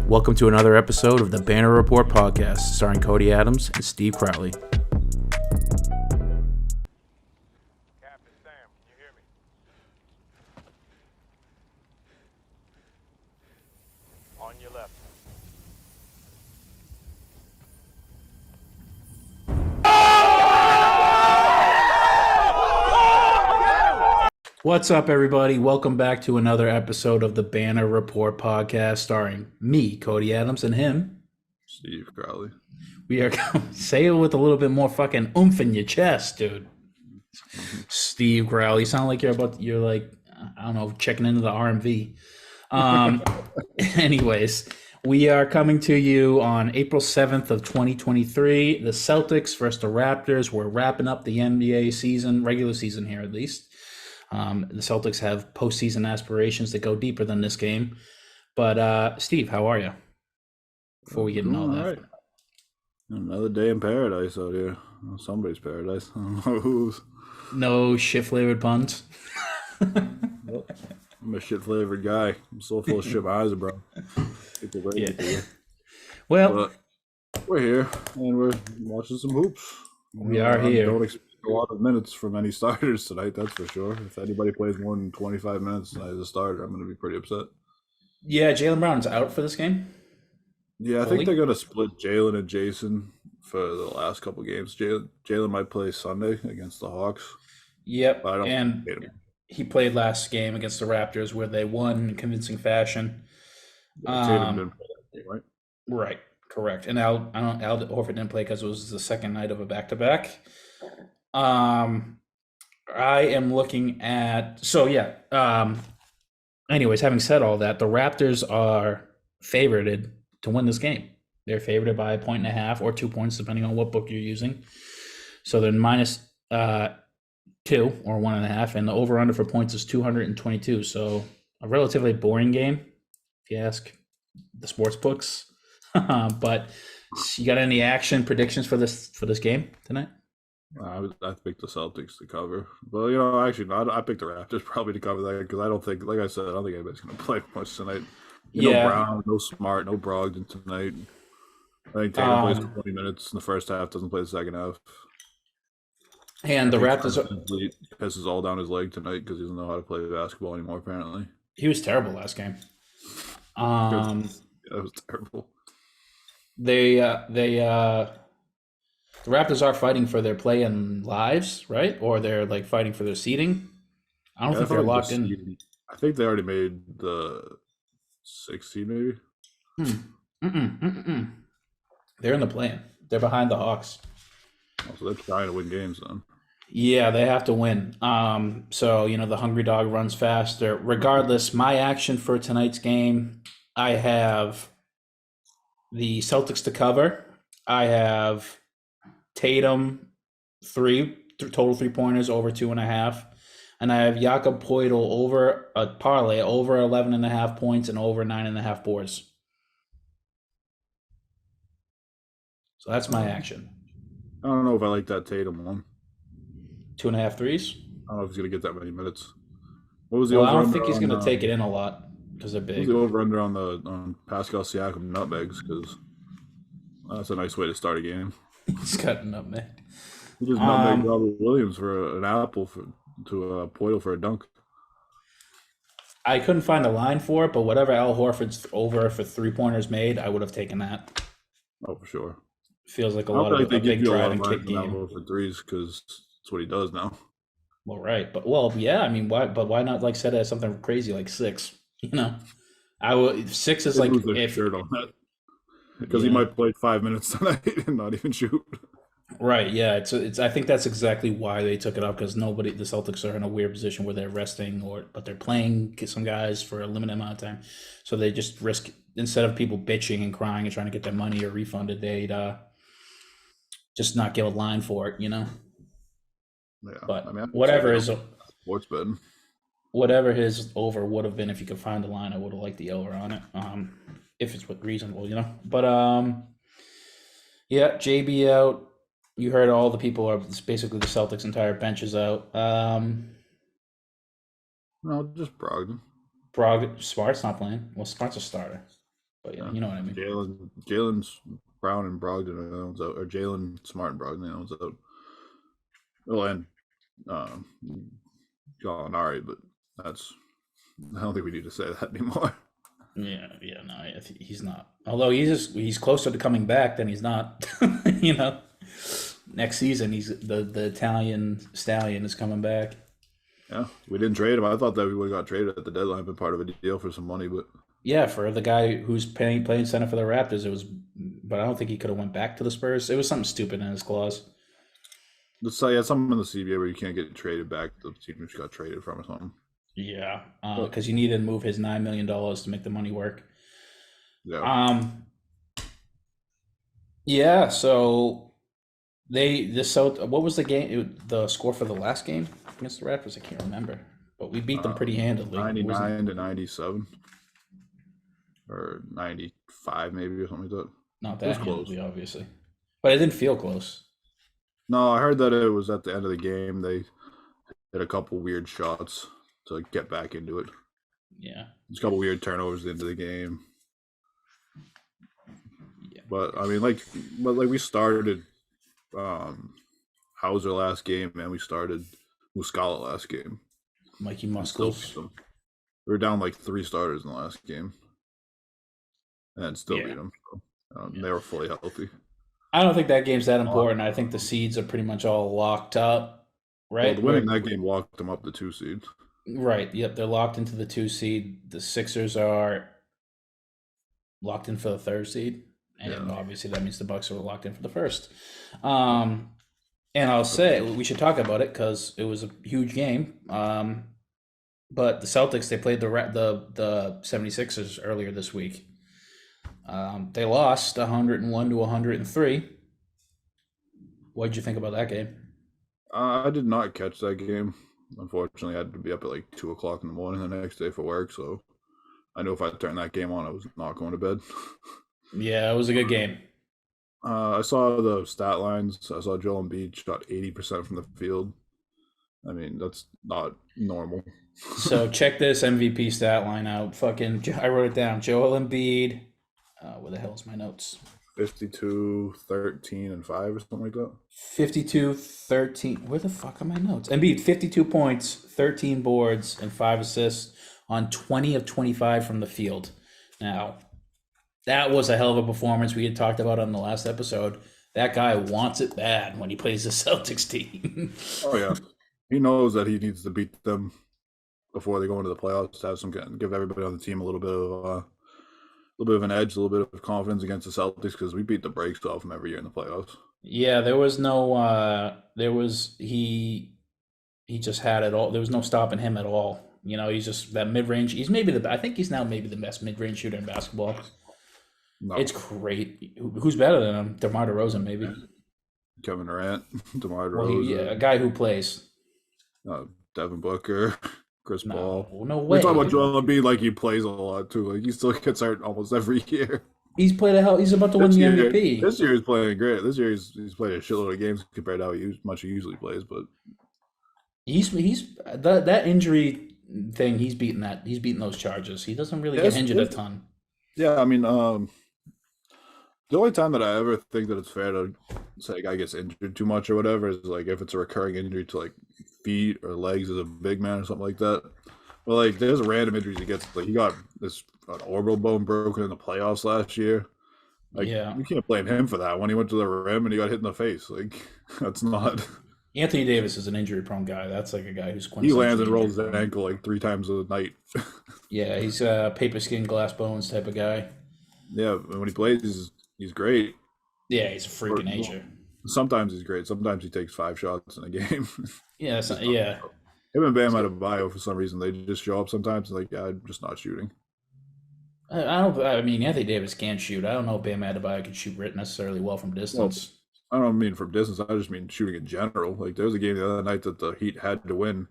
Welcome to another episode of the Banner Report podcast, starring Cody Adams and Steve Crowley. Captain Sam, can you hear me? On your left. What's up, everybody? Welcome back to another episode of the Banner Report podcast, starring me, Cody Adams, and him, Steve Crowley. We are going to say it with a little bit more fucking oomph in your chest, dude. Steve Crowley. You sound like you're like, I don't know, checking into the RMV. Anyways, we are coming to you on April 7th of 2023. The Celtics versus the Raptors. We're wrapping up the NBA season, regular season here at least. The Celtics have postseason aspirations that go deeper than this game. But Steve, how are you? Before we get into all that. Right. Another day in paradise out here. Somebody's paradise. I don't know whose. No shit-flavored puns? I'm a shit-flavored guy. I'm so full of shit my eyes are brown. People waiting for you. Well, but we're here, and we're watching some hoops. We are here. Don't expect a lot of minutes from any starters tonight, that's for sure. If anybody plays more than 25 minutes as a starter, I'm going to be pretty upset. Yeah, Jaylen Brown's out for this game. Yeah, I think they're going to split Jaylen and Jason for the last couple games. Jaylen might play Sunday against the Hawks. Yep, But I don't and hate him. he played last game against the Raptors where they won in convincing fashion. Tatum didn't play that game, right? Right, correct. And Al Horford didn't play because it was the second night of a back-to-back. I am looking at anyways, having said all that, the Raptors are favorited to win this game. They're favored by 1.5 or 2 points, depending on what book you're using. So they're minus 2 or 1.5, and the over-under for points is 222. So a relatively boring game, if you ask the sports books. But you got any action predictions for this game tonight? I picked the Celtics to cover, but actually, I picked the Raptors probably to cover that because I don't think, like I said, I don't think anybody's going to play much tonight. No Brown, no Smart, no Brogdon tonight. I think Tatum plays 20 minutes in the first half, doesn't play the second half. And the Raptors pisses all down his leg tonight because he doesn't know how to play basketball anymore. Apparently, he was terrible last game. That was terrible. The Raptors are fighting for their play-in lives, right? Or they're like fighting for their seeding. I don't think they're locked in. I think they already made the 6 seed, maybe. They're in the play-in. They're behind the Hawks. Oh, so they're trying to win games then. Yeah, they have to win. So the hungry dog runs faster. Regardless, my action for tonight's game, I have the Celtics to cover. I have Tatum total 3-pointers over 2.5, and I have Jakob Poeltl over a parlay over 11.5 points and over 9.5 boards. So that's my action. I don't know if I like that Tatum one. 2.5 threes. I don't know if he's gonna get that many minutes. What was the I don't think he's gonna take it in a lot because they're big. What was the over under on Pascal Siakam nutmegs? Because that's a nice way to start a game. He's got a nutmeg. He just nutmegged Robert Williams for an apple to Poeltl for a dunk. I couldn't find a line for it, but whatever Al Horford's over for 3-pointers made, I would have taken that. Oh, for sure. Feels like a big drive and kick game for threes because that's what he does now. Well, right, yeah. I mean, why not set it as something crazy like 6? I would 6 is like if shirt on that. Because he might play 5 minutes tonight and not even shoot. Right, yeah. It's. I think that's exactly why they took it up because the Celtics are in a weird position where they're resting but they're playing some guys for a limited amount of time, so they just risk instead of people bitching and crying and trying to get their money or refunded, they'd just not give a line for it, Yeah, but whatever is sports betting. Whatever his over would have been if you could find a line, I would have liked the over on it. If it's reasonable, But yeah, JB out. You heard all the people are basically the Celtics' entire bench is out. No, just Brogdon. Smart's not playing. Well, Smart's a starter. But yeah, Yeah. you know what I mean. Jalen's Brown and Brogdon, that one's out. Or Jalen Smart and Brogdon, that one's out. Oh, and um, Gallinari, but that's I don't think we need to say that anymore. Yeah, no, he's not. Although he's closer to coming back than he's not. you know, next season he's the Italian stallion is coming back. Yeah, we didn't trade him. I thought that we would have got traded at the deadline, been part of a deal for some money, but Yeah, for the guy who's playing center for the Raptors, it was. But I don't think he could have went back to the Spurs. It was something stupid in his clause. let's say yeah, something in the CBA where you can't get traded back. The team just got traded from or something. Yeah, But because you needed to move his $9 million to make the money work. yeah, Um, yeah. So what was the game? The score for the last game against the Raptors? I can't remember, but we beat them pretty handily. It wasn't 99 to 97 or 95 maybe or something like that. not It was that close. handily, obviously, but it didn't feel close. No, I heard that it was at the end of the game. They hit a couple weird shots to get back into it. Yeah, There's a couple weird turnovers into the game. yeah. But I mean, but we started Hauser last game, and we started Muscala last game. Mikey And still beat Muscles. them. We were down like 3 starters in the last game, and still Yeah. beat them. So, they were fully healthy. I don't think that game's that important. I think the seeds are pretty much all locked up, Well, right? the winning that game locked them up the 2 seed. Right. Yep, they're locked into the 2 seed. The Sixers are locked in for the 3rd seed, and Yeah. obviously that means the Bucks are locked in for the first. And I'll say we should talk about it because it was a huge game. But the Celtics, they played the 76ers earlier this week. They lost 101 to 103. What did you think about that game? I did not catch that game. Unfortunately, I had to be up at like 2 o'clock in the morning the next day for work, so I knew if I turned that game on, I was not going to bed. Yeah, it was a good game. I saw the stat lines. I saw Joel Embiid shot 80% from the field. I mean, that's not normal. So check this MVP stat line out. I wrote it down. Joel Embiid. Where the hell's my notes? 52, 13, and 5 or something like that. 52, 13. Where the fuck are my notes? Embiid, 52 points, 13 boards, and 5 assists on 20 of 25 from the field. Now, that was a hell of a performance we had talked about on the last episode. That guy wants it bad when he plays the Celtics team. Oh, yeah. He knows that he needs to beat them before they go into the playoffs to have give everybody on the team a little bit of an edge, a little bit of confidence against the Celtics because we beat the brakes off them every year in the playoffs. Yeah, there was no he just had it all. There was no stopping him at all. He's just that mid-range. I think he's now maybe the best mid-range shooter in basketball. No. It's great. Who's better than him? DeMar DeRozan, maybe. Kevin Durant, DeMar Well, DeRozan, a guy who plays. Devin Booker, Chris Paul. No way. We're talking about Joel Embiid like he plays a lot too. Like he still gets hurt almost every year. He's played a hell. He's about to win the MVP. This year he's playing great. This year he's played a shitload of games compared to how much he usually plays. But he's that injury thing. He's beaten that. He's beaten those charges. He doesn't really get injured a ton. Yeah, I mean, the only time that I ever think that it's fair to say a guy gets injured too much or whatever is like if it's a recurring injury to like feet or legs as a big man or something like that. But like there's random injuries he gets. Like he got an orbital bone broken in the playoffs last year. Like you can't blame him for that when he went to the rim and he got hit in the face. Like that's not. Anthony Davis is an injury-prone guy. That's like a guy who's he lands and rolls his ankle like 3 times a night. Yeah, he's a paper skin, glass bones type of guy. Yeah, when he plays, he's great. Yeah, he's a freak of nature. Sometimes he's great. Sometimes he takes 5 shots in a game. Yeah, yeah. Him and Bam Adebayo, for some reason, they just show up sometimes. Like, yeah, I'm just not shooting. I mean, Anthony Davis can shoot. I don't know if Bam Adebayo can shoot necessarily well from distance. Well, I don't mean from distance. I just mean shooting in general. Like, there was a game the other night that the Heat had to win.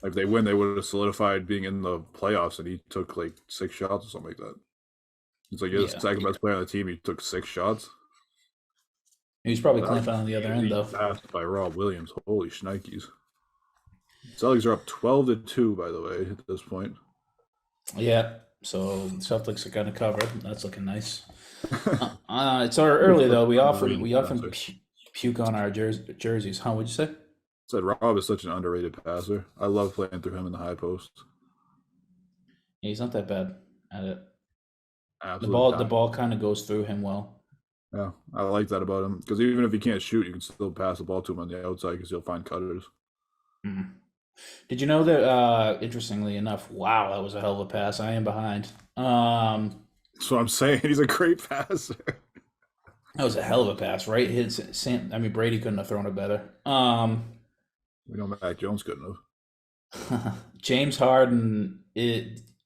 Like, if they win, they would have solidified being in the playoffs, and he took, like, 6 shots or something like that. It's like, you're the second best player on the team. He took 6 shots. He's probably clamping on the other end, though. Passed by Rob Williams. Holy shnikes. Celtics are up 12-2, by the way, at this point. Yeah. So Celtics are going to cover. That's looking nice. It's our early though. We often Passer. puke on our jerseys. Huh? What'd you say? Said Rob is such an underrated passer. I love playing through him in the high post. Yeah, he's not that bad at it. Absolute The dime. ball kind of goes through him well. Yeah, I like that about him because even if he can't shoot, you can still pass the ball to him on the outside because he'll find cutters. Mm. Did you know that? Interestingly enough, wow, that was a hell of a pass. I am behind. So I'm saying he's a great passer. That was a hell of a pass, right? I mean, Brady couldn't have thrown it better. We know Mac Jones couldn't have. James Harden.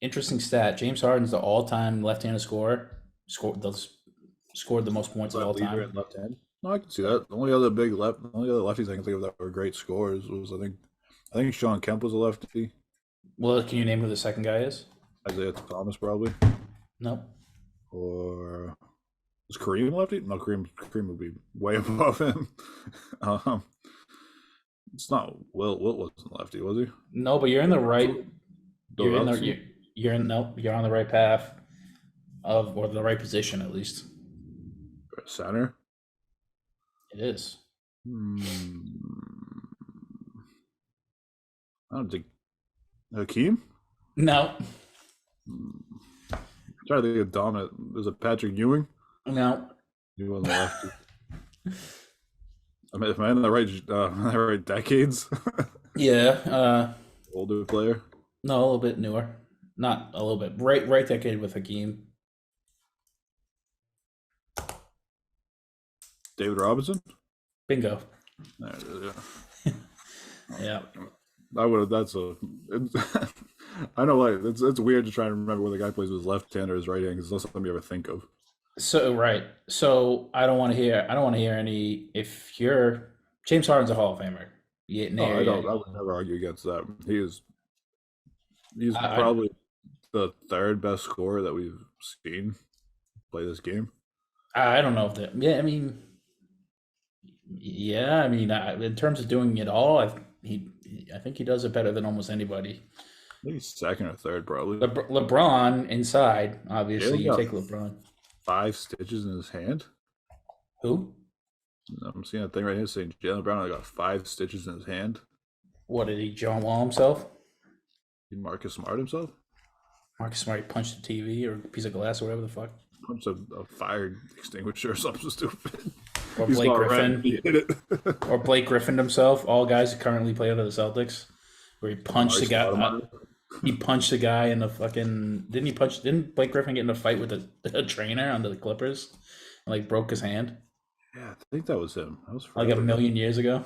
Interesting stat. James Harden's the all-time left-handed scorer. Scored the most points of all Leader time. in left hand. No, I can see that. The only other lefties I can think of that were great scorers was I think Sean Kemp was a lefty. Well, can you name who the second guy is? Isaiah Thomas probably, Nope. or was Kareem lefty? No, Kareem would be way above him. um, it's not Will. Wilt wasn't lefty, was he? No, but you're in the right. You're in Russell? the. You're on the right path or the right position at least. Center. It is. I don't think Hakeem. No. I'm trying to think of dominant. There's a Patrick Ewing. No. He wasn't lefty. I mean, am I in the right decades? Yeah. Older player. No, a little bit newer. Not a little bit. Right decade with Hakeem. David Robinson. Bingo. There it is, yeah. Yeah. I would have. I know, like it's weird to try and remember whether the guy plays with his left hand or his right hand because it's not something you ever think of. So right. So I don't want to hear any. If you're James Harden's a Hall of Famer. Yeah. Oh, I don't. I would never argue against that. He's probably the third best scorer that we've seen play this game. I don't know if that. Yeah. I mean. Yeah. I mean, in terms of doing it all, I think he does it better than almost anybody. I think he's second or third, probably. LeBron inside, obviously. Yeah, You take LeBron. 5 stitches in his hand. Who? I'm seeing a thing right here saying Jalen Brown got 5 stitches in his hand. What did he John Wall himself? Did Marcus Smart himself? Marcus Smart punched the TV or a piece of glass or whatever the fuck. Punched a fire extinguisher or something stupid. Or Blake Griffin. Or Blake Griffin himself. All guys who currently play under the Celtics. Where he punched the guy. He punched the guy in the fucking. Didn't Blake Griffin get in a fight with a trainer under the Clippers? And, like, broke his hand? Yeah, I think that was him. That was like a million years ago.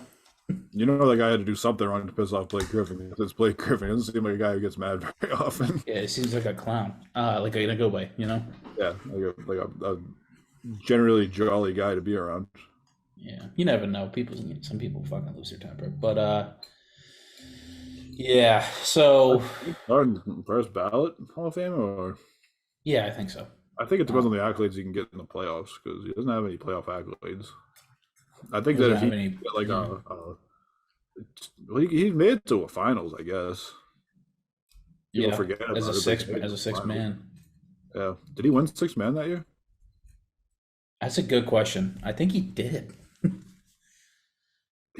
You know, that guy had to do something wrong to piss off Blake Griffin. It's Blake Griffin. He doesn't seem like a guy who gets mad very often. Yeah, it seems like a clown. Like in a good way, you know? Yeah, like a generally jolly guy to be around. Yeah, you never know. Some people fucking lose their temper. But, yeah, so. First ballot Hall of Fame, or? Yeah, I think so. I think it depends on the accolades he can get in the playoffs because he doesn't have any playoff accolades. I think that if he get like he made it to a finals, I guess. People forget about as a sixth man. Yeah, did he win 6 man that year? That's a good question. I think he did.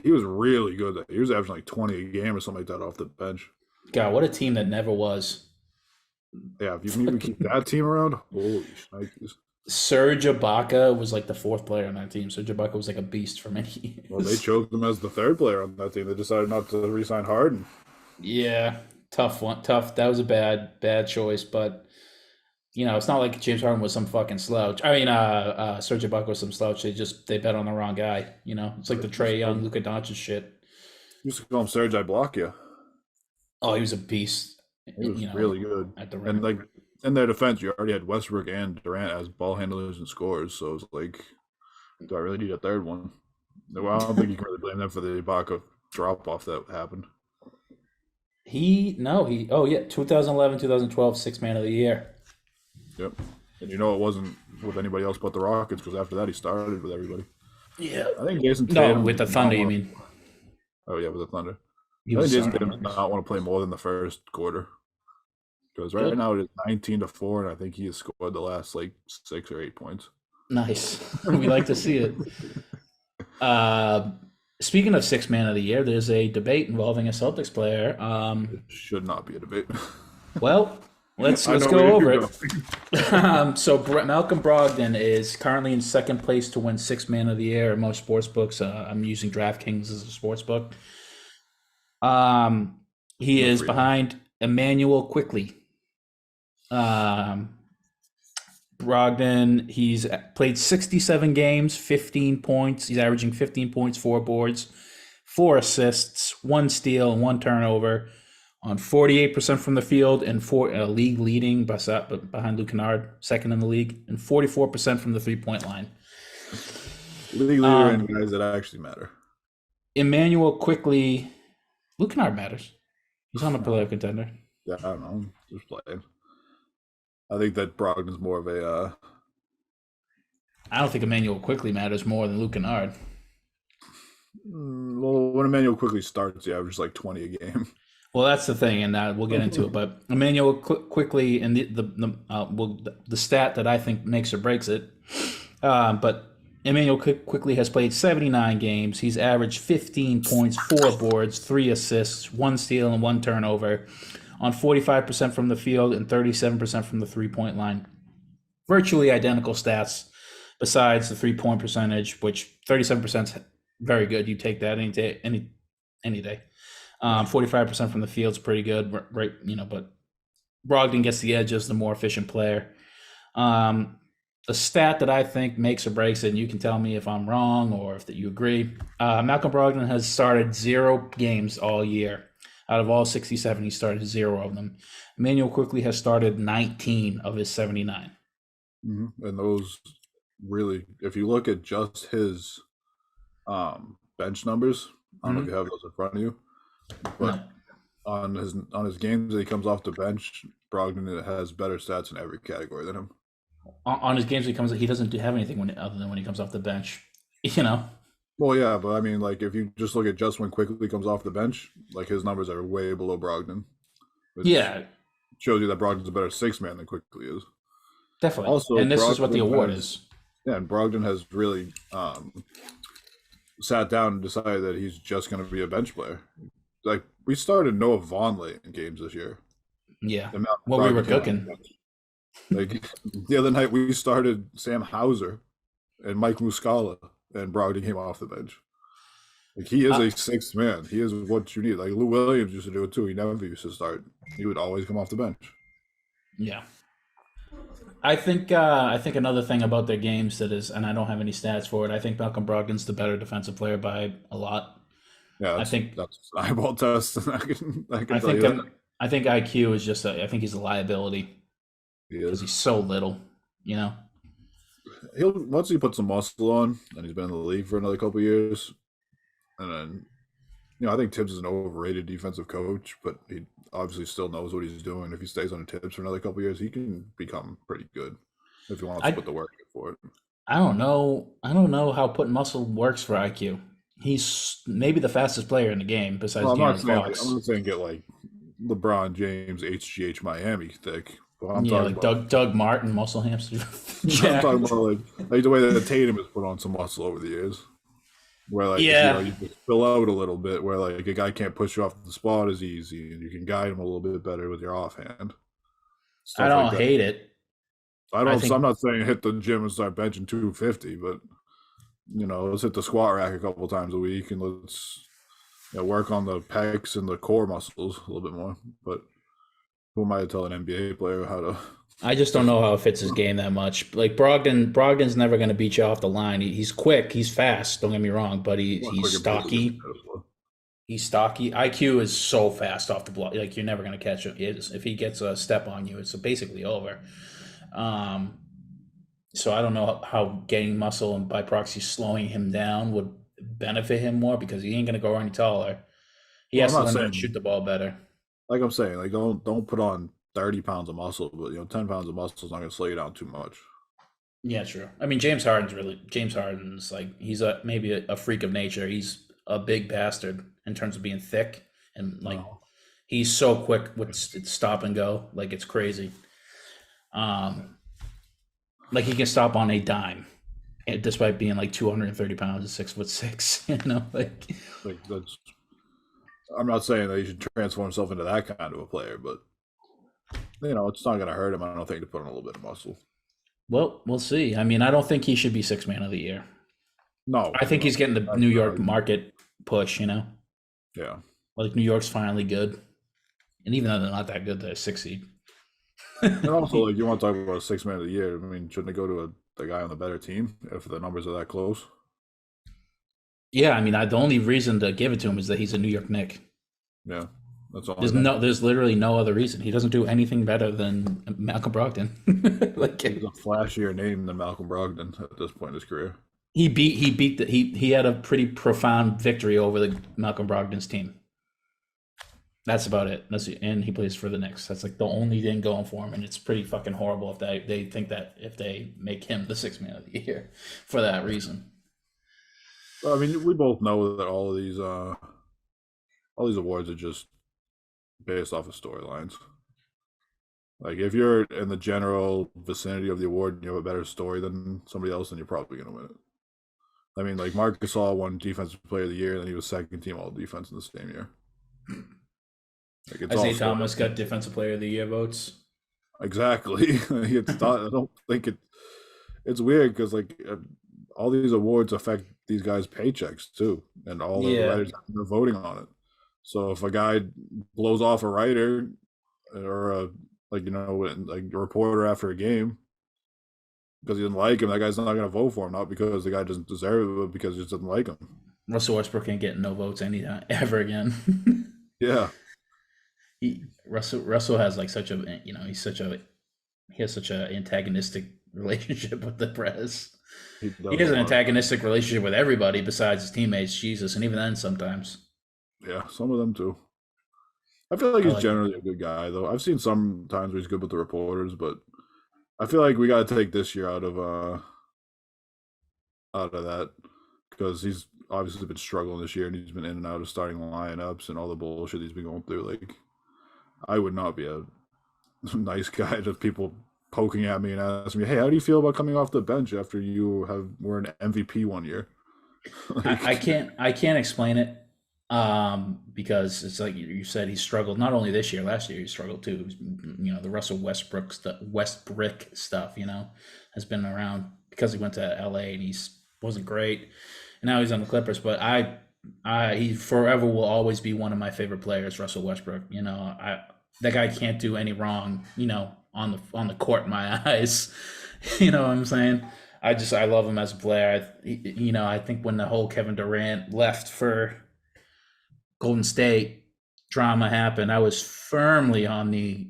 He was really good. He was averaging like 20 a game or something like that off the bench. God, what a team that never was. Yeah, if you can even keep that team around, holy shnikes. Serge Ibaka was like the 4th player on that team. Serge Ibaka was like a beast for many years. Well, they chose him as the 3rd player on that team. They decided not to re-sign Harden. Yeah, tough one. Tough. That was a bad choice, but you know, it's not like James Harden was some fucking slouch. I mean, Serge Ibaka was some slouch. They bet on the wrong guy. You know, it's like the Trae Young, Luka Doncic shit. Used to call him Serge, I block you. Oh, he was a beast. He was really good. At the rim. And like in their defense, you already had Westbrook and Durant as ball handlers and scorers. So it's like, do I really need a 3rd one? Well, I don't think you can really blame them for the Ibaka drop off that happened. 2011, 2012, 6th man of the year. Yep. And you know it wasn't with anybody else but the Rockets because after that he started with everybody. Yeah. I think Jason Tatum. No, with the Thunder, you mean? Oh, yeah, with the Thunder. I think Jason Tatum did not want to play more than the first quarter. Because right now it is 19-4, and I think he has scored the last like 6 or 8 points. Nice. We like to see it. Speaking of sixth man of the year, there's a debate involving a Celtics player. It should not be a debate. Well, let's I know go where over you're it. So Malcolm Brogdon is currently in second place to win sixth man of the year in most sports books. I'm using DraftKings as a sports book. He is behind Emmanuel Quickly. Brogdon, he's played 67 games, 15 points. He's averaging 15 points, 4 boards, 4 assists, 1 steal, and 1 turnover on 48% from the field and league leading behind Luke Kennard, second in the league, and 44% from the 3-point line. League leader and guys that actually matter. Emmanuel Quickly, Luke Kennard matters. He's on a playoff contender. Yeah, I don't know. Just playing. I think that Brogdon's more of a. I don't think Emmanuel Quickly matters more than Luke Kennard. Well, when Emmanuel Quickly starts, he averages like 20 a game. Well, that's the thing, and we'll get into it. But Emmanuel Quickly, and the stat that I think makes or breaks it. But Emmanuel Quickly has played 79 games. He's averaged 15 points, 4 boards, 3 assists, 1 steal, and 1 turnover on 45% from the field and 37% from the 3-point line. Virtually identical stats besides the 3-point percentage, which 37% is very good. You take that any day. 45% from the field is pretty good, right? But Brogdon gets the edge as the more efficient player. The stat that I think makes or breaks it, and you can tell me if I'm wrong or if that you agree. Malcolm Brogdon has started 0 games all year. Out of all 67, he started 0 of them. Emmanuel Quickly has started 19 of his 79. Mm-hmm. And those really, if you look at just his bench numbers, I don't know if you have those in front of you, but on his games that he comes off the bench, Brogdon has better stats in every category than him. On his games he doesn't have anything other than when he comes off the bench. Well, yeah, but I mean, like, if you just look at just when Quickly comes off the bench, like, his numbers are way below Brogdon. Yeah. Shows you that Brogdon's a better 6-man than Quickly is. Definitely. Also, and this Brogdon is what the award is. Yeah, and Brogdon has really sat down and decided that he's just going to be a bench player. Like, we started Noah Vonleh in games this year. Yeah, well, we were cooking. Like, the other night, we started Sam Hauser and Mike Muscala. And Brogdon came off the bench. Like, he is a 6th man. He is what you need. Like, Lou Williams used to do it too. He never used to start. He would always come off the bench. Yeah. I think another thing about their games that is, and I don't have any stats for it, I think Malcolm Brogdon's the better defensive player by a lot. Yeah, that's an eyeball test. I think IQ is just I think he's a liability. Because he's so little, Once he puts some muscle on, and he's been in the league for another couple of years, and then, I think Tibbs is an overrated defensive coach, but he obviously still knows what he's doing. If he stays under Tibbs for another couple of years, he can become pretty good if he wants to put the work in for it. I don't know how putting muscle works for IQ. He's maybe the fastest player in the game besides De'Aaron Fox. I'm not saying get like LeBron James, HGH Miami thick. I'm talking about Doug Martin, muscle hamster. I'm talking about like the way that Tatum has put on some muscle over the years, where you just fill out a little bit, where like a guy can't push you off the spot as easy, and you can guide him a little bit better with your offhand. I don't hate it. I'm not saying hit the gym and start benching 250, but let's hit the squat rack a couple times a week, and let's work on the pecs and the core muscles a little bit more. But who am I to tell an NBA player how to? I just don't know how it fits his game that much. Like Brogdon's never going to beat you off the line. He's quick, he's fast. Don't get me wrong, but he's stocky. He's stocky. IQ is so fast off the block. Like, you're never going to catch him. If he gets a step on you, it's basically over. So I don't know how getting muscle and by proxy slowing him down would benefit him more, because he ain't going to go any taller. He has to learn how to shoot the ball better. Like I'm saying, like, don't put on 30 pounds of muscle, but 10 pounds of muscle is not going to slow you down too much. Yeah, true. I mean, James Harden's like, he's maybe a freak of nature. He's a big bastard in terms of being thick, and like He's so quick with stop and go, like it's crazy. Um, like he can stop on a dime, despite being like 230 pounds and 6'6". You know, like Like that's. I'm not saying that he should transform himself into that kind of a player, but it's not going to hurt him. I don't think to put on a little bit of muscle. well, we'll see. I mean, I don't think he should be sixth man of the year. No, I think no, he's getting the that's New not York right. market push. You know, Yeah. like New York's finally good, and even though they're not that good, they're six seed. And also, like, you want to talk about a 6 man of the year. I mean, shouldn't it go to the guy on the better team if the numbers are that close? Yeah, I mean, the only reason to give it to him is that he's a New York Knick. Yeah, that's all. There's literally no other reason. He doesn't do anything better than Malcolm Brogdon. Like He's a flashier name than Malcolm Brogdon at this point in his career. he had a pretty profound victory over the Malcolm Brogdon's team. That's about it. And he plays for the Knicks. That's like the only thing going for him, and it's pretty fucking horrible if they think that if they make him the sixth man of the year for that reason. Well, I mean, we both know that all these awards are just based off of storylines. Like, if you're in the general vicinity of the award and you have a better story than somebody else, then you're probably going to win it. I mean, like, Marc Gasol won Defensive Player of the Year, and then he was second team All Defense in the same year. Like, it's Isaiah Thomas got Defensive Player of the Year votes. Exactly. It's not. I don't think it's weird because like all these awards affect these guys' paychecks too, and all the writers are voting on it. So if a guy blows off a writer or like a reporter after a game because he didn't like him, that guy's not going to vote for him, not because the guy doesn't deserve it, but because he just doesn't like him. Russell Westbrook ain't getting no votes anytime ever again. Yeah. Russell has like such a he has such a antagonistic relationship with the press. He has an antagonistic relationship with everybody besides his teammates, Jesus, and even then sometimes. Yeah, some of them too. I feel like he's generally a good guy, though. I've seen some times where he's good with the reporters, but I feel like we got to take this year out of that because he's obviously been struggling this year, and he's been in and out of starting lineups and all the bullshit he's been going through. Like, I would not be a nice guy to people poking at me and asking me, "Hey, how do you feel about coming off the bench after you were an MVP one year?" Like, I can't explain it because it's like you said, he struggled not only this year, last year he struggled too. The Russell Westbrook stuff, has been around because he went to LA and he wasn't great, and now he's on the Clippers. But he forever will always be one of my favorite players, Russell Westbrook. That guy can't do any wrong, on the court in my eyes. You know what I'm saying? I love him as a player. I think when the whole Kevin Durant left for Golden State drama happened, I was firmly on the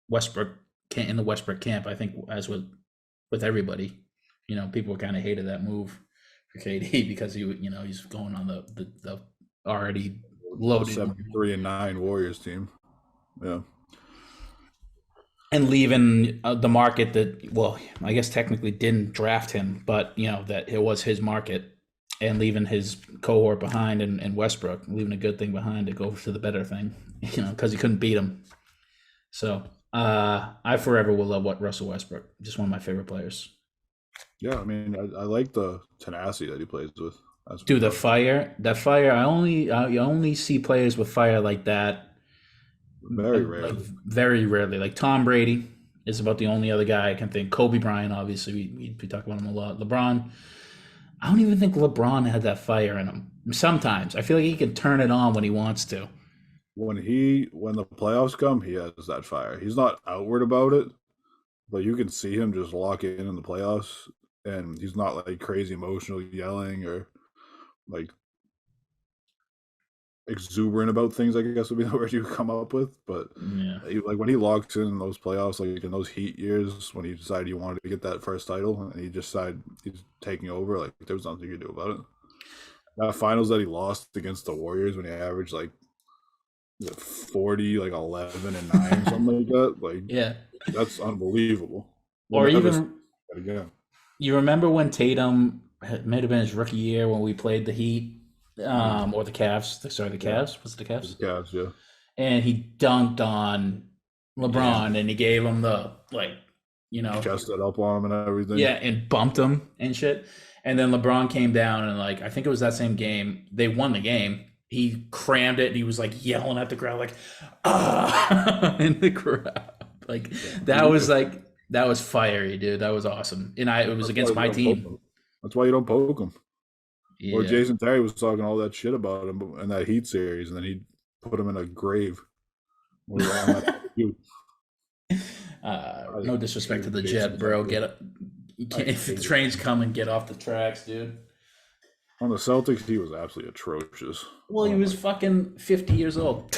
Westbrook in the Westbrook camp. I think as with everybody, people kind of hated that move for KD because he's going on the already loaded 73-9 Warriors team. Yeah. And leaving the market that, well, I guess technically didn't draft him, but, that it was his market, and leaving his cohort behind and Westbrook, leaving a good thing behind to go to the better thing, because he couldn't beat him. So I forever will love Russell Westbrook. Just one of my favorite players. Yeah, I mean, I like the tenacity that he plays with. Dude, that fire, I only see players with fire like that. Very rarely. Very rarely. Like Tom Brady is about the only other guy I can think. Kobe Bryant, obviously, we talk about him a lot. LeBron, I don't even think LeBron had that fire in him. Sometimes I feel like he can turn it on when he wants to. When the playoffs come, he has that fire. He's not outward about it, but you can see him just lock in the playoffs, and he's not like crazy emotional yelling or like exuberant about things, I guess would be the word you come up with. But yeah, like when he locks in those playoffs, like in those Heat years, when he decided he wanted to get that first title, and he just decided he's taking over, like there was nothing you could do about it. That finals that he lost against the Warriors when he averaged like 40, like 11 and 9, something like that. Like, yeah, that's unbelievable. Or even again, you remember when Tatum might have been his rookie year when we played the Heat. Or the Cavs. Sorry, the Cavs. Was it the Cavs? The Cavs, yeah. and he dunked on Yeah, LeBron, and he gave him the like, you know, chest it up on him and everything. yeah, and bumped him and shit. And then LeBron came down and like I think it was that same game they won the game. He crammed it and he was like yelling at the crowd like ah in the crowd. Like that was fiery, dude. That was awesome. And it was That's why against you my don't poke team. him. That's why you don't poke him. Or Yeah. Jason Terry was talking all that shit about him in that Heat series, and then he put him in a grave. What was wrong with you? I No disrespect to hate the Jason Jet, bro. Terry. If the train's coming, get off the tracks, dude. On the Celtics, he was absolutely atrocious. Well, he Oh was my- fucking 50 years old.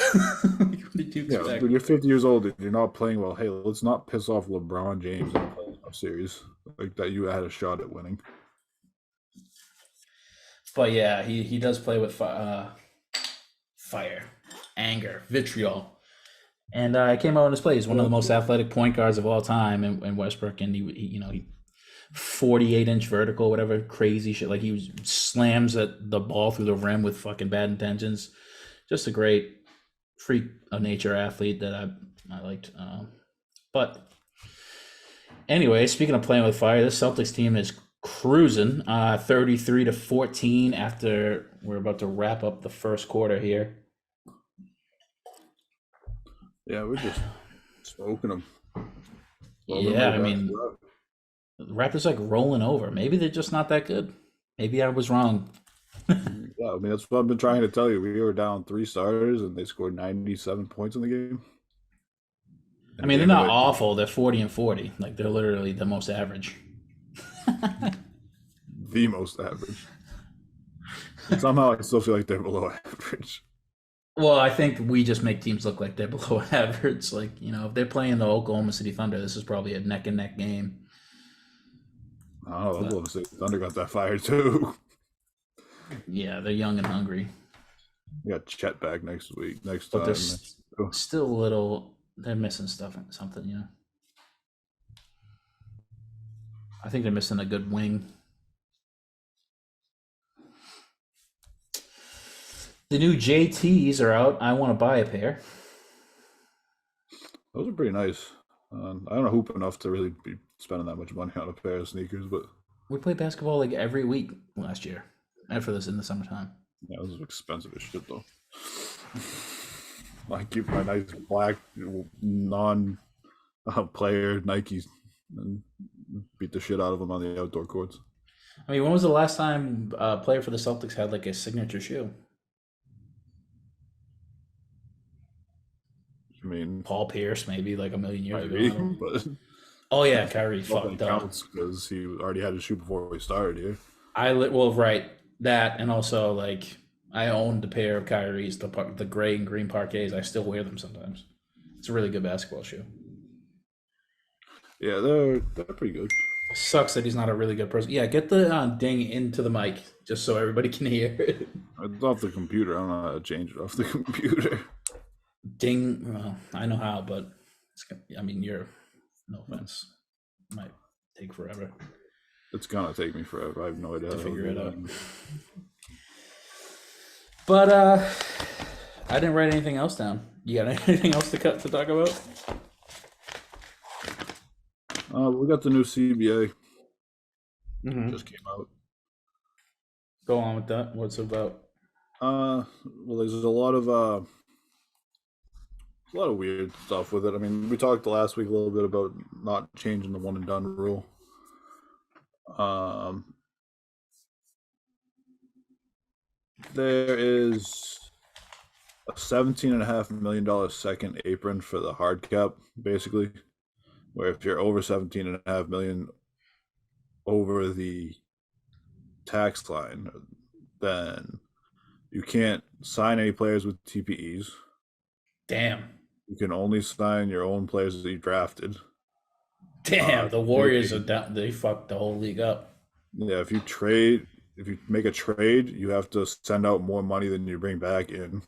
What did you Yeah, expect? when you're 50 years old and you're not playing well, hey, let's not piss off LeBron James in a playoff series like that. You had a shot at winning. But yeah, he does play with fire, anger, vitriol. And he came out on display. He's one of the most athletic point guards of all time in Westbrook. And he 48-inch vertical, whatever crazy shit. Like slams at the ball through the rim with fucking bad intentions. Just a great freak of nature athlete that I liked. But anyway, speaking of playing with fire, this Celtics team is cruising 33-14 after we're about to wrap up the first quarter here. Yeah, we're just smoking them. Yeah, I mean, the Raptors like rolling over. Maybe they're just not that good. Maybe I was wrong. yeah, I mean that's what I've been trying to tell you. We were down 3 starters and they scored 97 points in the game. I mean, they're not awful. They're 40-40. Like they're literally the most average. The most average. And somehow I still feel like they're below average. Well, I think we just make teams look like they're below average. Like, if they're playing the Oklahoma City Thunder, this is probably a neck and neck game. I don't know. Oklahoma City Thunder got that fire too. Yeah, they're young and hungry. We got Chet back next week. But they're still a little. They're missing something. I think they're missing a good wing. The new JTs are out. I want to buy a pair. Those are pretty nice. I don't know hoop enough to really be spending that much money on a pair of sneakers, but We played basketball like every week last year, and for this in the summertime. yeah, those are expensive as shit though. I keep my nice black non-player Nikes and beat the shit out of them on the outdoor courts. I mean, when was the last time a player for the Celtics had like a signature shoe? I mean, Paul Pierce, maybe like a million years ago. maybe, but Oh yeah, Kyrie nothing fucked up. counts because he already had his shoe before we started here. Well, right, that, and also like I owned a pair of Kyrie's, the gray and green parquets. I still wear them sometimes. It's a really good basketball shoe. Yeah, they're pretty good. Sucks that he's not a really good person. Yeah, get the ding into the mic just so everybody can hear it. It's off the computer. I don't know how to change it off the computer. Ding. Well, I know how, but you're no offense. Might take forever It's gonna take me forever. I have no idea to how figure do it out. that. But I didn't write anything else down. You got anything else to talk about? We got the new CBA Mm-hmm. just came out. Go on with that. What's it about? Well, there's a lot of weird stuff with it. I mean, we talked last week a little bit about not changing the one and done rule. There is a $17.5 million second apron for the hard cap, basically, where if you're over 17.5 million over the tax line, then you can't sign any players with TPEs. Damn. You can only sign your own players that you drafted. Damn, the Warriors are down. They fucked the whole league up. Yeah, if you make a trade, you have to send out more money than you bring back in.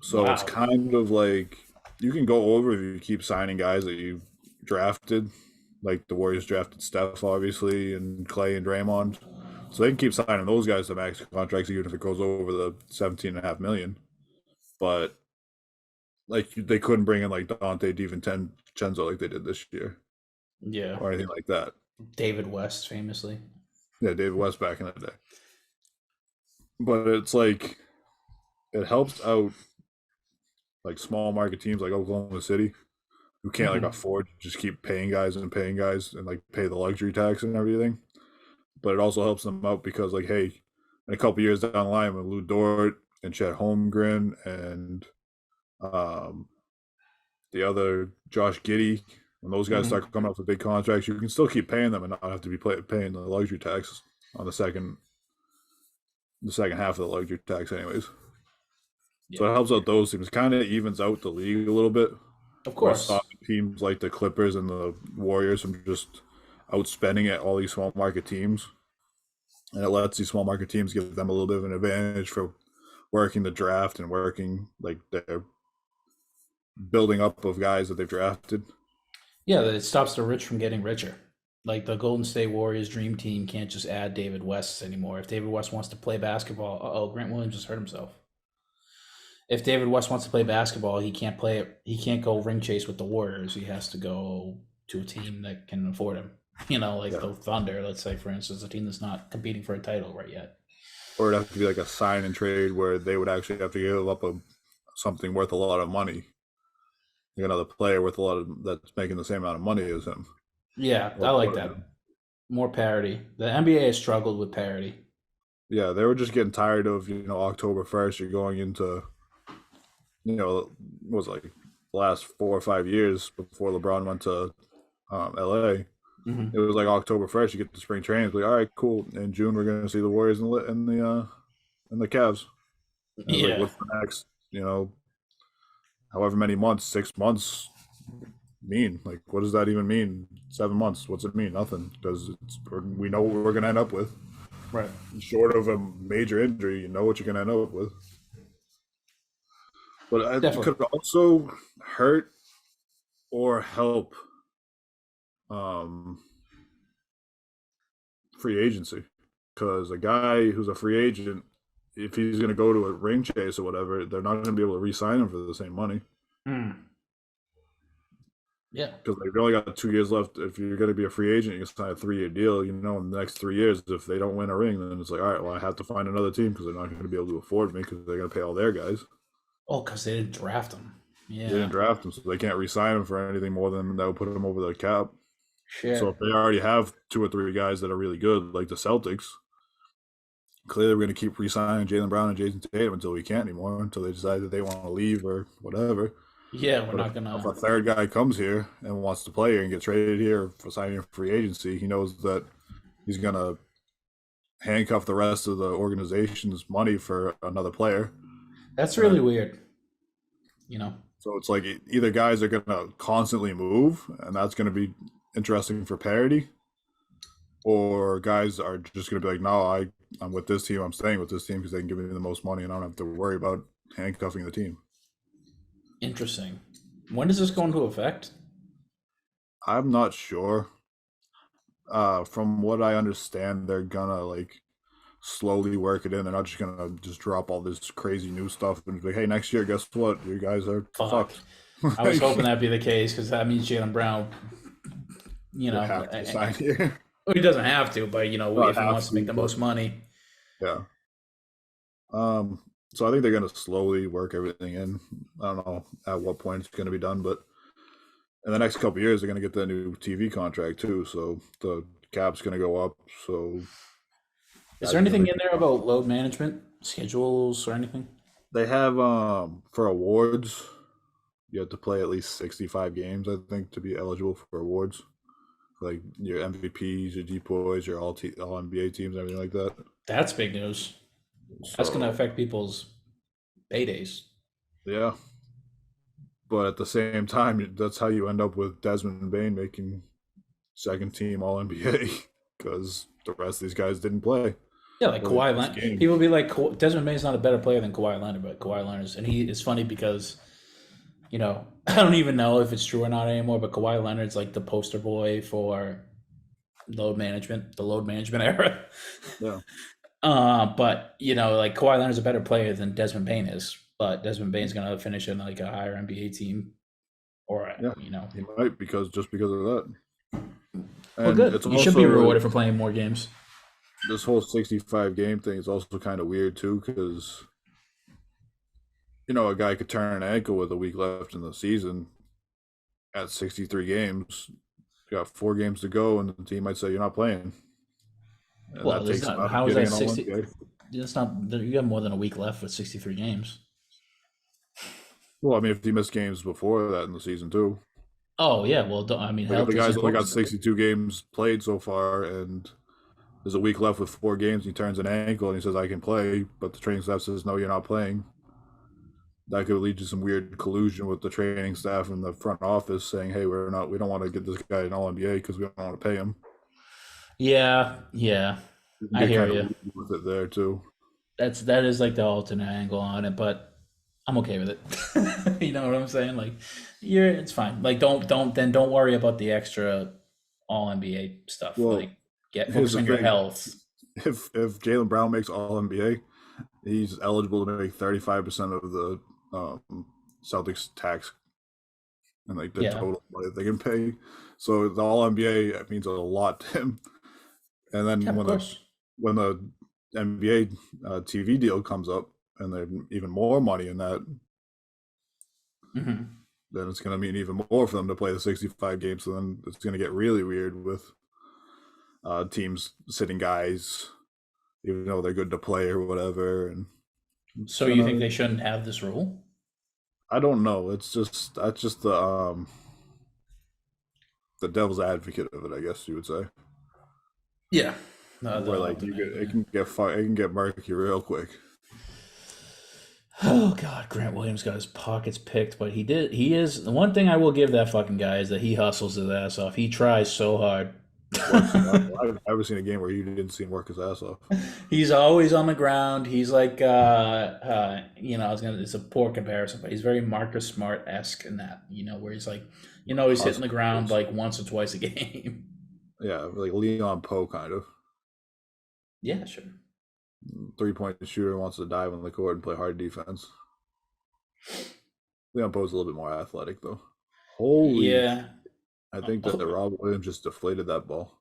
So Wow. it's kind of like you can go over if you keep signing guys that you drafted, like the Warriors drafted Steph, obviously, and Clay and Draymond. So they can keep signing those guys to max contracts even if it goes over the 17.5 million. but like they couldn't bring in like Dante DiVincenzo like they did this year Yeah. or anything like that. David West, famously. Yeah, David West back in the day. But it's like it helps out like small market teams like Oklahoma City who can't like Mhm. afford to just keep paying guys and like pay the luxury tax and everything. But it also helps them out because like, hey, in a couple years down the line with Lou Dort and Chet Holmgren and um, the other Josh Giddey, when those guys Mhm. start coming up with big contracts, you can still keep paying them and not have to be paying the luxury tax on the second half of the luxury tax, anyways. Yeah. So it helps out those teams. Kind of evens out the league a little bit, Of where course. stopping teams like the Clippers and the Warriors from just outspending at all these small market teams, and it lets these small market teams give them a little bit of an advantage for working the draft and working like their building up of guys that they've drafted. Yeah, it stops the rich from getting richer. Like the Golden State Warriors dream team can't just add David West anymore. If David West wants to play basketball, oh, Grant Williams just hurt himself. If David West wants to play basketball, he can't play it. He can't go ring chase with the Warriors. He has to go to a team that can afford him. Like Yeah. the Thunder, let's say, for instance, a team that's not competing for a title right yet. Or it'd have to be like a sign and trade where they would actually have to give up something worth a lot of money. Like another player worth a lot of that's making the same amount of money as him. Yeah, I Or like one of that. them. More parity. The NBA has struggled with parity. Yeah, they were just getting tired of October 1st. You're going into what was it, like the last 4 or 5 years before LeBron went to LA. It Hmm. was like October 1st. You get to spring training. It's like, all right, cool. In June, we're going to see the Warriors and the Cavs. And it's like, Yeah, what's the next, however many months, 6 months mean? Like, what does that even mean? 7 months. What's it mean? Nothing. Because we know what we're going to end up with. right. Short of a major injury, you know what you're going to end up with. But it Definitely. could also hurt or help um, free agency. Because a guy who's a free agent, if he's going to go to a ring chase or whatever, they're not going to be able to re-sign him for the same money. Mm. Yeah, Because they've only got 2 years left. If you're going to be a free agent, you can sign a 3-year deal. In the next 3 years, if they don't win a ring, then it's like, all right, well, I have to find another team because they're not going to be able to afford me because they're going to pay all their guys. oh, because they didn't draft him. They didn't Yeah. draft them, so they can't re-sign him for anything more than that would put them over the cap. So Shit. if they already have 2 or 3 guys that are really good, like the Celtics, clearly we're going to keep re-signing Jaylen Brown and Jason Tatum until we can't anymore, until they decide that they want to leave or whatever. Yeah, we're But not if gonna. a third guy comes here and wants to play here and get traded here for signing a free agency, he knows that he's going to handcuff the rest of the organization's money for another player. That's And really then, weird. You know. so it's like either guys are going to constantly move, and that's going to be interesting for parity, or guys are just going to be like, no, I'm with this team. I'm staying with this team because they can give me the most money, and I don't have to worry about handcuffing the team. Interesting. When does this go into effect? I'm not sure. From what I understand, they're gonna like slowly work it in. They're not just gonna just drop all this crazy new stuff and be like, hey, next year, guess what? You guys are Fuck. fucked. I was hoping Like, that'd be the case because that means Jalen Brown. You would know, have to sign here. well, he doesn't have to, but Not if he have wants to make to, the but most money, yeah. So I think they're gonna slowly work everything in. I don't know at what point it's gonna be done, but in the next couple of years, they're gonna get that new TV contract too. So the cap's gonna go up. So is there guys are gonna anything make in there about load management, schedules, or anything? They have for awards, you have to play at least 65 games, I think, to be eligible for awards. Like your MVPs, your depoys, your all NBA teams, everything like that. That's big news. That's going to So affect people's paydays. yeah, but at the same time, that's how you end up with Desmond Bain making second team All NBA because the rest of these guys didn't play Yeah, like or they Kawhi missed Leonard. games. People be like, Desmond May's not a better player than Kawhi Leonard, but Kawhi Leonard's, and he is funny because I don't even know if it's true or not anymore, but Kawhi Leonard's like the poster boy for the load management era. Yeah, But like Kawhi Leonard's a better player than Desmond Bain is. but Desmond Bane's going to finish in like a higher NBA team, or Yeah, you know, he might because of that. well, And good. it's You should be also rewarded for playing more games. this whole 65 game thing is also kind of weird too because a guy could turn an ankle with a week left in the season at 63 games. You got 4 games to go, and the team might say you're not playing, and Well, that there's takes him not. out of How is getting that an All 60? NBA. It's not. You have more than a week left with 63 games. Well, I mean, if he missed games before that in the season too, Oh yeah. Well, I mean, like health the is guy's only got important. 62 games played so far, and there's a week left with 4 games. He turns an ankle and he says, "I can play," but the training staff says, "No, you're not playing." That could lead to some weird collusion with the training staff and the front office saying, "Hey, we don't want to get this guy an All NBA because we don't want to pay him." Yeah, yeah. You can I get hear kind of you. weird with it there too. That is like the alternate angle on it, but I'm okay with it. You know what I'm saying? Like, it's fine. Like, don't worry about the extra All NBA stuff. Well, Like, get here's focus the on your thing: health. if Jaylen Brown makes All NBA, he's eligible to make 35% of the Celtics tax and like the Yeah, total money they can pay. So the All NBA means a lot to him. And yeah, then of course. when the NBA TV deal comes up and there's even more money in that, Hmm. then it's going to mean even more for them to play the 65 games. So then it's going to get really weird with teams sitting guys, even though they're good to play or whatever. And it's So you think gonna, they shouldn't have this rule? I don't know. That's just the devil's advocate of it, I guess you would say. Yeah. No, the Where like alternate. it Yeah. can get it can get murky real quick. Oh God, Grant Williams got his pockets picked, but he did. He is the one thing I will give that fucking guy is that he hustles his ass off. He tries so hard. Works his ass off. I've never seen a game where you didn't see him work his ass off. He's always on the ground. He's like, I was gonna. It's a poor comparison, but he's very Marcus Smart esque in that, where he's like, he's hitting the ground Hustles. like once or twice a game. Yeah, like Leon Poe kind of. Yeah, sure. 3-point shooter wants to dive on the court and play hard defense. Leon Poe's a little bit more athletic though. Holy! Yeah, I think that Rob Williams just deflated that ball.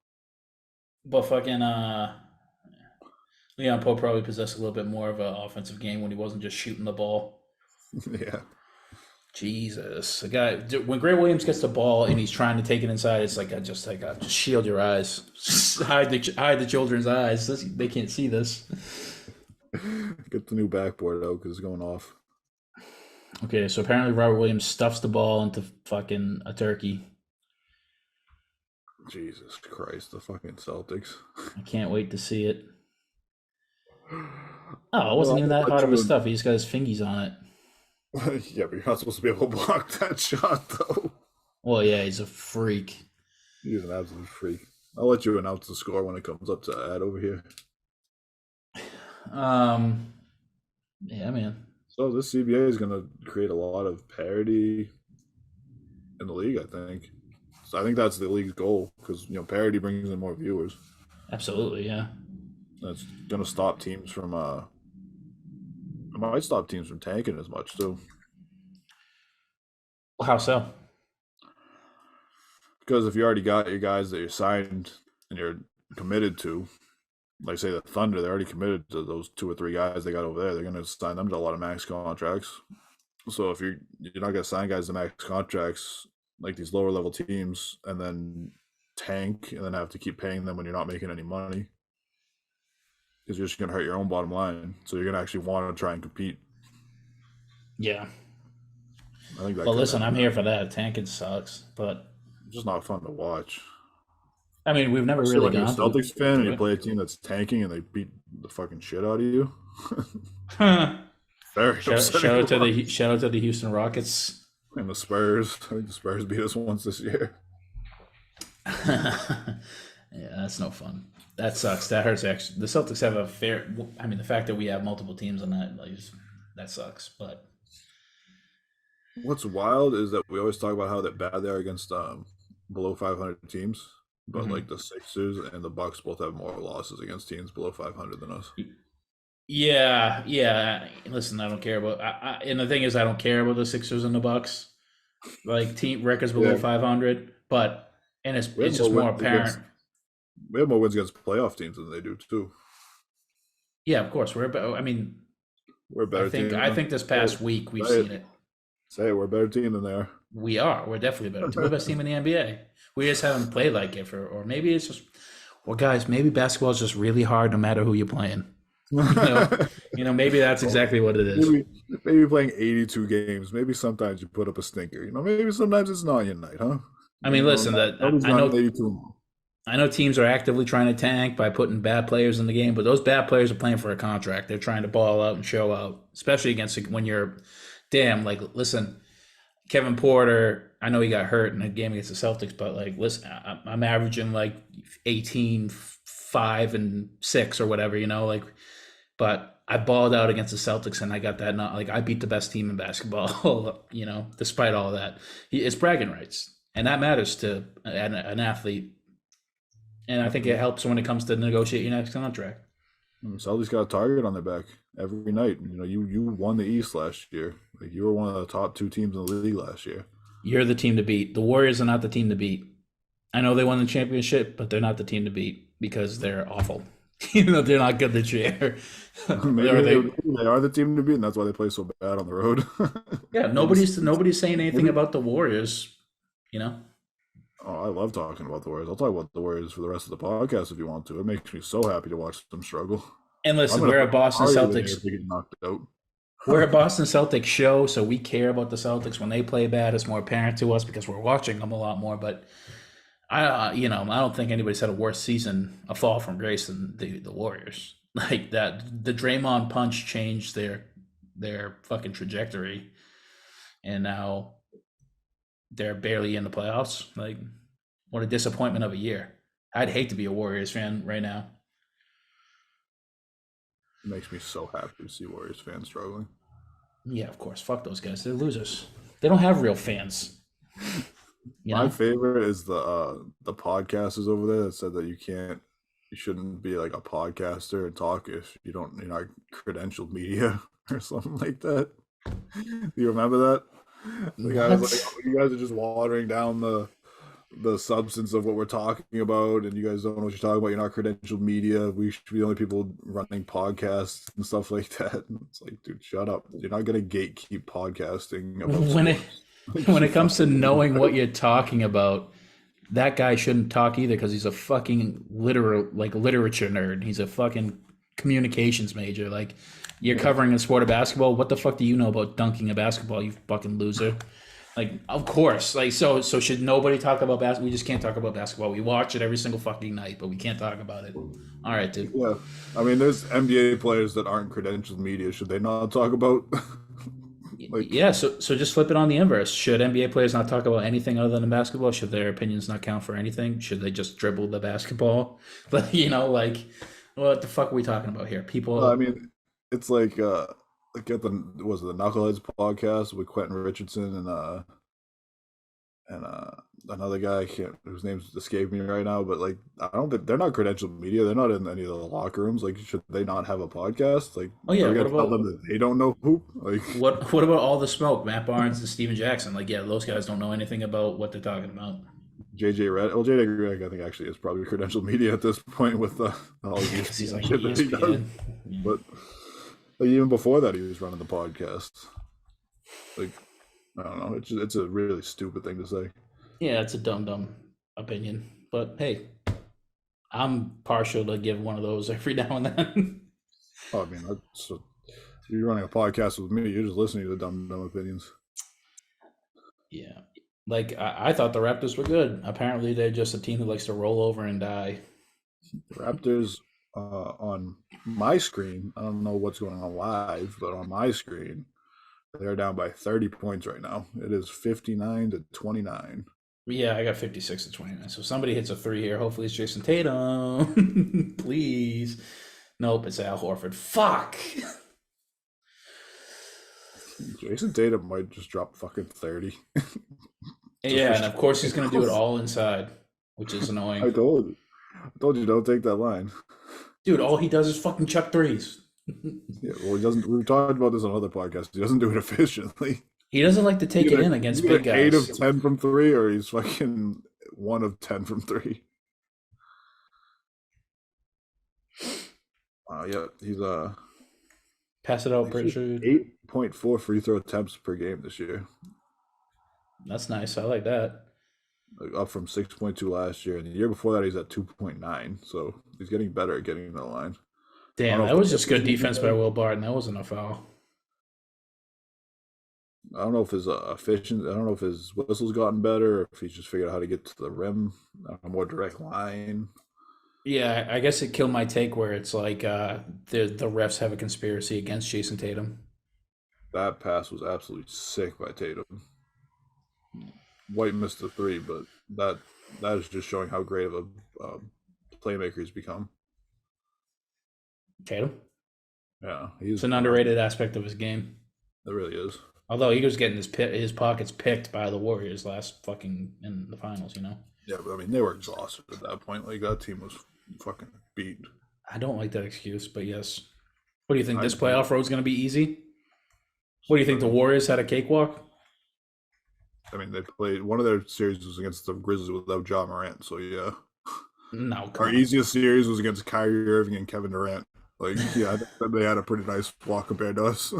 but fucking Leon Pope probably possessed a little bit more of an offensive game when he wasn't just shooting the ball. Yeah, Jesus, the guy when Grant Williams gets the ball and he's trying to take it inside, it's like just shield your eyes, just hide the children's eyes. They can't see this. get the new backboard out because it's going off. Okay, so apparently Robert Williams stuffs the ball into fucking a turkey. Jesus Christ, the fucking Celtics. I can't wait to see it. Oh, it Well, wasn't I'm even gonna that let hard of a you stuff. He just got his fingies on it. yeah, but you're not supposed to be able to block that shot though. Well, yeah, he's a freak. He's an absolute freak. I'll let you announce the score when it comes up to add over here. Yeah, man. So this CBA is going to create a lot of parity in the league, I think. So I think that's the league's goal because parity brings in more viewers. Absolutely, yeah. That's going to stop teams from. It might stop teams from tanking as much too. How so? Because if you already got your guys that you're signed and you're committed to, like say the Thunder, they're already committed to those 2 or 3 guys they got over there. They're going to sign them to a lot of max contracts. So if you're not going to sign guys to max contracts like these lower level teams, and then tank and then have to keep paying them when you're not making any money, because you're just going to hurt your own bottom line. So you're going to actually want to try and compete. Yeah. I think that. Well, could listen, I'm happen. here for that. Tanking sucks, but It's just not fun to watch. I mean, we've never So really when you're a gone Celtics fan and through you it. play a team that's tanking and they beat the fucking shit out of you, Shout, very upsetting. shout out to the Houston Rockets. And the Spurs. I think the Spurs beat us once this year. Yeah, that's no fun. That sucks. That hurts. Actually, the Celtics have a fair. I mean, the fact that we have multiple teams on that, like, that sucks. But What's wild is that we always talk about how that bad they are against below 500 teams, but Mhm. like the Sixers and the Bucks both have more losses against teams below 500 than us. Yeah. Listen, I don't care about. And the thing is, I don't care about the Sixers and the Bucks. Like team records below Yeah, 500, but and it's we have it's more just more wins apparent. against we have more wins against playoff teams than they do too. Yeah, of course. I mean, We're a I better think team I than think this say past week we've it. seen it. Say it. We're a better team than they are. We are. We're definitely a better team. We're the best team in the NBA. We just haven't played like it or maybe it's just. Well, guys, maybe basketball is just really hard no matter who you're playing. You know, maybe that's exactly what it is. maybe playing 82 games. Maybe sometimes you put up a stinker. Maybe sometimes it's not your night, huh? I mean, listen, Nobody's I gotten know 82. teams are actively trying to tank by putting bad players in the game, but those bad players are playing for a contract. They're trying to ball out and show out, especially against when you're, damn, like, listen, Kevin Porter, I know he got hurt in a game against the Celtics, but like, listen, I'm averaging like 18, 5, and 6 or whatever, like, but I balled out against the Celtics and I got that, not like I beat the best team in basketball, despite all of that. It's bragging rights. And that matters to an athlete, and I think it helps when it comes to negotiate your next contract. Celtics got a target on their back every night. You won the East last year. Like you were one of the top two teams in the league last year. You're the team to beat. The Warriors are not the team to beat. I know they won the championship, but they're not the team to beat because they're awful. They're not good this year. Maybe they are the team to beat, and that's why they play so bad on the road. Yeah, nobody's saying anything about the Warriors. You know. Oh, I love talking about the Warriors. I'll talk about the Warriors for the rest of the podcast if you want to. It makes me so happy to watch them struggle. And I'm listen, gonna we're a Boston party Celtics. if they get knocked out. We're a Boston Celtics show, so we care about the Celtics. When they play bad, it's more apparent to us because we're watching them a lot more. But I don't think anybody's had a worse season, a fall from grace than the Warriors. Like that, the Draymond punch changed their fucking trajectory, and now they're barely in the playoffs. Like, what a disappointment of a year. I'd hate to be a Warriors fan right now. It makes me so happy to see Warriors fans struggling. Yeah, of course. Fuck those guys. They're losers. They don't have real fans. My favorite is the podcasters over there that said that you shouldn't be like a podcaster and talk if you're not credentialed media or something like that. Do you remember that? The guy was like, oh, you guys are just watering down the substance of what we're talking about, and you guys don't know what you're talking about. You're not credentialed media. We should be the only people running podcasts and stuff like that. And it's like, dude, shut up. You're not gonna gatekeep podcasting about when it comes to knowing what you're talking about, that guy shouldn't talk either because he's a fucking literature nerd. He's a fucking communications major. Like, you're covering the sport of basketball. What the fuck do you know about dunking a basketball, you fucking loser? Like, of course. Like, so should nobody talk about basketball? We just can't talk about basketball. We watch it every single fucking night, but we can't talk about it. All right, dude. Yeah. I mean, there's NBA players that aren't credentialed media. Should they not talk about yeah, so just flip it on the inverse. Should NBA players not talk about anything other than basketball? Should their opinions not count for anything? Should they just dribble the basketball? But what the fuck are we talking about here? People. I mean, it's like at the Knuckleheads podcast with Quentin Richardson and another guy whose name's escaped me right now, but like I don't think they're not credentialed media. They're not in any of the locker rooms. Like, should they not have a podcast? Like, oh yeah, what about tell them that they don't know hoop? Like, what about all the smoke? Matt Barnes and Steven Jackson. Like, yeah, those guys don't know anything about what they're talking about. JJ Redick, I think actually is probably credentialed media at this point with all these He's like shit that he does. Yeah. But like, even before that, he was running the podcast. Like, I don't know. It's a really stupid thing to say. Yeah, it's a dumb opinion. But hey, I'm partial to give one of those every now and then. Oh, I mean, if you're running a podcast with me, you're just listening to the dumb opinions. Yeah. Like, I thought the Raptors were good. Apparently, they're just a team who likes to roll over and die. The Raptors, on my screen, I don't know what's going on live, but on my screen, they're down by 30 points right now. It is 59-29. Yeah, I got 56-29. So somebody hits a 3 here. Hopefully it's Jason Tatum. Please. Nope, it's Al Horford. Fuck. Jason Tatum might just drop fucking 30. Yeah, and of course he's going to do it all inside, which is annoying. I told you, don't take that line. Dude, all he does is fucking chuck threes. Yeah, well, he doesn't. We've talked about this on other podcasts. He doesn't do it efficiently. He doesn't like to take it in He's against either big 8 of guys. 10 from three, or he's fucking 1 of 10 from three. Yeah, Pass it out, he's Pritchard. 8.4 free throw attempts per game this year, That's nice. I like that. like up from 6.2 last year, and the year before that he's at 2.9. So he's getting better at getting to the line. I don't Damn, know if that the was just good whistles defense by Will Barton. That wasn't a foul. I don't know if his efficient. I don't know if his whistle's gotten better, or if he's just figured out how to get to the rim on a more direct line. Yeah, I guess it killed my take where it's like the refs have a conspiracy against Jason Tatum. That pass was absolutely sick by Tatum. White missed the three, but that that is just showing how great of a playmaker he's become. Tatum. Yeah, It's he's an underrated aspect of his game. it really is. Although he was getting his pockets picked by the Warriors last fucking in the finals, you know. Yeah, but I mean they were exhausted at that point. Like that team was fucking beat. I don't like that excuse, but yes. What do you think? I This playoff road's going to be easy? What do you think? The I Warriors had a cakewalk? mean they played one of their series was against the Grizzlies without Ja Morant. So yeah, No, our come on. easiest series was against Kyrie Irving and Kevin Durant. Like yeah, I think they had a pretty nice walk compared to us.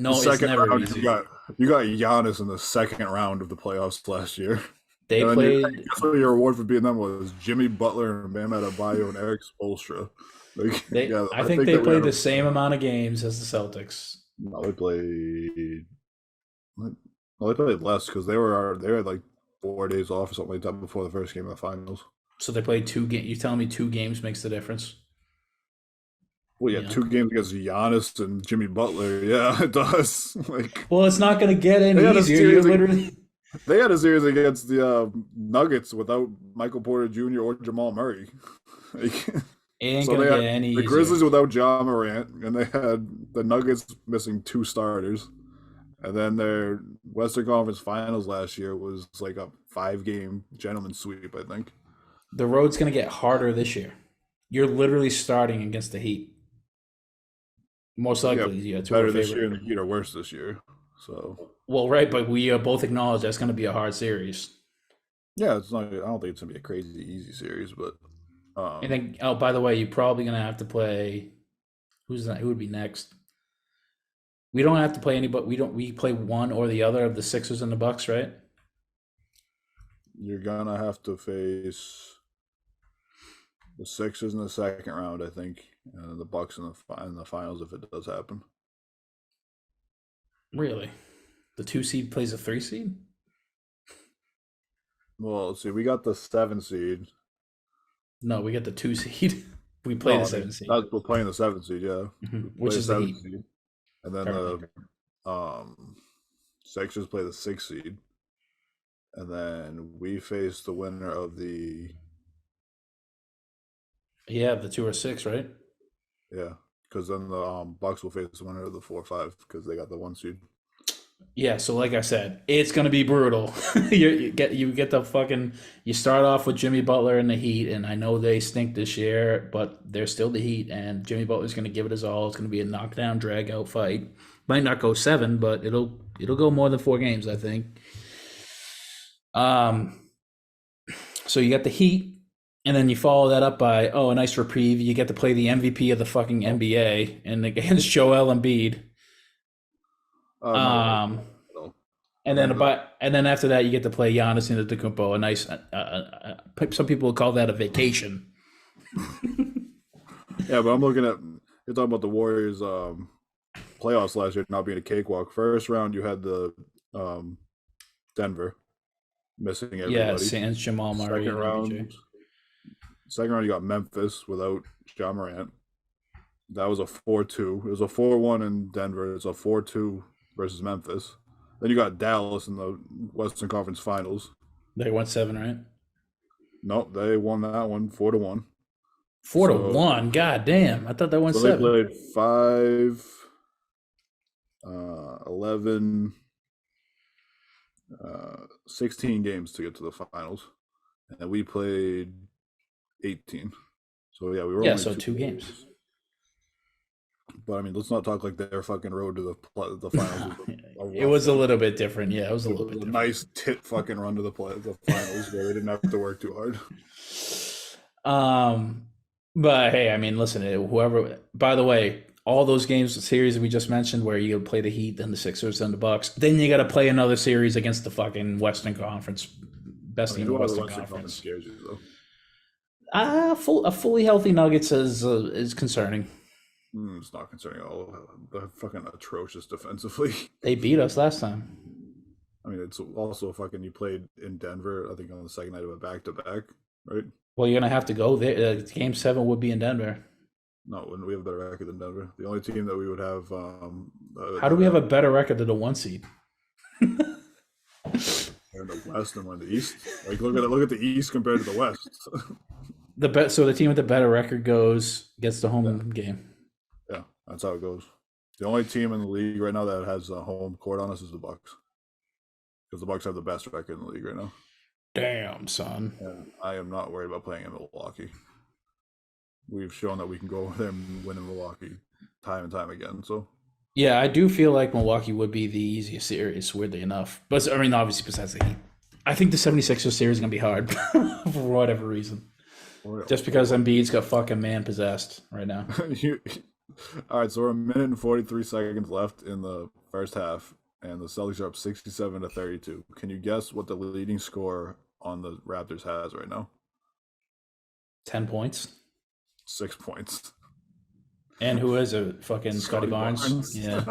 The No, it's second never round, easy. you got Giannis in the second round of the playoffs last year. They And then played. guess what your award for being them was? Jimmy Butler and Bam Adebayo and Eric Spoelstra. Like, They. yeah, I I think think they that we had played a the same amount of games as the Celtics. no, they played well, they played less because they had like 4 days off or something like that before the first game of the finals. So they played two games. You telling me two games makes the difference? Well, yeah, You know. 2 games against Giannis and Jimmy Butler. Yeah, it does. Like Well, it's not going to get they any had a easier. You're series. literally. They had a series against the Nuggets without Michael Porter Jr. or Jamal Murray. Like, It ain't so going they to had get any the easier. Grizzlies without Ja Morant, and they had the Nuggets missing 2 starters. And then their Western Conference Finals last year was like a 5-game gentleman's sweep, I think. The road's going to get harder this year. You're literally starting against the Heat. Most Yeah, likely, yeah, two are better this year, favorite. and the Heat are worse this year. So Well, right, but we both acknowledge that's going to be a hard series. yeah, it's not. I don't think it's gonna be a crazy easy series, but And um, then, oh, by the way, you're probably going to have to play. Who's that? Who would be next? We don't have to play anybody. We don't. We play one or the other of the Sixers and the Bucks, right? you're gonna have to face the Sixers in the second round, I think, and the Bucks in the finals if it does happen. Really? The 2 seed plays a 3 seed? Well, let's see. We got the 7 seed. No, we get the 2 seed. We play No, the I seven mean seed, we're playing the 7 seed. Yeah, we which play the is the seven Heat. seed, and then Okay. the Sixers play the 6 seed, and then we face the winner of the Yeah, the 2 or 6, right? yeah, because then the Bucks will face the winner of the 4-5 because they got the 1 seed. Yeah, so like I said, it's gonna be brutal. You get the fucking you start off with Jimmy Butler and the Heat, and I know they stink this year, but they're still the Heat, and Jimmy Butler's gonna give it his all. It's gonna be a knockdown, drag out fight. Might not go 7, but it'll go more than 4 games, I think. Um, so you got the Heat, and then you follow that up by a nice reprieve. You get to play the MVP of the fucking NBA and against Joel Embiid. Not at all. Um, At all. I And then mean, about and then after that, you get to play Giannis Antetokounmpo. A nice. Some people would call that a vacation. yeah, but I'm looking at you're talking about the Warriors playoffs last year not being a cakewalk. First round, you had the um, Denver missing Yeah, everybody. Sans Jamal Murray Second and MPJ. round, second round, you got Memphis without Ja Morant. That was a 4-2. It was a 4-1 in Denver. It's a 4-2 versus Memphis. Then you got Dallas in the Western Conference Finals. They went 7, right? Nope, they won that one 4-1. Four to So, one. God damn! I thought that went so they 7. played 5, 11, 16 games to get to the finals, and we played 18. So yeah, we were Yeah, only so two 2 games. games. But I mean, let's not talk like their fucking road to the finals. It was a little bit different. Yeah, it was a little bit different. Nice tit fucking run to the finals where they didn't have to work too hard. But hey, I mean, listen, whoever. By the way, all those games, the series we just mentioned, where you play the Heat, then the Sixers, then the Bucks, then you got to play another series against the fucking Western Conference, best team in the Western Conference. Scares you, though? A fully healthy Nuggets is concerning. It's not concerning at all. They're fucking atrocious defensively. They beat us last time. I mean, it's also fucking. You played in Denver, I think, on the second night of a back-to-back, right? Well, you're gonna have to go there. Game 7 would be in Denver. No, wouldn't we have a better record than Denver? The only team that we would have. How do we have a better record than the 1 seed? In the West and we're in the East. Like look at the East compared to the West. So the team with the better record gets the home game. Yeah, that's how it goes. The only team in the league right now that has a home court on us is the Bucks, because the Bucks have the best record in the league right now. Damn, son. And I am not worried about playing in Milwaukee. We've shown that we can go over there and win in Milwaukee time and time again. So yeah, I do feel like Milwaukee would be the easiest series, weirdly enough. But I mean, obviously, besides the Heat, I think the 76ers series is gonna be hard for whatever reason. Just because Embiid's got fucking man possessed right now. All right, so we're 1:43 seconds left in the first half, and the Celtics are up 67-32. Can you guess what the leading score on the Raptors has right now? 10 points. 6 points. And who is it? Fucking Scotty Barnes? Yeah.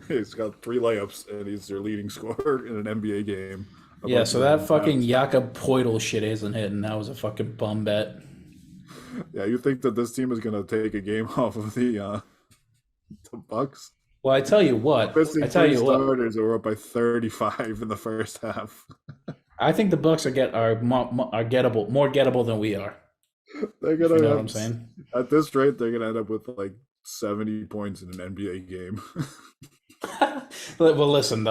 He's got 3 layups, and he's their leading scorer in an NBA game. Yeah, so that fucking Jakob Poeltl shit isn't hitting. That was a fucking bum bet. Yeah, you think that this team is going to take a game off of the Bucks? Well, I tell you what. Starters were up by 35 in the first half. I think the Bucks are gettable, more gettable than we are. They're gonna. You know what I'm saying? At this rate, they're gonna end up with like 70 points in an NBA game. Well, listen,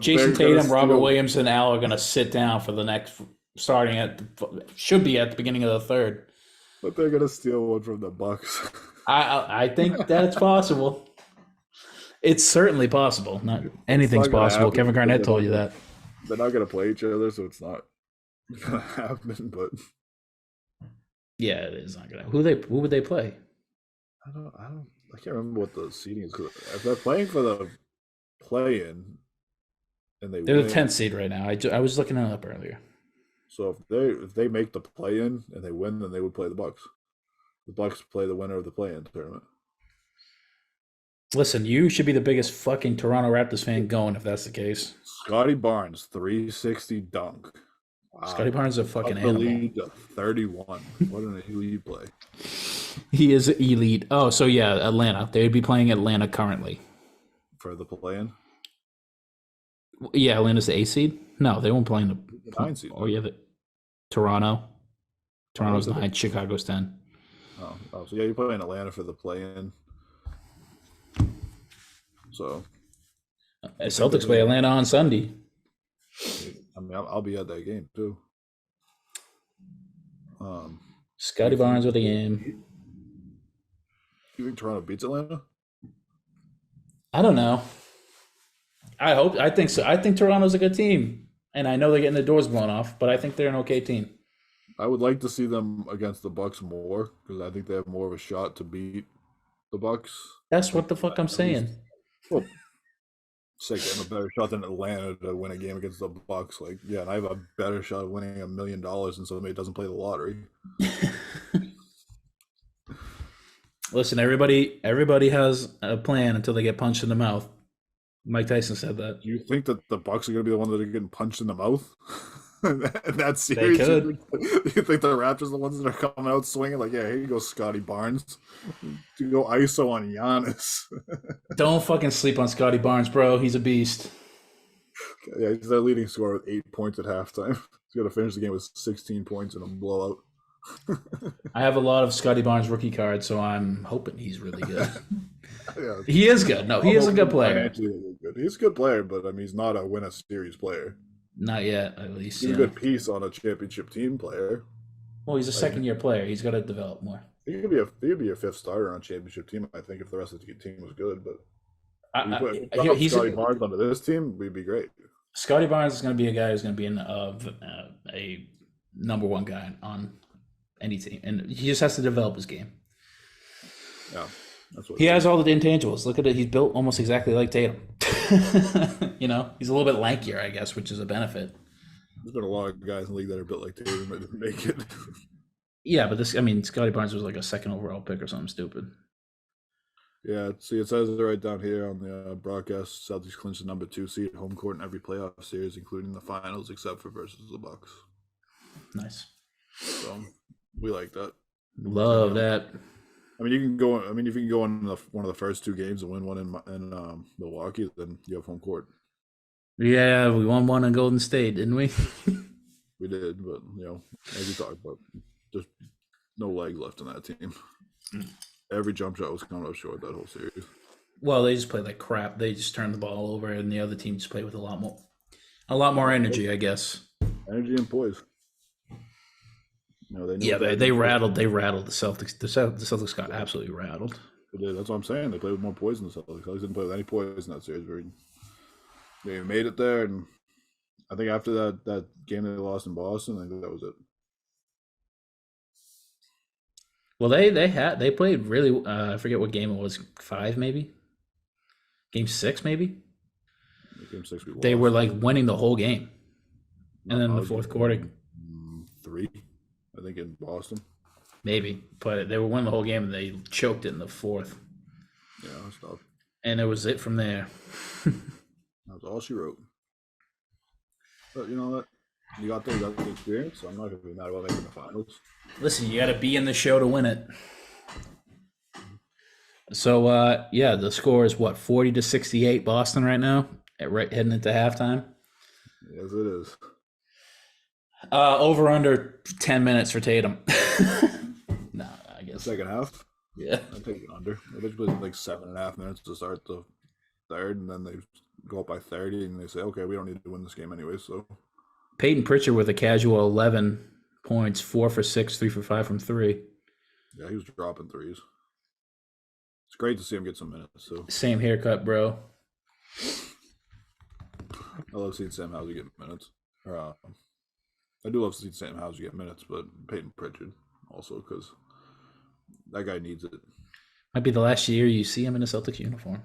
Jason Tatum, Robert Williams, and Al are gonna sit down for the next, should be at the beginning of the third. But they're gonna steal one from the Bucks. I think that's possible. It's certainly possible. Not anything's possible. Kevin Garnett told you that. They're not gonna play each other, so it's not gonna happen. But yeah, it is not gonna. Who would they play? I can't remember what the seeding is. If they're playing for the play-in, and they're the 10th seed right now. I was looking it up earlier. So if they make the play-in and they win, then they would play the Bucks. The Bucks play the winner of the play-in tournament. Listen, you should be the biggest fucking Toronto Raptors fan going if that's the case. Scotty Barnes, 360 dunk. Wow. Scotty Barnes is a fucking animal. Lead 31. What an elite play. He is elite. Oh, so yeah, Atlanta. They'd be playing Atlanta currently. For the play-in? Yeah, Atlanta's the 8 seed? No, they won't play in the 9 seed. Oh, yeah, Toronto. Toronto's 9, Chicago's 10. Oh, so yeah, you're playing Atlanta for the play-in. So Celtics play Atlanta on Sunday. I mean, I'll be at that game too. Scotty Barnes with the game. You think Toronto beats Atlanta? I don't know. I think so. I think Toronto's a good team, and I know they're getting their doors blown off, but I think they're an okay team. I would like to see them against the Bucks more, because I think they have more of a shot to beat the Bucks. That's what the fuck I'm saying. Well, say they have a better shot than Atlanta to win a game against the Bucks. Like, yeah, and I have a better shot of winning $1 million than somebody that doesn't play the lottery. Listen, everybody has a plan until they get punched in the mouth. Mike Tyson said that. You think that the Bucks are going to be the ones that are getting punched in the mouth? That series? They could. You think the Raptors are the ones that are coming out swinging? Like, yeah, here you go, Scotty Barnes. You go ISO on Giannis. Don't fucking sleep on Scotty Barnes, bro. He's a beast. Yeah, he's their leading scorer with 8 points at halftime. He's going to finish the game with 16 points in a blowout. I have a lot of Scotty Barnes rookie cards, so I'm hoping he's really good. Yeah, he is good. No, he is a good player. He's a good player, but I mean, he's not a win a series player. Not yet, at least. He's a good piece on a championship team player. Well, he's a Like, second-year player. He's got to develop more. he could be a fifth starter on a championship team. I think if the rest of the team was good, but if you put He's Scotty Barnes onto this team, we'd be great. Scotty Barnes is going to be a guy who's going to be a number one guy on any team, and he just has to develop his game. Yeah, that's what He has all the intangibles. Look at it; he's built almost exactly like Tatum. You know, he's a little bit lankier, I guess, which is a benefit. There's been a lot of guys in the league that are built like Tatum that didn't make it. Yeah, but Scotty Barnes was like a second overall pick or something stupid. Yeah, see, it says it right down here on the broadcast. Celtics clinched the number 2 seed, home court in every playoff series, including the finals, except for versus the Bucks. Nice. So we like that. Love that. I mean, you can go. I mean, if you can go in one of the first 2 games and win one in Milwaukee, then you have home court. Yeah, we won one in Golden State, didn't we? We did, but as we talked about, there's no legs left in that team. Every jump shot was coming up short that whole series. Well, they just played like crap. They just turned the ball over, and the other team just played with a lot more energy, I guess. Energy and poise. They rattled the Celtics. The Celtics got absolutely rattled. They did. That's what I'm saying. They played with more poise than the Celtics. The Celtics didn't play with any poise in that series. They made it there, and I think after that game they lost in Boston, I think that was it. Well, they played really. I forget what game it was. 5 maybe. Game 6 maybe. Game 6 we lost. They were like winning the whole game, and then the fourth quarter. 3, I think, in Boston. Maybe, but they were winning the whole game, and they choked it in the fourth. Yeah, that's tough. And it was it from there. That was all she wrote. But you know what? You got the experience, so I'm not going to be mad about making the finals. Listen, you got to be in the show to win it. So, the score is what, 40-68 Boston right now, heading into halftime? Yes, it is. Over under 10 minutes for Tatum. No, I guess. Second half? Yeah. I'd take it under. I bet you like 7.5 minutes to start the third, and then they go up by 30, and they say, okay, we don't need to win this game anyway, so. Peyton Pritchard with a casual 11 points, 4 for 6, 3 for 5 from 3. Yeah, he was dropping threes. It's great to see him get some minutes. So same haircut, bro. I love seeing Sam Hauser get minutes. I do love seeing Sam Hauser get minutes, but Peyton Pritchard also, because that guy needs it. Might be the last year you see him in a Celtics uniform.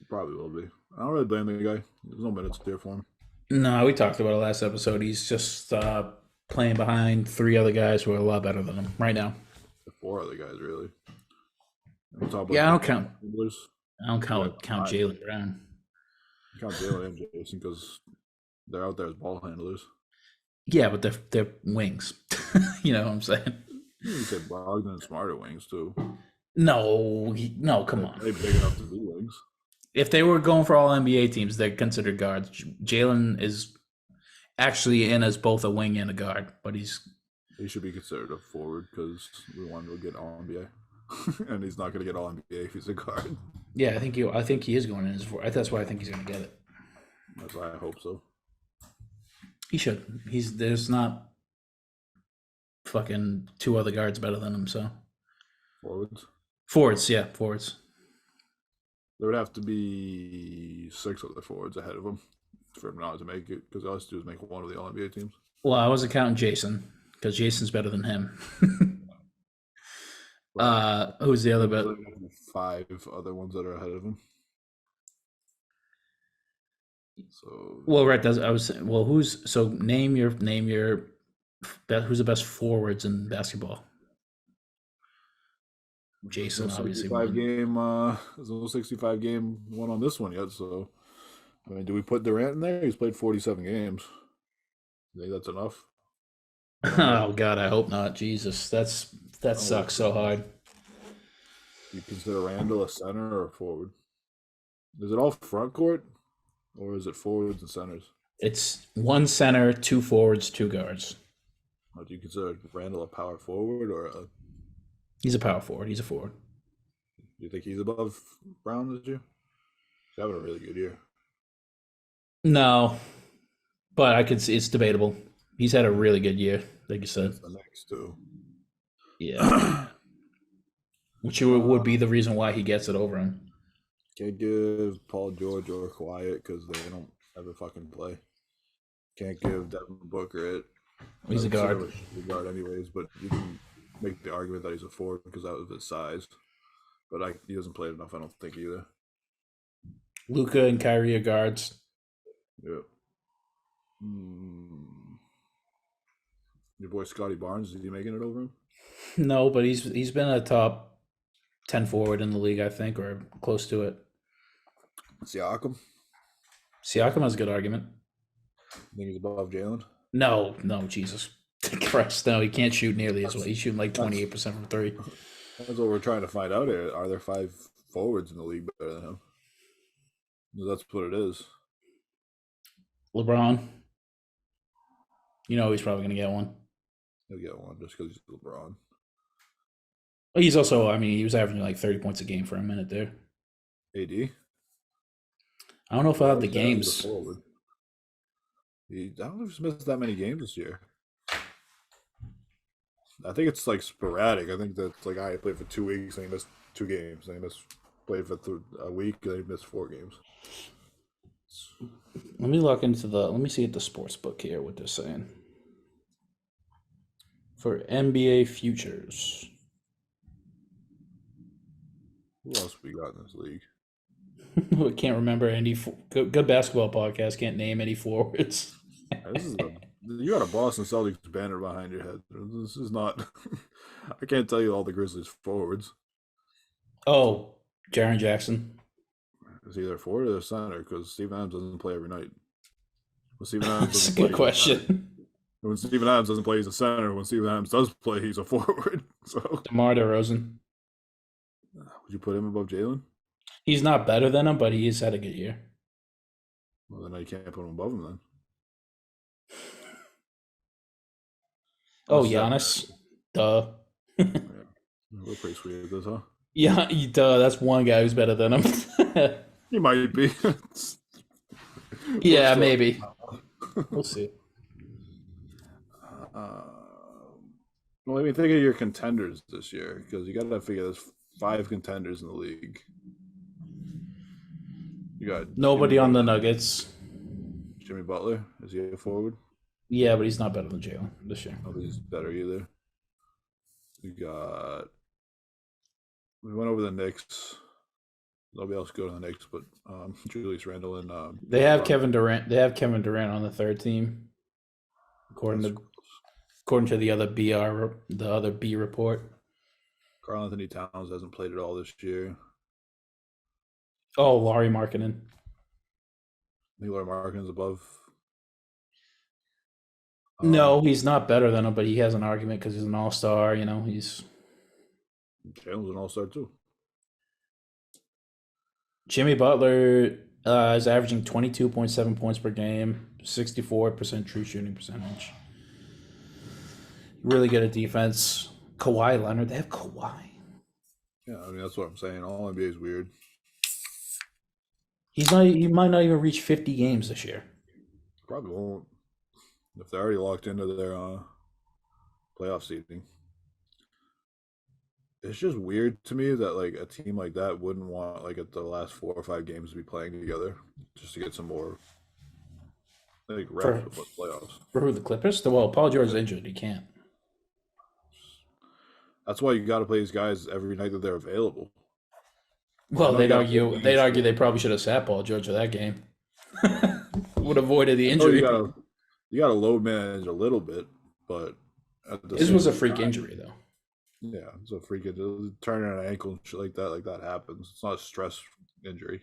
Probably will be. I don't really blame the guy. There's no minutes there for him. No, we talked about it last episode. He's just playing behind 3 other guys who are a lot better than him right now. 4 other guys, really. I don't count. I don't count Jaylen Brown. Count Jaylen and Jason because they're out there as ball handlers. Yeah, but they're wings. You know what I'm saying? You said Brogdon and Smart are wings too. No, come on. They're big enough to be wings. If they were going for all NBA teams, they're considered guards. Jalen is actually in as both a wing and a guard, but he should be considered a forward because we want him to get all NBA, and he's not going to get all NBA if he's a guard. Yeah, I think he is going in as forward. That's why I think he's going to get it. That's why I hope so. He should. There's not fucking 2 other guards better than him. So forwards. There would have to be 6 other forwards ahead of him for him not to make it, because all he has to do is make one of the All NBA teams. Well, I wasn't counting Jason because Jason's better than him. Who's the other bet? 5 other ones that are ahead of him. So well, right. Name your who's the best forwards in basketball? Jason, obviously. There's no 65 game one on this one yet. So, I mean, do we put Durant in there? He's played 47 games. You think that's enough? Oh God, I hope not. Jesus, that sucks so hard. You consider Randall a center or a forward? Is it all front court, or is it forwards and centers? It's 1 center, 2 forwards, 2 guards. Or do you consider Randall a power forward or a? He's a power forward. He's a forward. Do you think he's above Brown this year? He's having a really good year. No, but I could see it's debatable. He's had a really good year. like you said. It's the Knicks too. Yeah. Which would be the reason why he gets it over him. Can't give Paul George or Quiet because they don't ever fucking play. Can't give Devin Booker it. He's a guard. He's a guard anyways, but you can make the argument that he's a forward because that was his size. But he doesn't play enough, I don't think, either. Luka and Kyrie are guards. Yeah. Your boy Scotty Barnes, is he making it over him? No, but he's been a top 10 forward in the league, I think, or close to it. Siakam? Siakam has a good argument. Think he's above Jalen? No, Jesus Christ, no, he can't shoot nearly as well. He's shooting like 28% from three. That's what we're trying to find out here. Are there 5 forwards in the league better than him? That's what it is. LeBron. You know he's probably going to get one. He'll get one just because he's LeBron. He's also, he was averaging like 30 points a game for a minute there. AD? I don't know if I have the games. I don't know if he's missed that many games this year. I think it's like sporadic. I think that's like I played for 2 weeks and he missed 2 games. And he played for a week and he missed 4 games. Let me look into let me see at the sports book here what they're saying. For NBA futures. Who else we got in this league? I can't remember any good basketball podcast. Can't name any forwards. You got a Boston Celtics banner behind your head. This is not. I can't tell you all the Grizzlies forwards. Oh, Jaren Jackson. Is he their forward or their center? Because Steven Adams doesn't play every night. Well, Steven Adams That's a good question. When Steven Adams doesn't play, he's a center. When Steven Adams does play, he's a forward. So DeMar DeRozan. Would you put him above Jalen? He's not better than him, but he's had a good year. Well, then you can't put him above him then. Oh, Giannis. Duh. Yeah. We're pretty sweet at this, huh? Yeah, duh. That's one guy who's better than him. He might be. Yeah, maybe. We'll see. Well, let me think of your contenders this year because you got to figure there's 5 contenders in the league. You got nobody on the Nuggets. Jimmy Butler, is he a forward? Yeah, but he's not better than Jalen this year. I don't think he's better either. We went over the Knicks. Nobody else go to the Knicks, but Julius Randle and they have Kevin Durant. They have Kevin Durant on the third team, according to the other B report. Karl Anthony Towns hasn't played at all this year. Oh, Lauri Markkanen. I think Lauri Markkanen's above. No, he's not better than him, but he has an argument because he's an all-star. He's Jalen's an all-star too. Jimmy Butler is averaging 22.7 points per game, 64% true shooting percentage. Really good at defense. Kawhi Leonard, they have Kawhi. Yeah, that's what I'm saying. All NBA is weird. He might not even reach 50 games this year. Probably won't. If they're already locked into their playoff seeding. It's just weird to me that like a team like that wouldn't want like at the last 4 or 5 games to be playing together just to get some more reps with playoffs. For who, the Clippers? Well, Paul George is injured. He can't. That's why you got to play these guys every night that they're available. Well, they'd argue they probably should have sat Paul George for that game. Would have avoided the injury. You got to load manage a little bit, but this was a freak injury though. Yeah, it's a freak injury. Turning an ankle and shit like that happens. It's not a stress injury.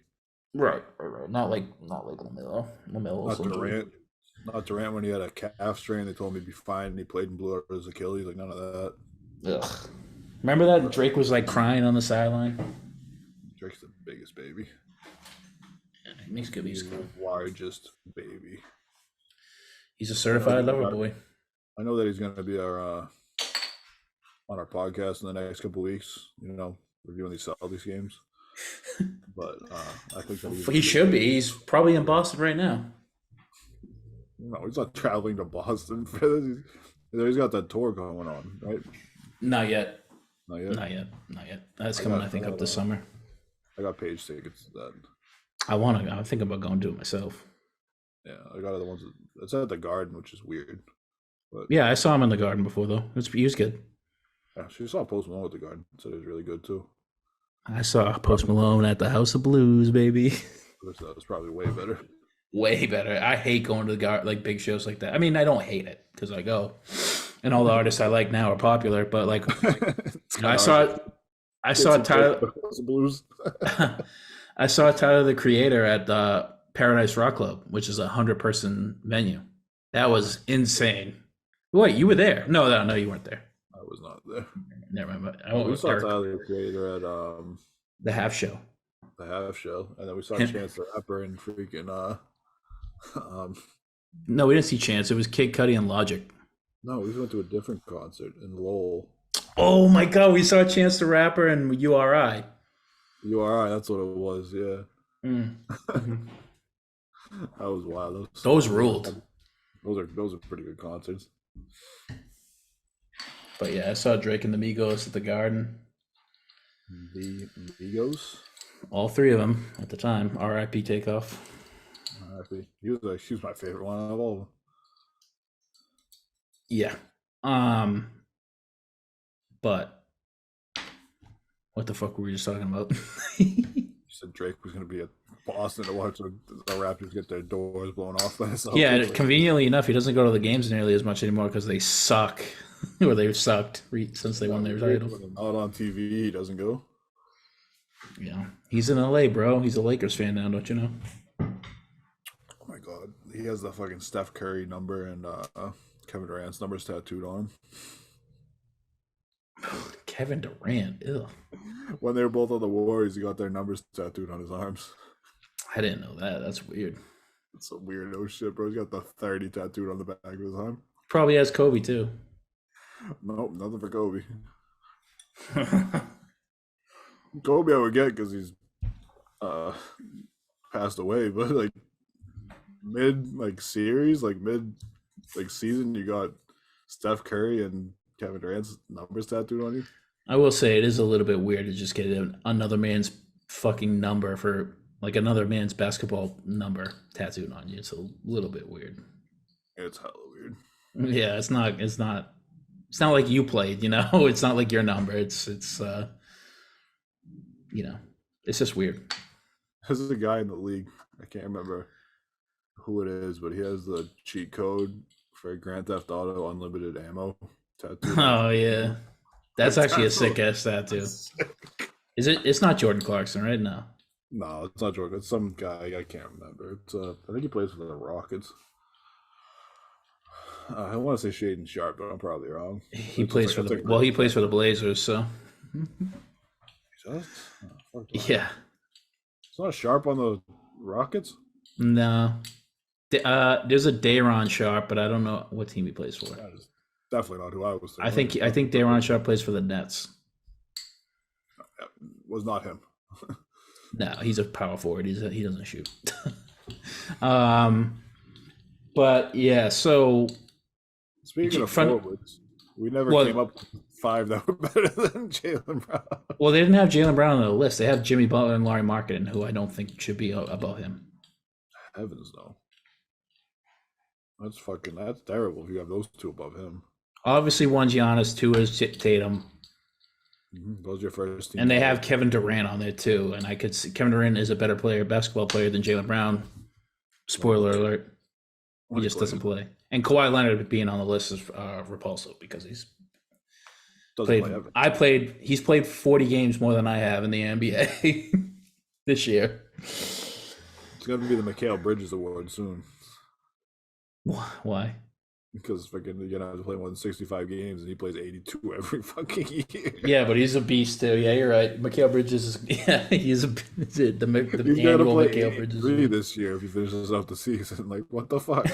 Right. Not like LaMelo. Not Durant when he had a calf strain. They told him he'd be fine, and he played and blew out his Achilles. Like none of that. Ugh. Remember that Drake was like crying on the sideline. Drake's the biggest baby. Yeah, he's good. He's the largest baby. He's a certified lover boy. I know that he's going to be on our podcast in the next couple of weeks. Reviewing these Celtics games. But I think that he should be. He's probably in Boston right now. No, he's not traveling to Boston for this. He's got that tour going on, right? Not yet. Not yet. Not yet. That's coming, I think, up this summer. I got page tickets to that. I think about going to it myself. Yeah, I got other ones. It's at the Garden, which is weird. But yeah, I saw him in the Garden before though. He was good. Yeah, she saw Post Malone at the Garden, so it was really good too. I saw Post Malone at the House of Blues, baby. That was probably way better. Way better. I hate going to the Garden, like big shows like that. I mean, I don't hate it because I go, and all the artists I like now are popular. But like, I saw Tyler. Blues. I saw Tyler the Creator at the Paradise Rock Club, which is a 100-person venue. That was insane. Wait, you were there? No, you weren't there. I was not there. Never mind. We saw Tyler the Creator at the half show. The half show, and then we saw Chance the Rapper and freaking No, we didn't see Chance. It was Kid Cudi and Logic. No, we went to a different concert in Lowell. Oh my god, we saw Chance the Rapper and URI. URI, that's what it was. Yeah. Mm-hmm. That was wild. Those ruled. Those are pretty good concerts. But yeah, I saw Drake and the Migos at the Garden. The Migos? All three of them at the time. R.I.P. Takeoff. R.I.P. She was my favorite one of all of them. Yeah. But what the fuck were we just talking about? You said Drake was going to be at Boston to watch the Raptors get their doors blown off by the Yeah, conveniently enough, he doesn't go to the games nearly as much anymore because they suck. Or they've sucked since they won their title. Not on TV, he doesn't go. Yeah, he's in LA, bro. He's a Lakers fan now, don't you know? Oh my god, he has the fucking Steph Curry number and Kevin Durant's numbers tattooed on him. Kevin Durant, ew. When they were both on the Warriors, he got their numbers tattooed on his arms. I didn't know that. That's weird. It's some weirdo shit, bro. He's got the 30 tattooed on the back of his arm. Probably has Kobe too. Nope, nothing for Kobe. Kobe I would get because he's passed away, but like mid season, you got Steph Curry and Kevin Durant's numbers tattooed on you. I will say it is a little bit weird to just get another man's fucking number for like another man's basketball number tattooed on you. It's a little bit weird. It's hella weird. Yeah, it's not like you played, you know. It's not like your number. It's you know, it's just weird. There's a guy in the league, I can't remember who it is, but he has the cheat code for Grand Theft Auto unlimited ammo tattoo. Oh yeah, that's actually a sick ass tattoo. Is it? It's not Jordan Clarkson, right? No, it's not Jordan. It's some guy I can't remember. It's I think he plays for the Rockets. I want to say Shaden Sharp, but I'm probably wrong. He plays for the Blazers, so. Yeah. It's not Sharp on the Rockets? No. There's a Dayron Sharp, but I don't know what team he plays for. That is definitely not who I was thinking. I think Dayron Sharp plays for the Nets. It was not him. No, he's a power forward. He doesn't shoot. But yeah, so speaking of forwards, we never came up with 5 that were better than Jaylen Brown. Well, they didn't have Jaylen Brown on the list. They have Jimmy Butler and Larry Markkinen, who I don't think should be above him. Heavens no. That's terrible if you have those two above him. Obviously, one's Giannis, 2 is Tatum. Those are your first team. And they have Kevin Durant on there too. And I could see Kevin Durant is a better basketball player than Jaylen Brown. Spoiler alert. He just doesn't play. And Kawhi Leonard being on the list is repulsive because he's he's played 40 games more than I have in the NBA this year. It's going to be the Mikal Bridges Award soon. Why? Because fucking you're gonna have to play more than 65 games, and he plays 82 every fucking year. Yeah, but he's a beast too. Yeah, you're right. Mikal Bridges the he's annual play Mikal Bridges this year if he finishes out the season. Like, what the fuck?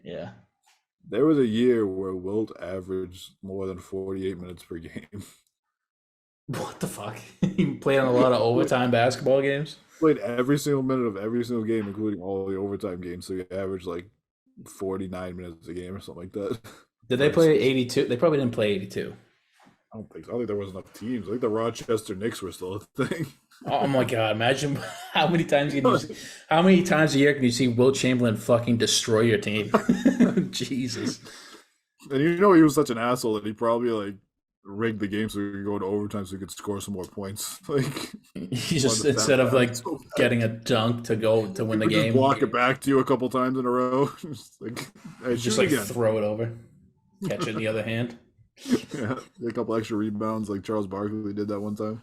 Yeah. There was a year where Wilt averaged more than 48 minutes per game. What the fuck? He played on a lot of overtime basketball games? Played every single minute of every single game, including all the overtime games. So you average like 49 minutes a game or something like that. Did they play 82? They probably didn't play 82. I don't think so. I think there was enough teams. I think the Rochester Knicks were still a thing. Oh my god! Imagine how many times how many times a year can you see Will Chamberlain fucking destroy your team? Jesus. And he was such an asshole that he probably like rigged the game so he could go into overtime so he could score some more points. Like He just instead of like getting a dunk to win the game, just block it back to you a couple times in a row. Just like throw it over, catch it in the other hand. Yeah, a couple extra rebounds like Charles Barkley did that one time.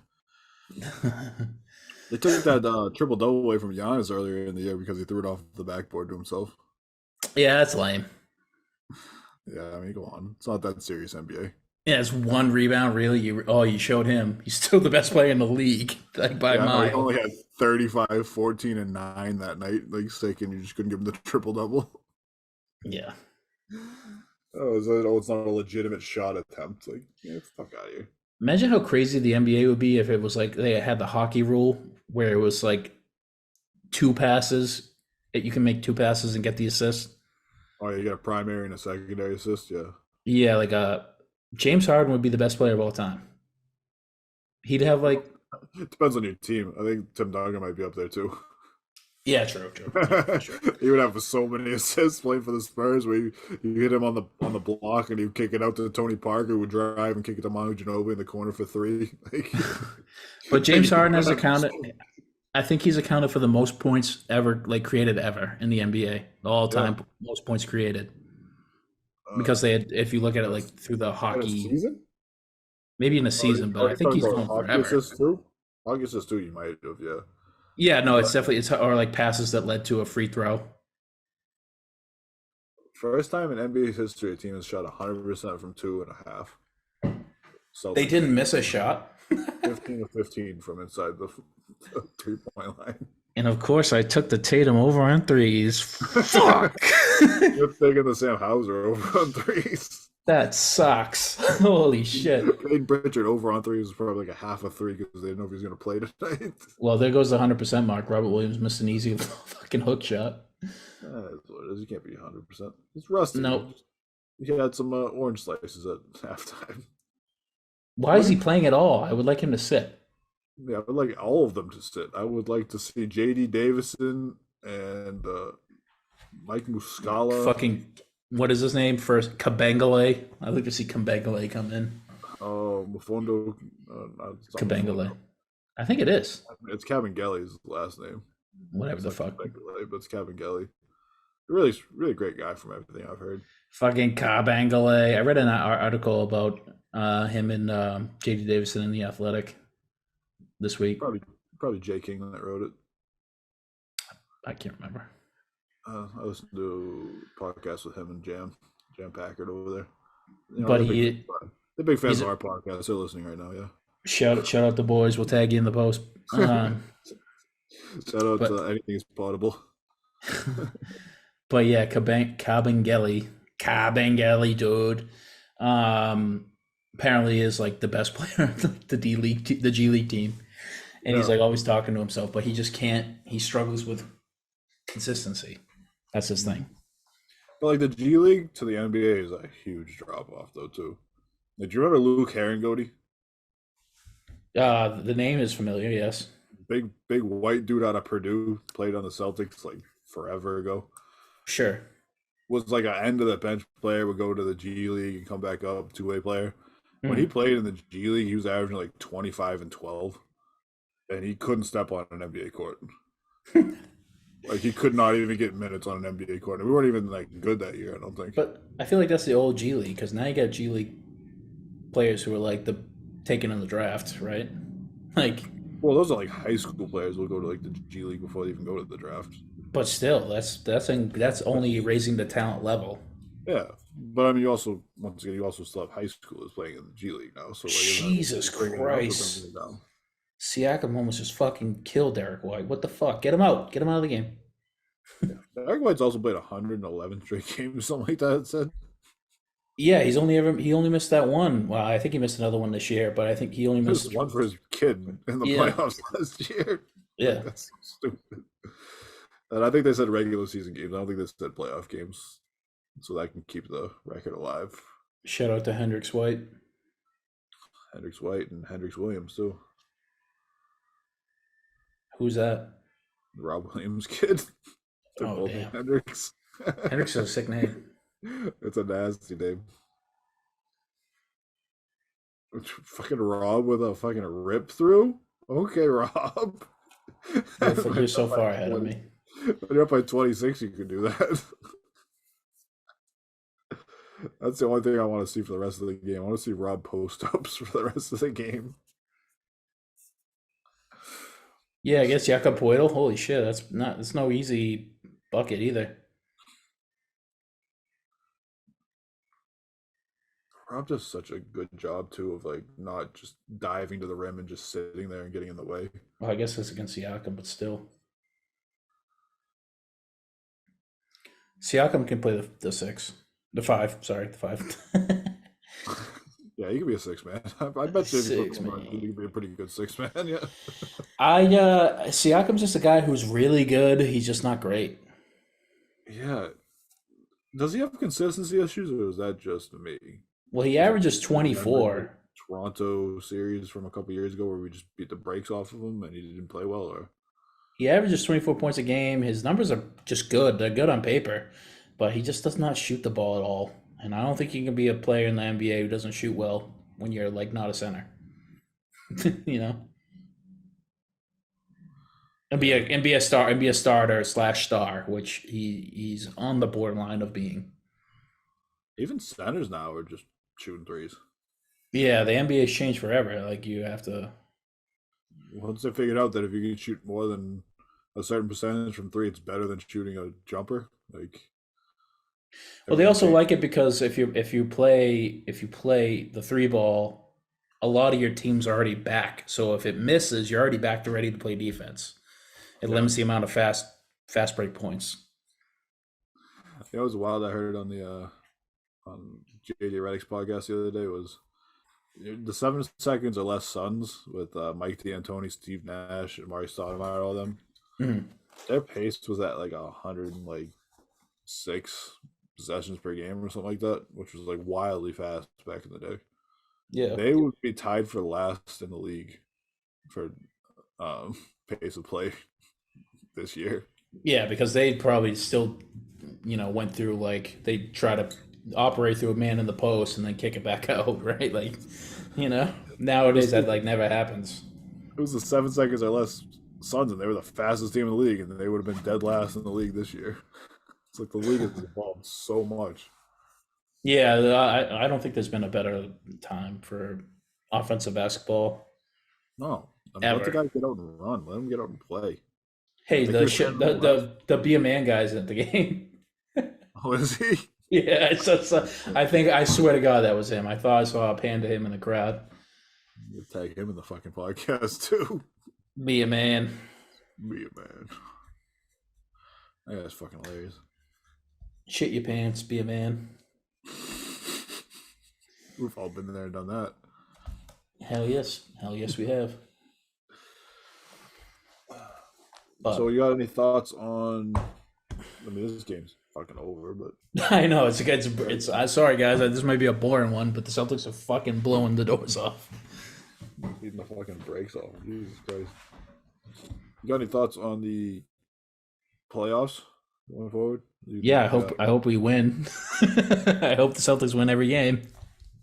They took that triple double away from Giannis earlier in the year because he threw it off the backboard to himself. Yeah, that's lame. Yeah, I mean, go on. It's not that serious, NBA. Yeah, it's one rebound, really. You showed him. He's still the best player in the league, like by a mile. He only had 35, 14, and 9 that night. Like, sick, and you just couldn't give him the triple double. Yeah. It's not a legitimate shot attempt. Like, get the fuck out of here. Imagine how crazy the NBA would be if it was like they had the hockey rule where it was like 2 passes. You can make 2 passes and get the assist. Oh, you got a primary and a secondary assist, yeah. Yeah, like James Harden would be the best player of all time. He'd have like. It depends on your team. I think Tim Duncan might be up there too. Yeah, true. He would have so many assists playing for the Spurs where you hit him on the block and you kick it out to Tony Parker, who would drive and kick it to Manu Ginobili in the corner for 3. But James Harden has accounted. I think he's accounted for the most points ever, like created ever in the NBA, all time most points created. Because they had, if you look at it like through the hockey season, maybe in a season, but I think he's going forever. Hockey assist too, you might have, yeah. Yeah, no, it's definitely or like passes that led to a free throw. First time in NBA history, a team has shot 100% from 2.5. So they didn't miss a shot. 15 of 15 from inside the 3-point line. And of course, I took the Tatum over on threes. Fuck. You're taking the Sam Hauser over on threes. That sucks. Holy shit. Payne Pritchard over on threes was probably like a half a 3 because they didn't know if he was going to play tonight. Well, there goes the 100% mark. Robert Williams missed an easy fucking hook shot. That's what it is. You can't be 100%. It's rusty. Nope. He had some orange slices at halftime. Why is he playing at all? I would like him to sit. Yeah, I would like all of them to sit. I would like to see J.D. Davison and Mike Muscala. Fucking, what is his name first? Kabengele. I'd like to see Kabengele come in. Oh, Mufondo. Kabengele. I think it is. It's Kabengele's last name. Whatever the fuck. But it's Kabengele. Really, really great guy from everything I've heard. Fucking Kabengele. I read an article about him and J.D. Davison in The Athletic this week. Probably Jay King that wrote it. I can't remember. I listened to a podcast with him and Jam Packard over there. But they're big fans of our podcast. They're listening right now, yeah. Shout out the boys. We'll tag you in the post. Shout out to Anything is Potable. But yeah, Kabengele, dude. Apparently is like the best player of the G League team. And he's like always talking to himself, but he just can't. He struggles with consistency. That's his thing. But like the G League to the NBA is a huge drop off though too. Like, do you remember Luke Herringody? The name is familiar, yes. Big white dude out of Purdue, played on the Celtics like forever ago. Sure. Was like an end of the bench player, would go to the G League and come back up, 2-way player. When he played in the G League, he was averaging like 25 and 12. And he couldn't step on an NBA court. Like, he could not even get minutes on an NBA court. And we weren't even like good that year, I don't think. But I feel like that's the old G League, because now you got G League players who are like the taken in the draft, right? Like, well, those are like high school players who will go to like the G League before they even go to the draft. But still, that's only raising the talent level. Yeah, but I mean, you also still have high schoolers playing in the G League now. So like, Jesus Christ, Siakam almost just fucking killed Derek White. What the fuck? Get him out of the game. Yeah. Derek White's also played 111 straight games, something like that. It said. Yeah, he only missed that one. Well, I think he missed another one this year, but I think he only missed one for his kid in the playoffs last year. Yeah, like, that's so stupid. And I think they said regular season games. I don't think they said playoff games. so that can keep the record alive. Shout out to Hendrix White. Hendrix White and Hendrix Williams too. Who's that? The Rob Williams kid. They're Oh, both damn. Hendrix. Hendrix is a sick name. It's a nasty name. Fucking Rob with a fucking rip through? Okay, Rob. You're so far ahead of me. When you're up by 26, you can do that. That's the only thing I want to see for the rest of the game. I want to see Rob post-ups for the rest of the game. Yeah, I guess Jakob Poeltl. Holy shit, it's no easy bucket either. Rob does such a good job too of like not just diving to the rim and just sitting there and getting in the way. Well, I guess it's against Siakam, but still. Siakam can play the 6. The 5, sorry, the 5. Yeah, he could be a 6-man. I bet you he could be a pretty good 6-man, yeah. Siakam's just a guy who's really good. He's just not great. Yeah. Does he have consistency issues or is that just me? Well, he averages 24. Toronto series from a couple years ago where we just beat the brakes off of him and he didn't play well, or he averages 24 points a game. His numbers are just good. They're good on paper, but he just does not shoot the ball at all. And I don't think you can be a player in the NBA who doesn't shoot well when you're like not a center. You know? And be a starter / star, which he's on the borderline of being. even centers now are just shooting threes. Yeah, the NBA's changed forever. Like you have to. Once they figured out that if you can shoot more than a certain percentage from three, it's better than shooting a jumper. Like, well, they also like it because if you play the 3 ball, a lot of your teams are already back. So if it misses, you're already back to ready to play defense. It limits the amount of fast break points. It was wild. I heard on the on JJ Redick's podcast the other day was the 7 seconds or less Suns with Mike D'Antoni, Steve Nash, and Mari Stoudemire, all of them. Mm-hmm. Their pace was at like 106 possessions per game or something like that, which was like wildly fast back in the day. Yeah, they would be tied for last in the league for pace of play this year. Yeah, because they probably still, went through like they try to operate through a man in the post and then kick it back out, right? Like, nowadays that like never happens. It was the 7 seconds or less Suns, and they were the fastest team in the league, and they would have been dead last in the league this year. It's like the league has evolved so much. Yeah, I don't think there's been a better time for offensive basketball. No, let the guys get out and run. Let them get out and play. Hey, the be a man guys at the game. Oh, is he? Yeah, I swear to God that was him. I thought I saw a pan to him in the crowd. You tag him in the fucking podcast too. Be a man. Be a man. That guy's fucking hilarious. Shit your pants. Be a man. We've all been there and done that. Hell yes we have. But, so you got any thoughts on? I mean, this game's fucking over, but I know it's sorry guys, this might be a boring one, but the Celtics are fucking blowing the doors off. Beating the fucking brakes off. Jesus Christ. You got any thoughts on the playoffs going forward? Yeah, I hope we win. I hope the Celtics win every game.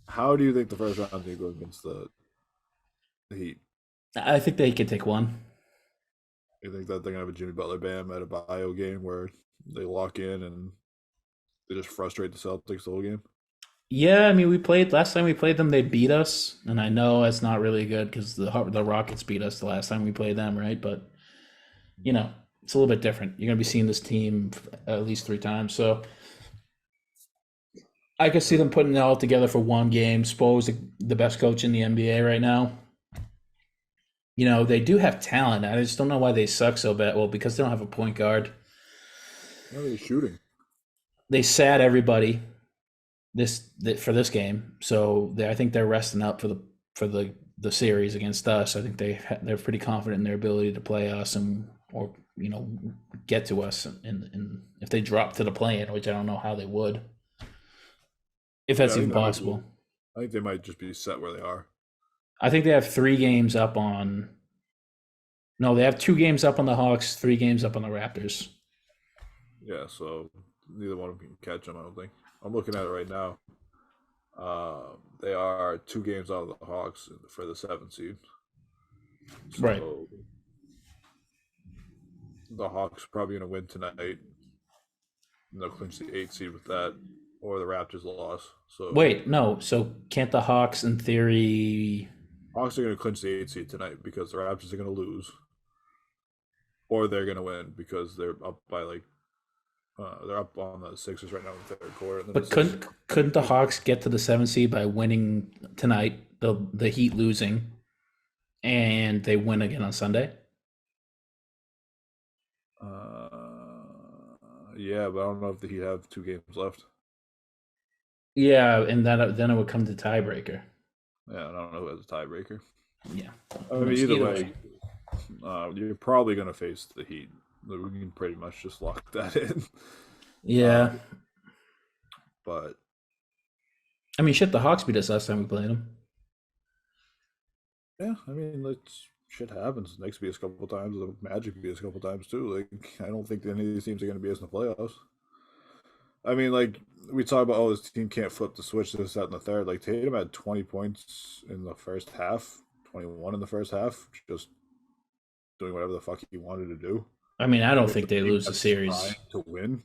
How do you think the first round is going to go against the Heat? I think they could take one. You think that they're going to have a Jimmy Butler Bam at a bio game where they lock in and they just frustrate the Celtics the whole game? Yeah, I mean, last time we played them, they beat us, and I know it's not really good because the Rockets beat us the last time we played them, right? But it's a little bit different. You're gonna be seeing this team at least 3 times, so I could see them putting it all together for one game. Spo's the best coach in the NBA right now. They do have talent. I just don't know why they suck so bad. Well, because they don't have a point guard. How are they shooting? They sat everybody for this game, so I think they're resting up for the series against us. I think they're pretty confident in their ability to play us or get to us, and if they drop to the play-in, which I don't know how they would. if Yeah, that's even possible. I think they might just be set where they are. I think they have 3 games up on. No, they have 2 games up on the Hawks, 3 games up on the Raptors. Yeah, so neither one of them can catch them. I don't think. I'm looking at it right now. They are 2 games out of the Hawks for the 7th seed. So Right. the Hawks are probably going to win tonight. And they'll clinch the 8th seed with that, or the Raptors loss. So Wait, no. So can't the Hawks, in theory? Hawks are going to clinch the 8th seed tonight because the Raptors are going to lose, or they're going to win because they're up by they're up on the Sixers right now in the 3rd quarter. But couldn't the Hawks get to the 7th seed by winning tonight? The Heat losing, and they win again on Sunday. Yeah, but I don't know if the Heat have 2 games left. Yeah, and then it would come to tiebreaker. Yeah, I don't know who has a tiebreaker. Yeah. I mean, either way, you're probably going to face the Heat. We can pretty much just lock that in. Yeah. But I mean, shit, the Hawks beat us last time we played them. yeah, I mean, shit happens. Knicks beat us a couple times. The Magic beat us a couple times too. Like, I don't think any of these teams are going to beat us in the playoffs. I mean, like, we talk about, oh, this team can't flip the switch, this, that, and the third. Like, Tatum had 20 points in the first half, 21 in the first half, just doing whatever the fuck he wanted to do. I mean, I don't think they lose the series to win.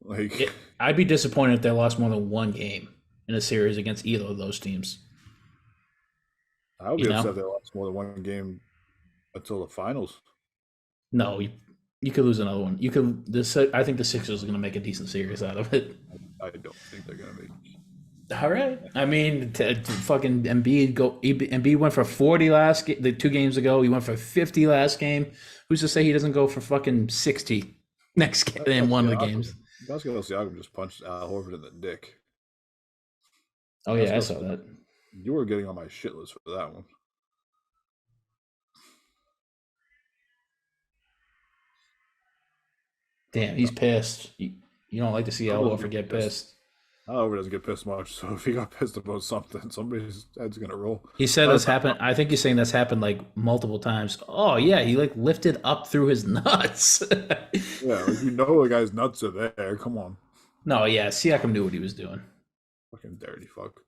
Like, I'd be disappointed if they lost more than 1 game in a series against either of those teams. I would be upset if they lost more than 1 game until the finals. No, you could lose another one. You could. I think the Sixers are going to make a decent series out of it. I don't think they're going to make. All right. I mean, fucking Embiid went for 40 the 2 games ago. He went for 50 last game. Who's to say he doesn't go for fucking 60 next game in one of the games? Pascal Siakam just punched Al Horford in the dick. Oh yeah, I saw that. You were getting on my shit list for that one. Damn, he's pissed. You don't like to see Al Horford get pissed. Al Horford doesn't get pissed much, so if he got pissed about something, somebody's head's gonna roll. He said that's happened. I think he's saying that's happened like multiple times. Oh yeah, he like lifted up through his nuts. Yeah, like, the guy's nuts are there. Come on. No, yeah, Siakam knew what he was doing. Fucking dirty fuck.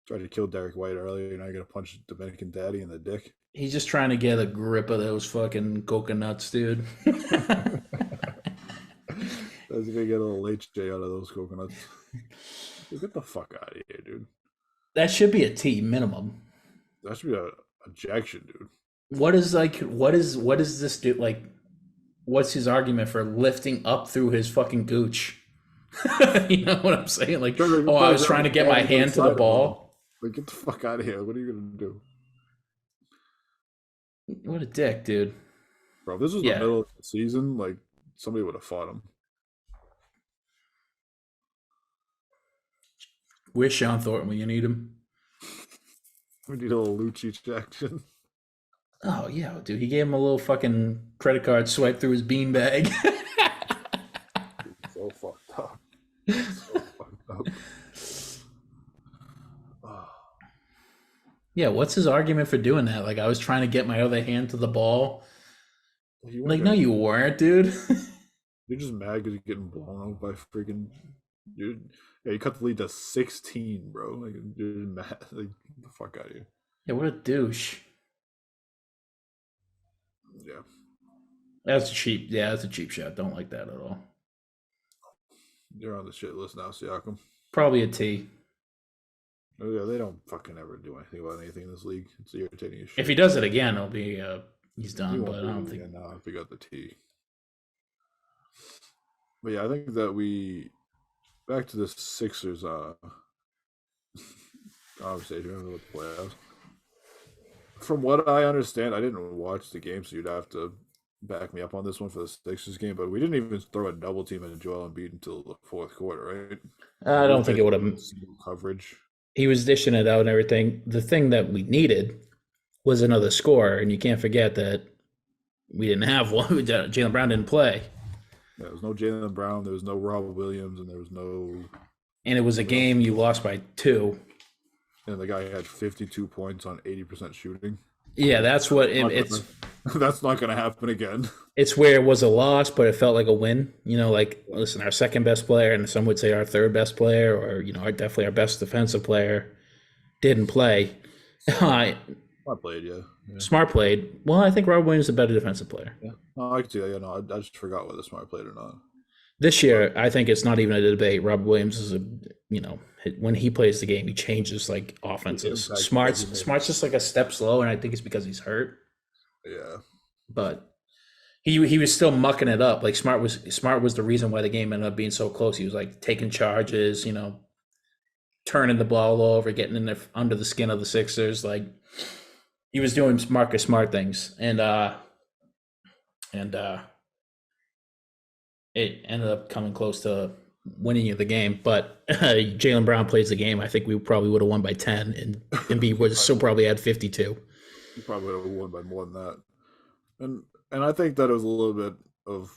Tried to kill Derek White earlier, and now you're gonna punch Dominican Daddy in the dick. He's just trying to get a grip of those fucking coconuts, dude. That's gonna get a little HJ out of those coconuts. Dude, get the fuck out of here, dude. That should be a T minimum. That should be a ejection, dude. What is this dude like? What's his argument for lifting up through his fucking gooch? You know what I'm saying? Like, oh, I was trying to get my hand to the ball. Like, get the fuck out of here. What are you gonna do? What a dick, dude. Bro, if this was the middle of the season, like, somebody would have fought him. Where's Sean Thornton when you need him? We need a little Lucic action. Oh, yeah, dude. He gave him a little fucking credit card swipe through his beanbag. So fucked up. So fucked up. Yeah, what's his argument for doing that? Like, I was trying to get my other hand to the ball. Like, no, you weren't, dude. You're just mad because you're getting blown out by freaking dude. Yeah, you cut the lead to 16, bro. Like, you're mad. Like, get the fuck out of here. Yeah, what a douche. Yeah. That's cheap. Yeah, that's a cheap shot. Don't like that at all. You're on the shit list now, Siakam. Probably a T. Oh, yeah, they don't fucking ever do anything about anything in this league. It's irritating as shit. If he does it again, it'll be he's done. But I don't think. Yeah, no, if we got the T. But yeah, I think that back to the Sixers conversation with the playoffs. From what I understand, I didn't watch the game, so you'd have to back me up on this one for the Sixers game. But we didn't even throw a double team into Joel Embiid until the 4th quarter, right? I don't think it would have coverage. He was dishing it out and everything. The thing that we needed was another scorer, and you can't forget that we didn't have one. Jaylen Brown didn't play. There was no Jaylen Brown. There was no Robert Williams, and there was no. and it was a game you lost by 2. And the guy had 52 points on 80% shooting. Yeah, that's what it's. That's not going to happen again. It's where it was a loss, but it felt like a win. Like, listen, our second best player, and some would say our third best player, or definitely our best defensive player, didn't play. Smart played, yeah. Smart played. Well, I think Rob Williams is a better defensive player. Yeah, no, I can see that. Yeah, no, I just forgot whether Smart played or not. This year, I think it's not even a debate. Rob Williams is when he plays the game, he changes like offenses. Smart's just like a step slow, and I think it's because he's hurt. Yeah, but he was still mucking it up. Like Smart was the reason why the game ended up being so close. He was like taking charges, turning the ball over, getting in there under the skin of the Sixers. Like he was doing Marcus Smart things, and it ended up coming close to winning the game. But Jaylen Brown plays the game. I think we probably would have won by 10, and Embiid would still probably had 52. You probably would have won by more than that. And I think that it was a little bit of,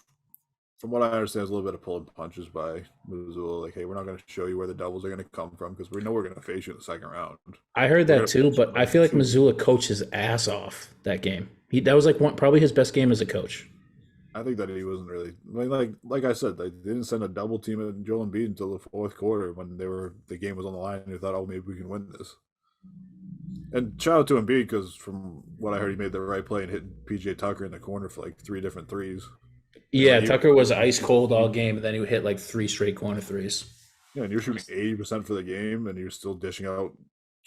from what I understand, it's a little bit of pulling punches by Missoula. Like, hey, we're not going to show you where the Devils are going to come from because we know we're going to face you in the second round. I heard that too, but I feel like Missoula coached his ass off that game. That was probably his best game as a coach. I think that he wasn't really like I said, they didn't send a double team at Joel Embiid until the fourth quarter when the game was on the line, and they thought, oh, maybe we can win this. And shout out to Embiid because from what I heard, he made the right play and hit PJ Tucker in the corner for like 3 different threes. Yeah, Tucker was ice cold all game, and then he hit like 3 straight corner threes. Yeah, and you're shooting 80% for the game, and you're still dishing out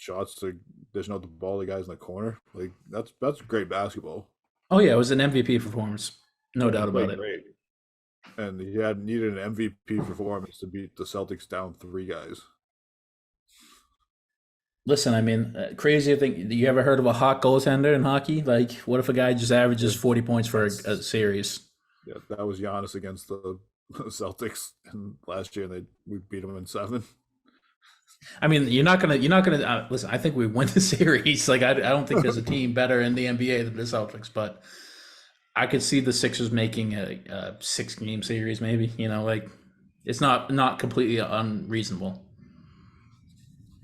the ball to guys in the corner. Like that's great basketball. Oh yeah, it was an MVP performance. No doubt about it. Great. And he needed an MVP performance to beat the Celtics down 3 guys. Listen, I mean, crazy thing. You ever heard of a hot goaltender in hockey? Like, what if a guy just averages 40 points for a series? Yeah, that was Giannis against the Celtics last year. We beat them in 7. I mean, you're not gonna listen. I think we win the series. Like, I don't think there's a team better in the NBA than the Celtics, but I could see the Sixers making a 6-game series, maybe. Like it's not completely unreasonable.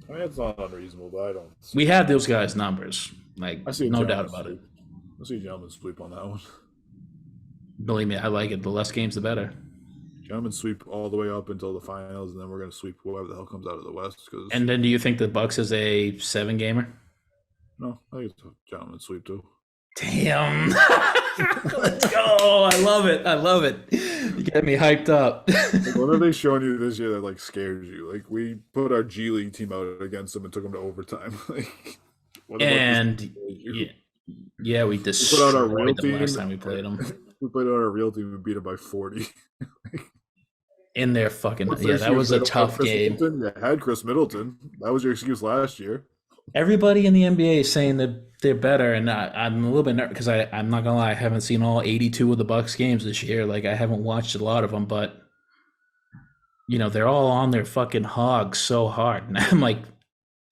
I mean, it's not unreasonable, but I don't. We have those guys' numbers, like no doubt about it. I see gentlemen sweep on that one. Believe me, I like it. The less games, the better. Gentlemen sweep all the way up until the finals, and then we're going to sweep whoever the hell comes out of the West. And then, do you think the Bucks is a 7-gamer? No, I think it's a gentleman sweep too. Damn. Let's go. I love it. You get me hyped up. What are they showing you this year that like scares you? Like we put our G League team out against them and took them to overtime. And yeah, we destroyed them last time we played them. We played on our real team and beat them by 40. In their fucking that was a tough game. You had Chris Middleton. That was your excuse last year. Everybody in the NBA is saying that they're better, and I'm a little bit nervous because I'm not gonna lie, I haven't seen all 82 of the Bucks games this year. Like I haven't watched a lot of them, but they're all on their fucking hogs so hard, and I'm like,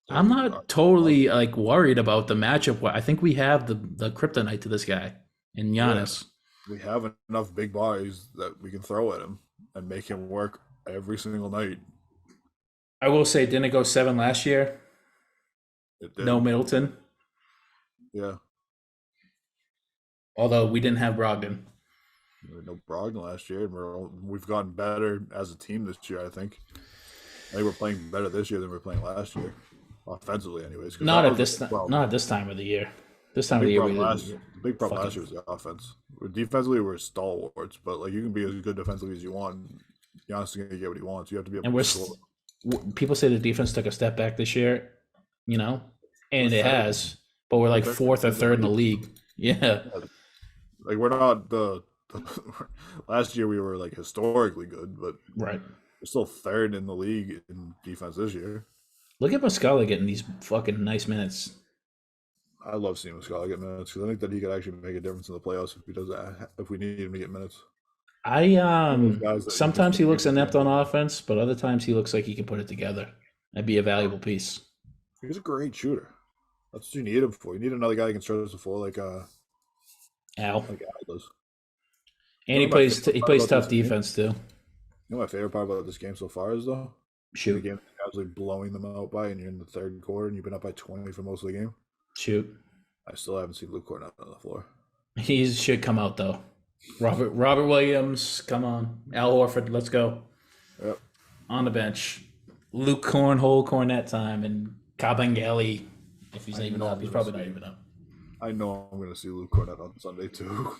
I'm not totally like worried about the matchup. I think we have the kryptonite to this guy in Giannis. Yeah, we have enough big bodies that we can throw at him and make him work every single night. I will say, didn't it go 7 last year? No Middleton. Yeah. Although we didn't have Brogdon. No Brogdon last year. We've gotten better as a team this year, I think. I think we're playing better this year than we were playing last year. Offensively, anyways. Not at this time of the year. This time of the year, the big problem last year was the offense. Defensively, we're stalwarts, but like you can be as good defensively as you want. Giannis is going to get what he wants. You have to be able to score. People say the defense took a step back this year, and it has. But we're like 4th or 3rd in the league. Yeah. Like we're not last year we were like historically good, but right. We're still 3rd in the league in defense this year. Look at Muscala getting these fucking nice minutes. I love seeing Muscala get minutes because I think that he could actually make a difference in the playoffs if he does that. If we need him to get minutes. Sometimes he looks inept on offense, but other times he looks like he can put it together and be a valuable piece. He's a great shooter. That's what you need him for. You need another guy who can stretch the floor like Al. Like Al does. And he plays tough defense too. You know my favorite part about this game so far is though? In a Shoot. game that's absolutely blowing them out by, and you're in the third quarter, and you've been up by 20 for most of the game. Shoot. I still haven't seen Luke Cornett on the floor. He should come out though. Robert Williams, come on. Al Horford, let's go. Yep. On the bench. Luke Cornett time, and Kabengele, if he's not even up. He's probably not even up. I know I'm going to see Luke Cornett on Sunday too.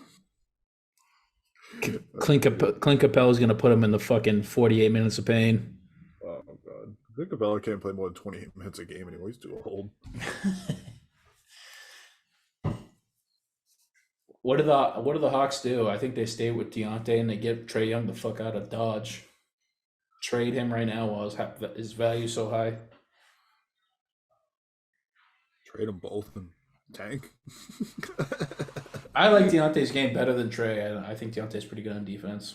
Clint Capela's going to put him in the fucking 48 minutes of pain. Oh god, Clint Capela can't play more than 28 minutes a game anymore. He's too old. What do the Hawks do? I think they stay with Deontay and they get Trae Young the fuck out of Dodge. Trade him right now while his value so high. Trade them both and tank. I like Deontay's game better than Trae. I think Deontay's pretty good on defense.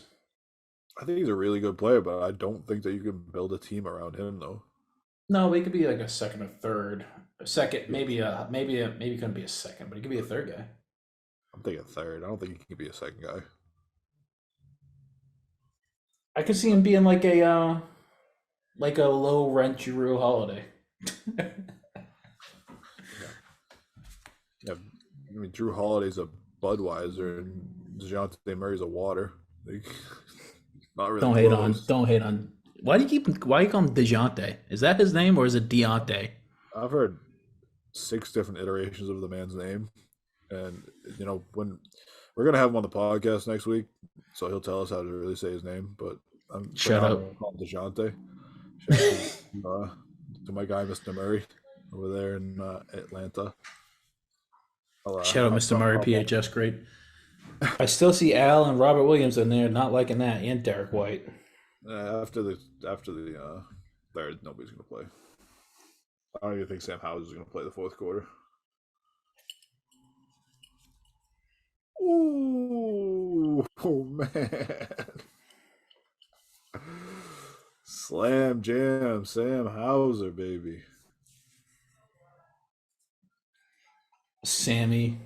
I think he's a really good player, but I don't think that you can build a team around him though. No, he could be like a second or third. A second, maybe couldn't be a second, but he could be a third guy. I'm thinking third. I don't think he can be a second guy. I could see him being like a low rent Jrue Holiday. Yeah, I mean Drew Holiday's a Budweiser and DeJounte Murray's a water. Like, not really. Don't hate on. Why do you call him DeJounte? Is that his name or is it Deontay? I've heard 6 different iterations of the man's name, and when we're gonna have him on the podcast next week, so he'll tell us how to really say his name. But Shut up, DeJounte. Shout out to my guy Mr. Murray over there in Atlanta. Shout out Mr. Murray, PHS, great. I still see Al and Robert Williams in there, not liking that, and Derek White. After the third, nobody's gonna play. I don't even think Sam Howes is gonna play the fourth quarter. Ooh, oh man! Slam jam, Sam Hauser, baby. Sammy.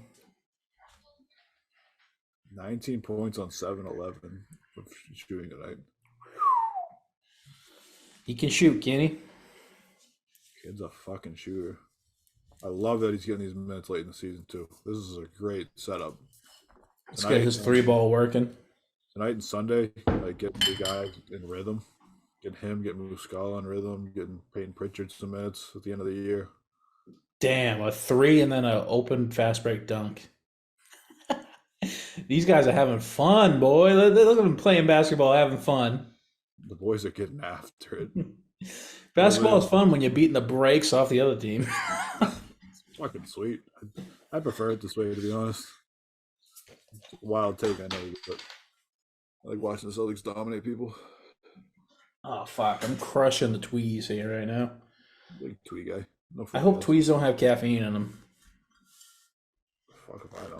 19 points on 7-11 of shooting tonight. He can shoot, can he? Kid's a fucking shooter. I love that he's getting these minutes late in the season, too. This is a great setup. Let's get his 3-ball working. Tonight and Sunday, like getting the guys in rhythm. Getting Muscala in rhythm. Getting Peyton Pritchard some minutes at the end of the year. Damn, a 3 and then an open fast break dunk. These guys are having fun, boy. Look at them playing basketball, having fun. The boys are getting after it. Basketball is fun when you're beating the brakes off the other team. It's fucking sweet. I prefer it this way, to be honest. It's a wild take, I know, but I like watching the Celtics dominate people. Oh, fuck. I'm crushing the Tweez here right now. Big Twee guy. No, I hope Tweez don't have caffeine in them. Fuck if I know.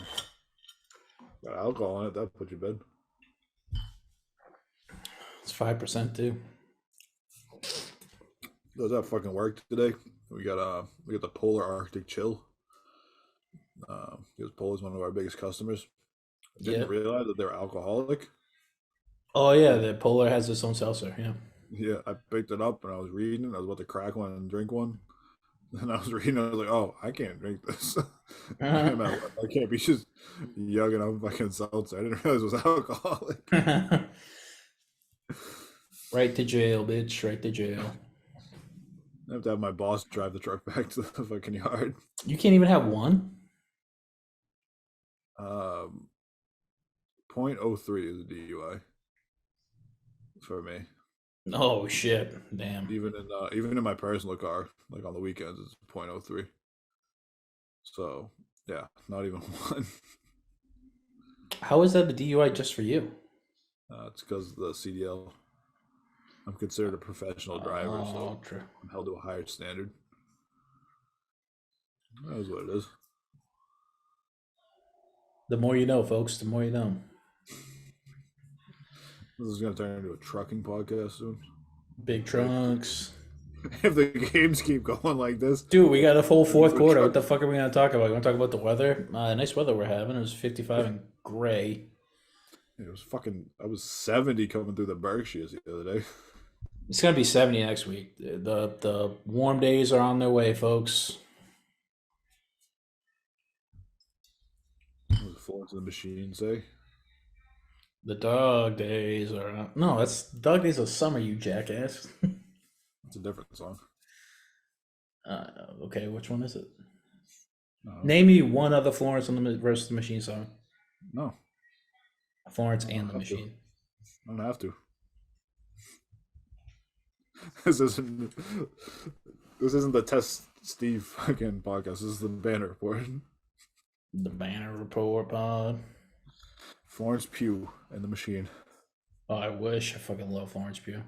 Got alcohol in it, that'll put you to bed. It's 5% too. Does that fucking work today? We got the Polar Arctic Chill. Because Polar is one of our biggest customers. I didn't realize that they're alcoholic. Oh yeah, the Polar has its own seltzer. Yeah. Yeah, I picked it up and I was reading. I was about to crack one and drink one. And I was reading. I was like, "Oh, I can't drink this. I can't be just yugging on fucking seltzer. I didn't realize it was alcoholic." Right to jail, bitch. Right to jail. I have to have my boss drive the truck back to the fucking yard. You can't even have one? 0.03 is a DUI for me. Oh shit! Damn. Even in my personal car, like on the weekends, it's 0.03. So yeah, not even one. How is that a DUI just for you? It's because of the CDL. I'm considered a professional driver, so true. I'm held to a higher standard. That is what it is. The more you know, folks. The more you know. This is going to turn into a trucking podcast soon. Big trunks. If the games keep going like this. Dude, we got a full fourth quarter. What the fuck are we going to talk about? You want to talk about the weather? Nice weather we're having. It was 55 and gray. It was fucking... I was 70 coming through the Berkshires the other day. It's gonna be 70 next week. The warm days are on their way, folks. What does Florence and the Machine say? The dog days are no. That's dog days of summer, you jackass. It's a different song. Okay, which one is it? No, Name me one other Florence and the versus the Machine song. no, Florence I and don't the have to. Machine. I don't have to. This isn't. This isn't the Test Steve fucking podcast. This is the Banner Report. The Banner Report pod. Florence Pugh and the Machine. Oh, I wish. I fucking love Florence Pugh.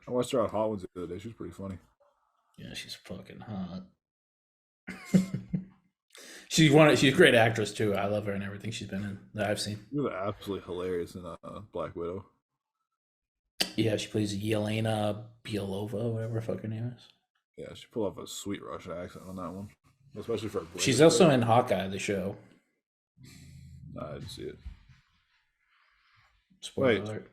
I watched her on Hot Ones the other day. She was pretty funny. Yeah, she's fucking hot. She's a great actress too. I love her and everything she's been in that I've seen. She was absolutely hilarious in Black Widow. Yeah, she plays Yelena Bielova, whatever the fuck her name is. Yeah, she pulled off a sweet Russian accent on that one, especially for a British She's also girl. in Hawkeye, the show. Nah, I didn't see it. Spoiler Wait. alert.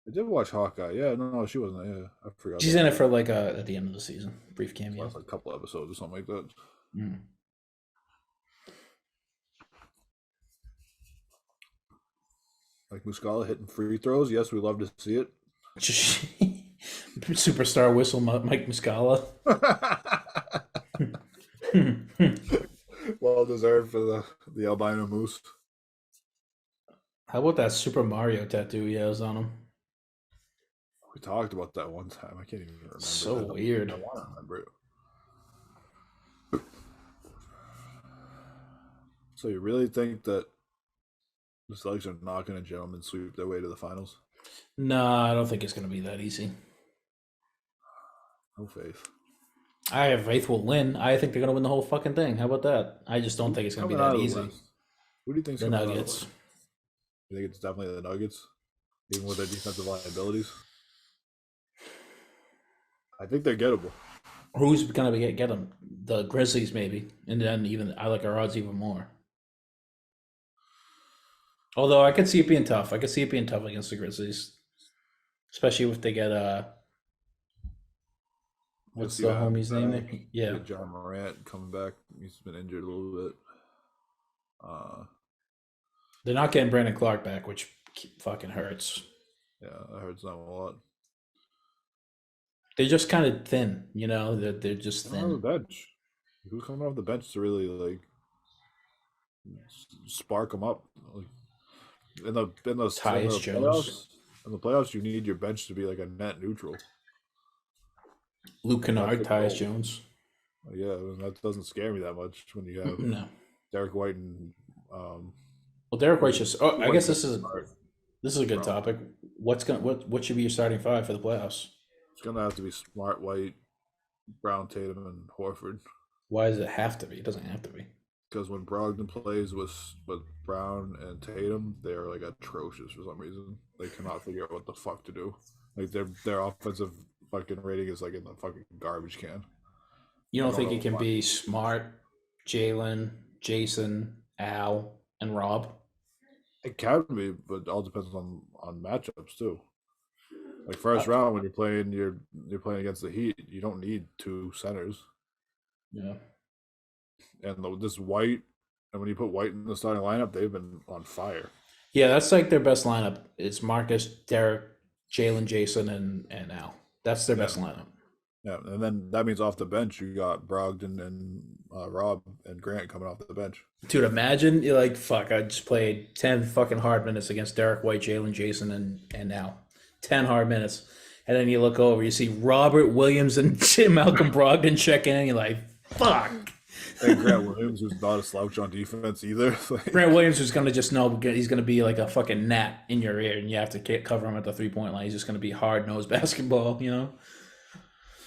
I did watch Hawkeye. Yeah, no, she wasn't. Yeah, I forgot. She's in it for like at the end of the season, brief cameo. Last like couple episodes or something like that. Mm. Like Muscala hitting free throws. Yes, we love to see it. Superstar whistle, Mike Muscala. Well deserved for the albino moose. How about that Super Mario tattoo he has on him? We talked about that one time. I can't even remember. So that. weird. I want to remember it. So you really think that the Celtics are not going to gentlemen sweep their way to the finals? No, I don't think it's going to be that easy. No faith. I have faith will win. I think they're going to win the whole fucking thing. How about that? I just don't think it's going to be that easy. Who do you think's The coming out of Nuggets. the West? You think it's definitely the Nuggets, even with their defensive liabilities? I think they're gettable. Who's going to get them? The Grizzlies, maybe. And then even I like our odds even more. Although I could see it being tough. I could see it being tough against the Grizzlies. Especially if they get what's the homie's name there? Yeah. John Morant coming back. He's been injured a little bit. They're not getting Brandon Clark back, which fucking hurts. Yeah, that hurts them a lot. They're just kind of thin, you know. They're just Coming off thin. the bench. Who's coming off the bench to really like spark them up? Like, in the Tyus Jones. playoffs, in the playoffs, you need your bench to be like a net neutral. Luke Kennard, Not Tyus good. Jones. Yeah, that doesn't scare me that much when you have No. Derek White and Well, Derek White's just. Oh, I guess this is a good Bro. topic. What should be your starting five for the playoffs? It's gonna have to be Smart, White, Brown, Tatum, and Horford. Why does it have to be? It doesn't have to be. Because when Brogdon plays with Brown and Tatum, they're like atrocious for some reason. They cannot figure out what the fuck to do. Like their offensive fucking rating is like in the fucking garbage can. You don't I think don't it can know. be Smart, Jalen, Jason, Al, and Rob? It can be, but it all depends on matchups too. Like first round when you're playing against the Heat, you don't need two centers. Yeah. And this White, and when you put White in the starting lineup, they've been on fire. Yeah, that's like their best lineup. It's Marcus, Derek, Jalen, Jason, and Al. That's their best lineup. Yeah, and then that means off the bench you got Brogdon and Rob and Grant coming off the bench. Dude, imagine you're like, fuck, I just played 10 fucking hard minutes against Derek White, Jalen, Jason, and Al. 10 hard minutes. And then you look over, you see Robert Williams and Malcolm Brogdon check in, and you're like, fuck. And Grant Williams, who's not a slouch on defense either. Grant Williams is going to just know he's going to be like a fucking gnat in your ear, and you have to cover him at the three-point line. He's just going to be hard-nosed basketball, you know?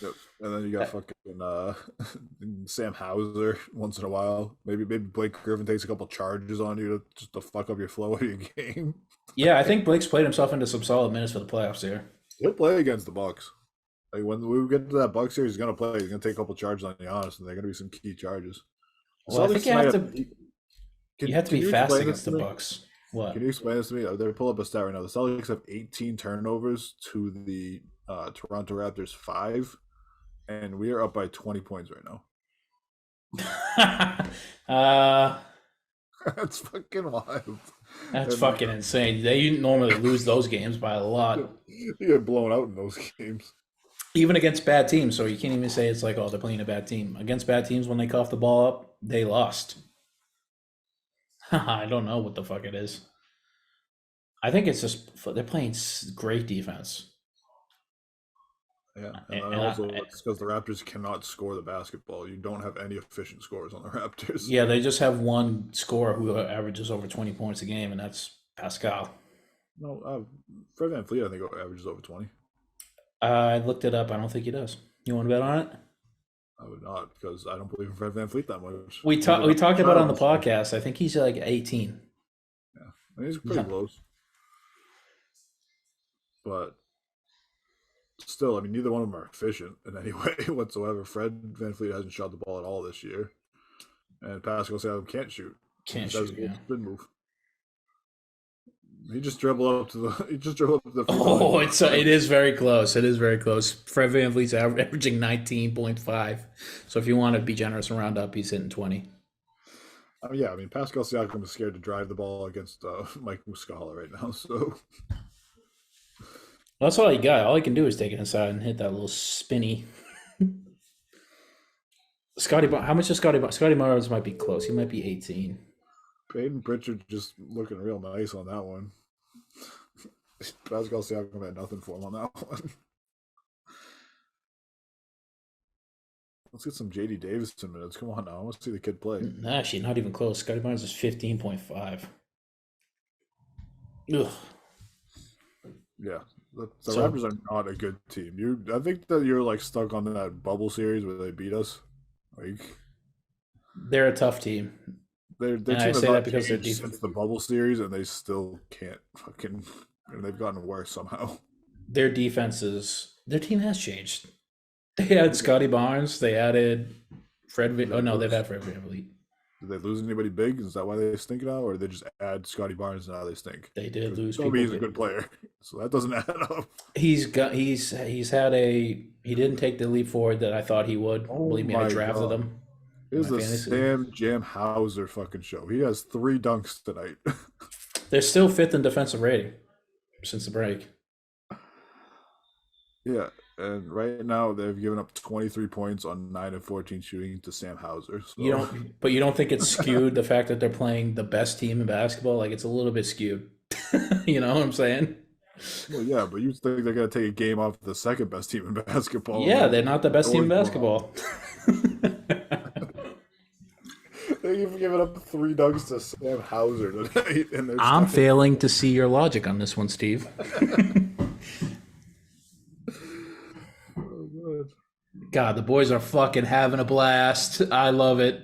Yep. And then you got fucking Sam Hauser once in a while. Maybe Blake Griffin takes a couple charges on you to fuck up your flow of your game. Yeah, I think Blake's played himself into some solid minutes for the playoffs here. He'll play against the Bucks. Like when we get to that Bucks series, he's gonna play. He's gonna take a couple charges on Giannis, and they're gonna be some key charges. Well, I think you have to. Can, you have to can be you fast explain against this the to me? Bucks. What? Can you explain this to me? They're pull up a stat right now. The Celtics have 18 turnovers to the Toronto Raptors 5, and we are up by 20 points right now. uh, That's fucking wild. that's And fucking insane. They normally lose those games by a lot, you get blown out in those games. even against bad teams. So you can't even say it's like, oh, they're playing a bad team. Against bad teams, when they cough the ball up, they lost. I don't know what the fuck it is. I think it's just they're playing great defense. Yeah, and And also it's because the Raptors cannot score the basketball. You don't have any efficient scores on the Raptors. yeah, they just have one scorer who averages over 20 points a game, and that's Pascal. No, Fred VanVleet, I think, averages over 20. I looked it up. I don't think he does. You want to bet on it? I would not, because I don't believe in Fred VanVleet that much. We talked about it on the podcast. I think he's like 18. Yeah, I mean, he's pretty close. But still, I mean, neither one of them are efficient in any way whatsoever. Fred VanVleet hasn't shot the ball at all this year, and Pascal Siakam can't shoot. Can't shoot. Yeah. Spin move. He just dribbled up to the. He just dribbled up to the. Oh, it is very close. It is very close. Fred VanVleet's averaging 19.5. So if you want to be generous and round up, he's hitting 20. Yeah, I mean, Pascal Siakam is scared to drive the ball against Mike Muscala right now. So that's all he got. All he can do is take it inside and hit that little spinny. How much is Scotty? Scotty Barnes might be close. He might be 18. Peyton Pritchard just looking real nice on that one. Pascal Siakam had nothing for him on that one. Let's get some JD Davison minutes. Come on now. I want to see the kid play. Actually, not even close. Scotty Barnes is 15.5. Ugh. Yeah. The Raptors are not a good team. I think that you're like stuck on that bubble series where they beat us. Like, they're a tough team. Their team has not changed since the bubble series, and they still can't fucking. And they've gotten worse somehow. Their team has changed. They had Scotty Barnes. They added Fred. They've had Fred VanVleet. Did they lose anybody big? Is that why they stink now, or did they just add Scotty Barnes and now they stink? They did lose. He's a good player, so that doesn't add up. He didn't take the leap forward that I thought he would. Believe me, I drafted him. It was the Sam Jam Hauser fucking show. He has 3 dunks tonight. They're still 5th in defensive rating since the break. Yeah, and right now they've given up 23 points on 9 of 14 shooting to Sam Hauser. So. You don't think it's skewed the fact that they're playing the best team in basketball? Like, it's a little bit skewed. You know what I'm saying? Well, yeah, but you think they're going to take a game off the second best team in basketball? Yeah, they're not the best team in basketball. They've given up 3 dunks to Sam Hauser tonight. And I'm failing to see your logic on this one, Steve. God, the boys are fucking having a blast. I love it.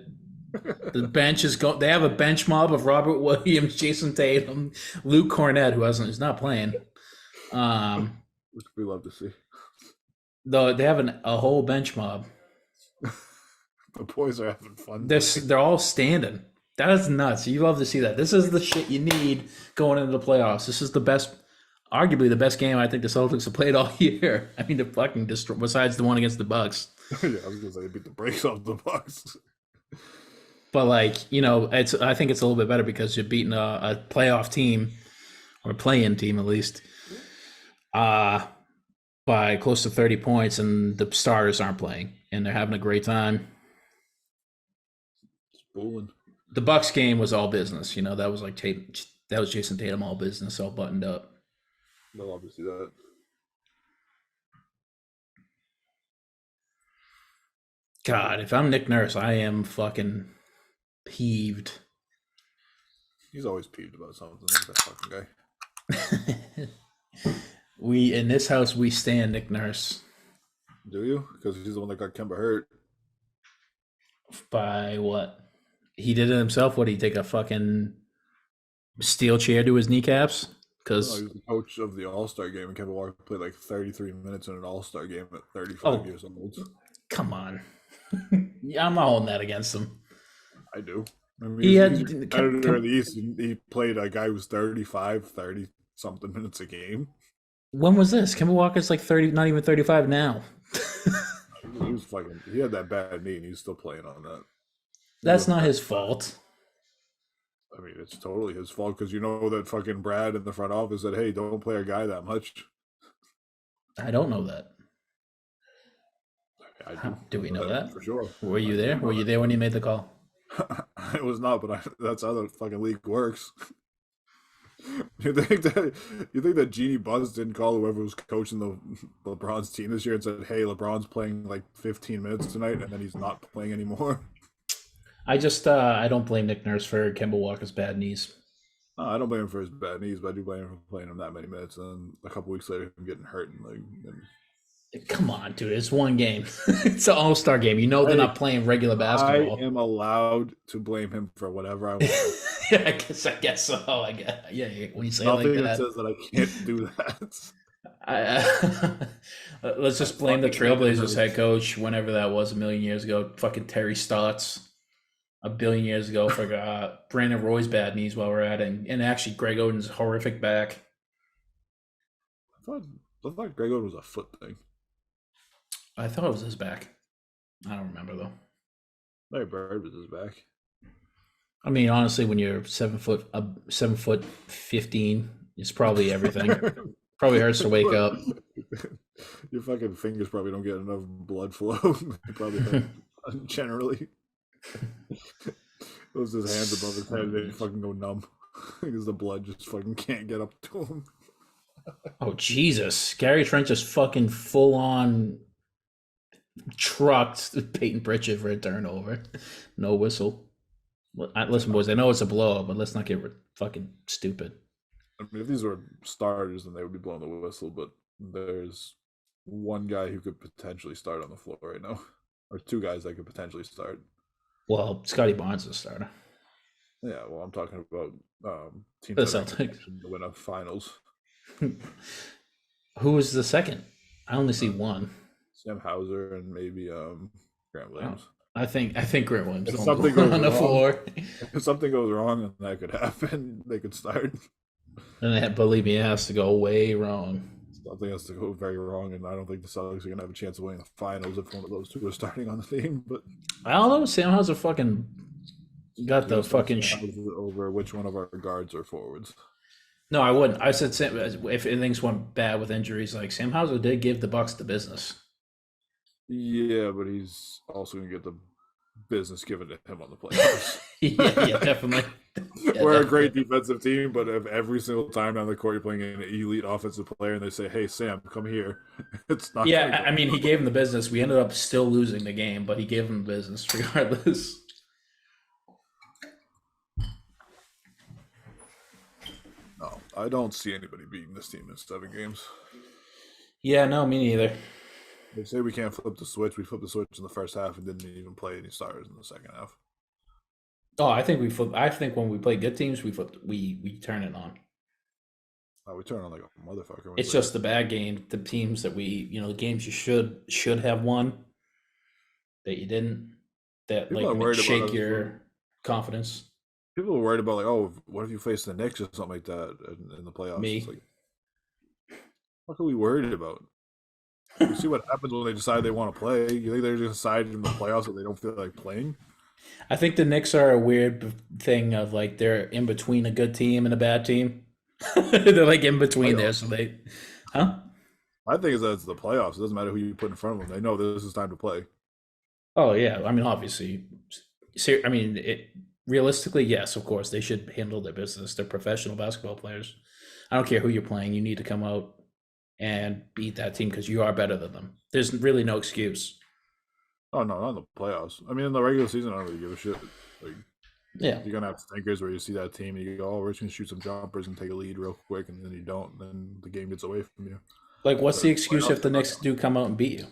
The bench is going. They have a bench mob of Robert Williams, Jason Tatum, Luke Cornett, who's not playing. Which we love to see. Though they have a whole bench mob. The boys are having fun. They're all standing. That is nuts. You love to see that. This is the shit you need going into the playoffs. This is the best, arguably the best game I think the Celtics have played all year. I mean, to fucking destroy, besides the one against the Bucks. Yeah, I was gonna say they beat the brakes off the Bucks. But I think it's a little bit better because you're beating a playoff team, or play-in team at least, by close to 30 points, and the starters aren't playing, and they're having a great time. Spooling. The Bucks game was all business. That was like that was Jason Tatum all business, all buttoned up. They'll love to see that. God, if I'm Nick Nurse, I am fucking peeved. He's always peeved about something. That fucking guy. In this house, we stand Nick Nurse. Do you? Because he's the one that got Kemba hurt. By what? He did it himself. What, did he take a fucking steel chair to his kneecaps? Because he was the coach of the All-Star game, and Kemba Walker played like 33 minutes in an All-Star game at 35 years old. Come on. Yeah, I'm not holding that against him. I do. I mean, he's a competitor in the East. He played a guy who's 30-something minutes a game. When was this? Kemba Walker's like 30, not even 35 now. He was fucking. He had that bad knee, and he's still playing on that. He That's wasn't not that. his fault. I mean, it's totally his fault because you know that fucking Brad in the front office said, "Hey, don't play our guy that much." I don't know that. I do. Do we know that? for sure? Were you I do there? know Were you there when he made the call? that. It was not, but that's how the fucking league works. You think that Jeannie Buss didn't call whoever was coaching the LeBron's team this year and said, "Hey, LeBron's playing like 15 minutes tonight, and then he's not playing anymore." I don't blame Nick Nurse for Kemba Walker's bad knees. I don't blame him for his bad knees, but I do blame him for playing him that many minutes, and then a couple weeks later him getting hurt and Come on, dude. It's one game. It's an all-star game. You know they're not playing regular basketball. I am allowed to blame him for whatever I want. Yeah, I guess so. Yeah. When you say Nothing it like that, says that I can't do that. let's just blame the Trailblazers head coach, whenever that was, a million years ago. Fucking Terry Stotts, a billion years ago, for Brandon Roy's bad knees while we're at it, and actually Greg Oden's horrific back. I thought Greg Oden was a foot thing. I thought it was his back. I don't remember though. Larry Bird was his back. I mean, honestly, when you're 7'15", it's probably everything. Probably hurts to wake up. Your fucking fingers probably don't get enough blood flow. They probably hurt generally. Those his hands above his head, they fucking go numb because the blood just fucking can't get up to him. Oh Jesus! Gary Trent just fucking full on trucked Peyton Pritchard for a turnover. No whistle. Listen, boys, I know it's a blowout, but let's not get fucking stupid. I mean, if these were starters, then they would be blowing the whistle. But there's one guy who could potentially start on the floor right now, or two guys that could potentially start. Well, Scotty Barnes is a starter. Yeah, well, I'm talking about teams The that Celtics to win a finals. Who is the second? I only see one. Sam Hauser and maybe Grant Williams. I think Grant Williams If on something goes the wrong- floor. If something goes wrong, and that could happen, they could start. And believe me, it has to go way wrong. Something has to go very wrong, and I don't think the Celtics are going to have a chance of winning the finals if one of those two are starting on the team. But I don't know. Sam Hauser fucking got the fucking over which one of our guards are forwards. No, I wouldn't. I said if things went bad with injuries, like Sam Hauser did give the Bucks the business. Yeah, but he's also going to get the business given to him on the playoffs. yeah, definitely. Yeah, We're a great defensive team, but if every single time down the court you're playing an elite offensive player and they say, "Hey, Sam, come here," it's not. Yeah, I mean, he gave him the business. We ended up still losing the game, but he gave him the business regardless. No, I don't see anybody beating this team in 7 games. Yeah, no, me neither. They say we can't flip the switch. We flipped the switch in the first half and didn't even play any starters in the second half. Oh, I think we flip. I think when we play good teams, we turn it on. Oh, we turn on like a motherfucker. It's just the bad game, the teams that the games you should have won that you didn't. That People like shake your confidence. People are worried about like, oh, what if you face the Knicks or something like that in the playoffs? Me. It's like, what are we worried about? You see what happens when they decide they want to play. You think they're just decided in the playoffs that they don't feel like playing? I think the Knicks are a weird thing of like they're in between a good team and a bad team. They're like in between there, so they, huh? I think it's the playoffs. It doesn't matter who you put in front of them. They know this is time to play. Oh yeah, I mean obviously, realistically, yes, of course they should handle their business. They're professional basketball players. I don't care who you're playing. You need to come out and beat that team because you are better than them. There's really no excuse. Oh no, not in the playoffs. I mean, in the regular season, I don't really give a shit. Like, Yeah, you're gonna have stinkers where you see that team and you go, "Oh, we're just gonna shoot some jumpers and take a lead real quick," and then you don't. And then the game gets away from you. like what's the excuse if the Knicks do come out and beat you?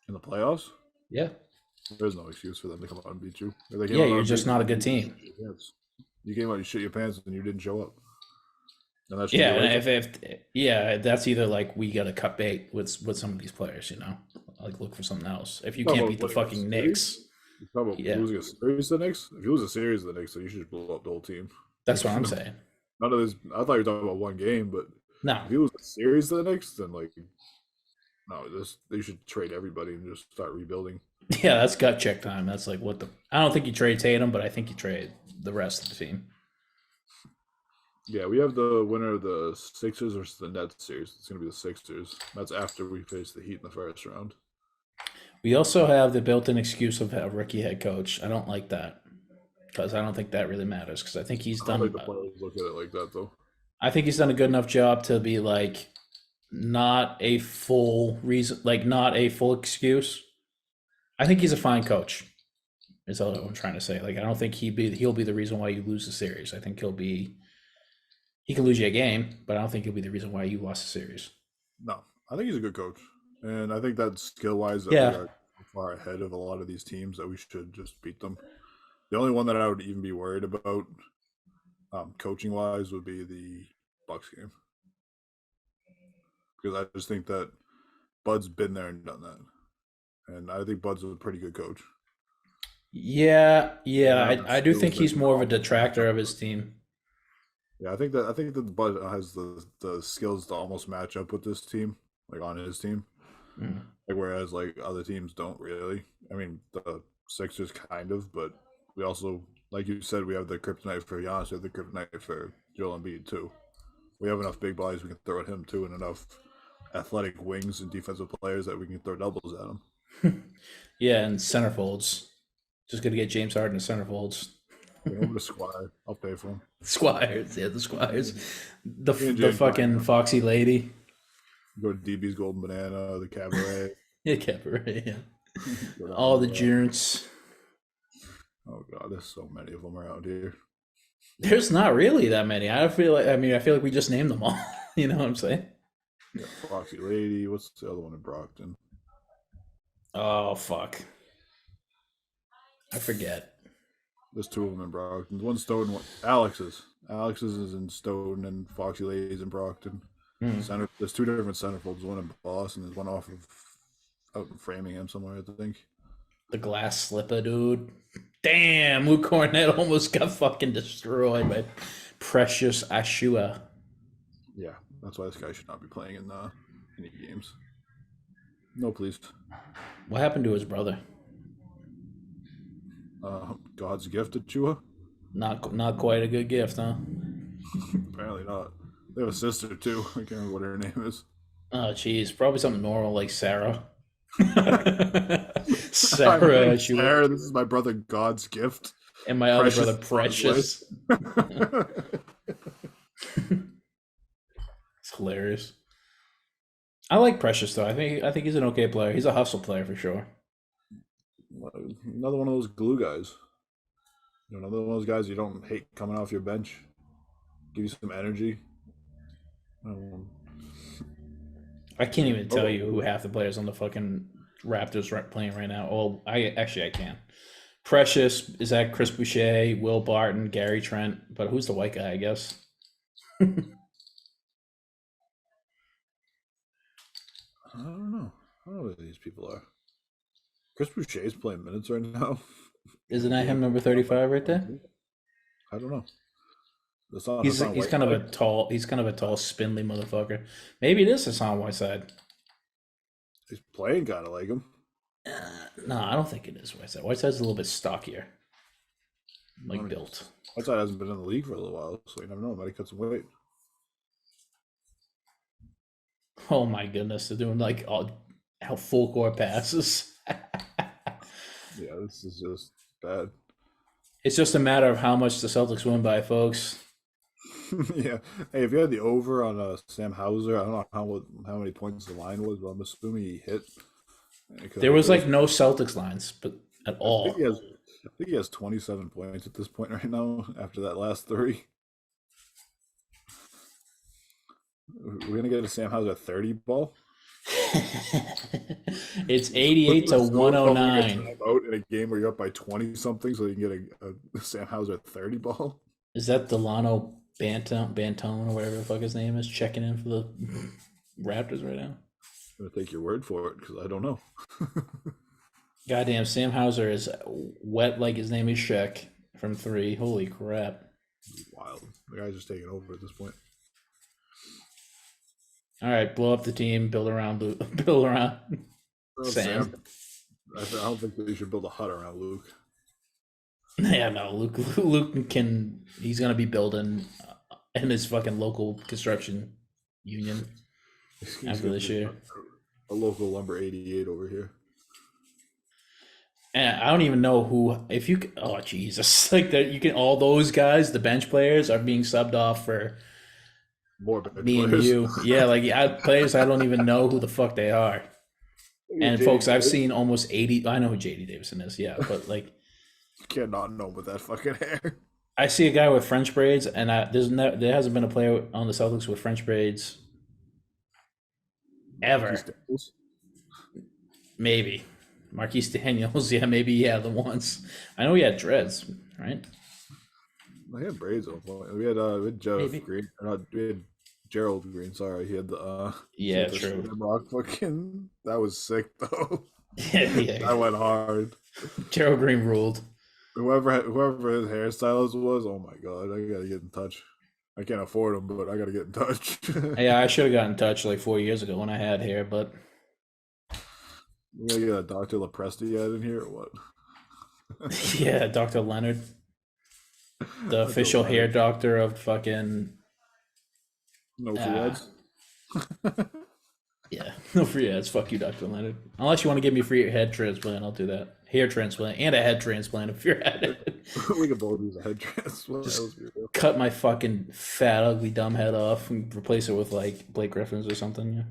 In the playoffs, Yeah, there's no excuse for them to come out and beat you. yeah, you're just not a good team. You came out, you shit your pants, and you didn't show up. And that's Yeah, and that's either like we gotta cut bait with some of these players, like look for something else. If you can't beat the fucking Knicks, you talk about losing a series to the Knicks. If you lose a series to the Knicks, then you should blow up the whole team. that's what I'm saying. None of this. I thought you were talking about one game, but No. If he was a series to the Knicks, then no, they should trade everybody and just start rebuilding. Yeah, that's gut check time. That's like what the. I don't think you trade Tatum, but I think you trade the rest of the team. Yeah, we have the winner of the Sixers versus the Nets series. It's going to be the Sixers. That's after we face the Heat in the first round. We also have the built-in excuse of a rookie head coach. I don't like that because I don't think that really matters because I think he's I don't done. think the players look at it like that, though. I think he's done a good enough job to be like not a full reason, like not a full excuse. I think he's a fine coach. Is all I'm trying to say. Like I don't think he'll be the reason why you lose the series. I think he can lose you a game, but I don't think he'll be the reason why you lost the series. No, I think he's a good coach, and I think that skill-wise, that Yeah. we are far ahead of a lot of these teams that we should just beat them. The only one that I would even be worried about, coaching-wise, would be the Bucks game, because I just think that Bud's been there and done that, and I think Bud's a pretty good coach. Yeah. Yeah, I do think skills he's that- more of a detractor of his team. Yeah, I think that Bud has the skills to almost match up with this team, like on his team. Mm. Like whereas like other teams don't really. I mean, the Sixers kind of, but we also, like you said, we have the kryptonite for Giannis, we have the kryptonite for Joel Embiid too. We have enough big bodies we can throw at him too, and enough athletic wings and defensive players that we can throw doubles at him. Yeah, and centerfolds. Just gonna get James Harden to centerfolds. Over to Squire, I'll pay for him. Squires, yeah, the Squires. The James fucking Harden. foxy lady. Go to DB's Golden Banana, the Cabaret. Yeah, Cabaret, yeah. Go down All the there. joints. Oh god, there's so many of them around here. There's not really that many. I feel like we just named them all. You know what I'm saying? Yeah, Foxy Lady. What's the other one in Brockton? Oh fuck. I forget. There's two of them in Brockton. One Stoughton, one Alex's. Alex's is in Stoughton and Foxy Lady's in Brockton. Hmm. There's two different centerfolds. One in Boston. There's one off of out in Framingham somewhere, I think. The glass slipper, dude. Damn, Luke Cornett almost got fucking destroyed by Precious Ashua. Yeah, that's why this guy should not be playing in any games. No, please. What happened to his brother? God's gift to Chua? Not quite a good gift, huh? Apparently not. They have a sister too. I can't remember what her name is. Oh, geez, probably something normal like Sarah. Hi, Sarah my name's Ashua. Sarah, this is my brother God's gift. And my other Precious brother, Precious. It's hilarious. I like Precious though. I think he's an okay player. He's a hustle player for sure. Another one of those glue guys. Another one of those guys you don't hate coming off your bench. Give you some energy. I can't even tell you who half the players on the fucking Raptors playing right now. Oh, I can. Precious is that Chris Boucher, Will Barton, Gary Trent, but who's the white guy? I guess. I don't know. I don't know who these people are. Chris Boucher's playing minutes right now. Isn't that him, number 35, right there? I don't know. He's kind of a tall, spindly motherfucker. Maybe it is Hassan Whiteside. He's playing kind of like him. No, I don't think it is Whiteside. Whiteside's a little bit stockier, built. Whiteside hasn't been in the league for a little while, so you never know. Might have cut some weight. Oh my goodness, they're doing how full court passes. Yeah, this is just bad. It's just a matter of how much the Celtics win by, folks. Yeah. Hey, if you had the over on Sam Hauser, I don't know how many points the line was, but I'm assuming he hit. There was no Celtics lines, but at all. I think he has 27 points at this point right now after that last three. We're gonna get a Sam Hauser 30 ball. It's 88 to 109. Out in a game where you're up by 20 something, so you can get a Sam Hauser 30 ball. Is that Delano Bantone or whatever the fuck his name is checking in for the Raptors right now? I'm gonna take your word for it because I don't know. Goddamn, Sam Hauser is wet like his name is Shaq from 3. Holy crap. Wild. The guy's just taking over at this point. All right, blow up the team, build around build around Sam. Sam. I don't think that you should build a hut around Luke. Yeah, no, Luke can. He's gonna be building in his fucking local construction union He's after gonna this be year. a local lumber 88 over here. And I don't even know who. If you, oh Jesus, like that, you can. All those guys, the bench players, are being subbed off for More bench me and players. you. Yeah, like players I don't even know who the fuck they are. And folks, I've seen almost 80. I know who JD Davison is. Yeah, but like, You can't not know with that fucking hair. I see a guy with French braids, and there hasn't been a player on the Celtics with French braids ever. Maybe Marquise Daniels. Yeah, maybe. Yeah, the ones. I know he had dreads, right? I had braids on point. We had Jeff Maybe. Green. Or not, we had Gerald Green. Sorry, he had the Yeah, the true. Rock fucking. That was sick though. Yeah. That went hard. Gerald Green ruled. Whoever his hairstylist was, oh my god, I gotta get in touch. I can't afford him, but I gotta get in touch. Yeah, I should have gotten in touch like 4 years ago when I had hair, but We gotta get a Dr. Lepresti ad in here or what? yeah, Dr. Leonard, the official hair doctor of fucking No free ads. Yeah, no free ads. Fuck you, Dr. Leonard. Unless you want to give me a free head transplant, I'll do that. Hair transplant and a head transplant if you're at it. We can both use a head transplant. Just cut my fucking fat, ugly, dumb head off and replace it with like Blake Griffin's or something. Yeah.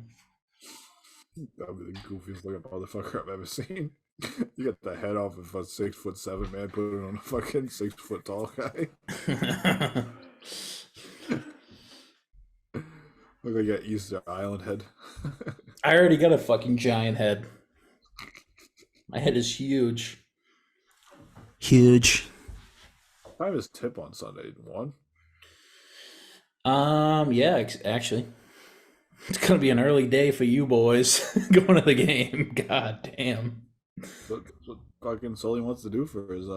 That'd be the goofiest looking motherfucker I've ever seen. You got the head off of a 6'7" man, put it on a fucking 6 foot tall guy. Look like you got Easter Island head. I already got a fucking giant head. My head is huge. Huge. What time is tip on Sunday? 1? Yeah, actually. It's gonna be an early day for you boys going to the game. God damn. What fucking Sully wants to do for his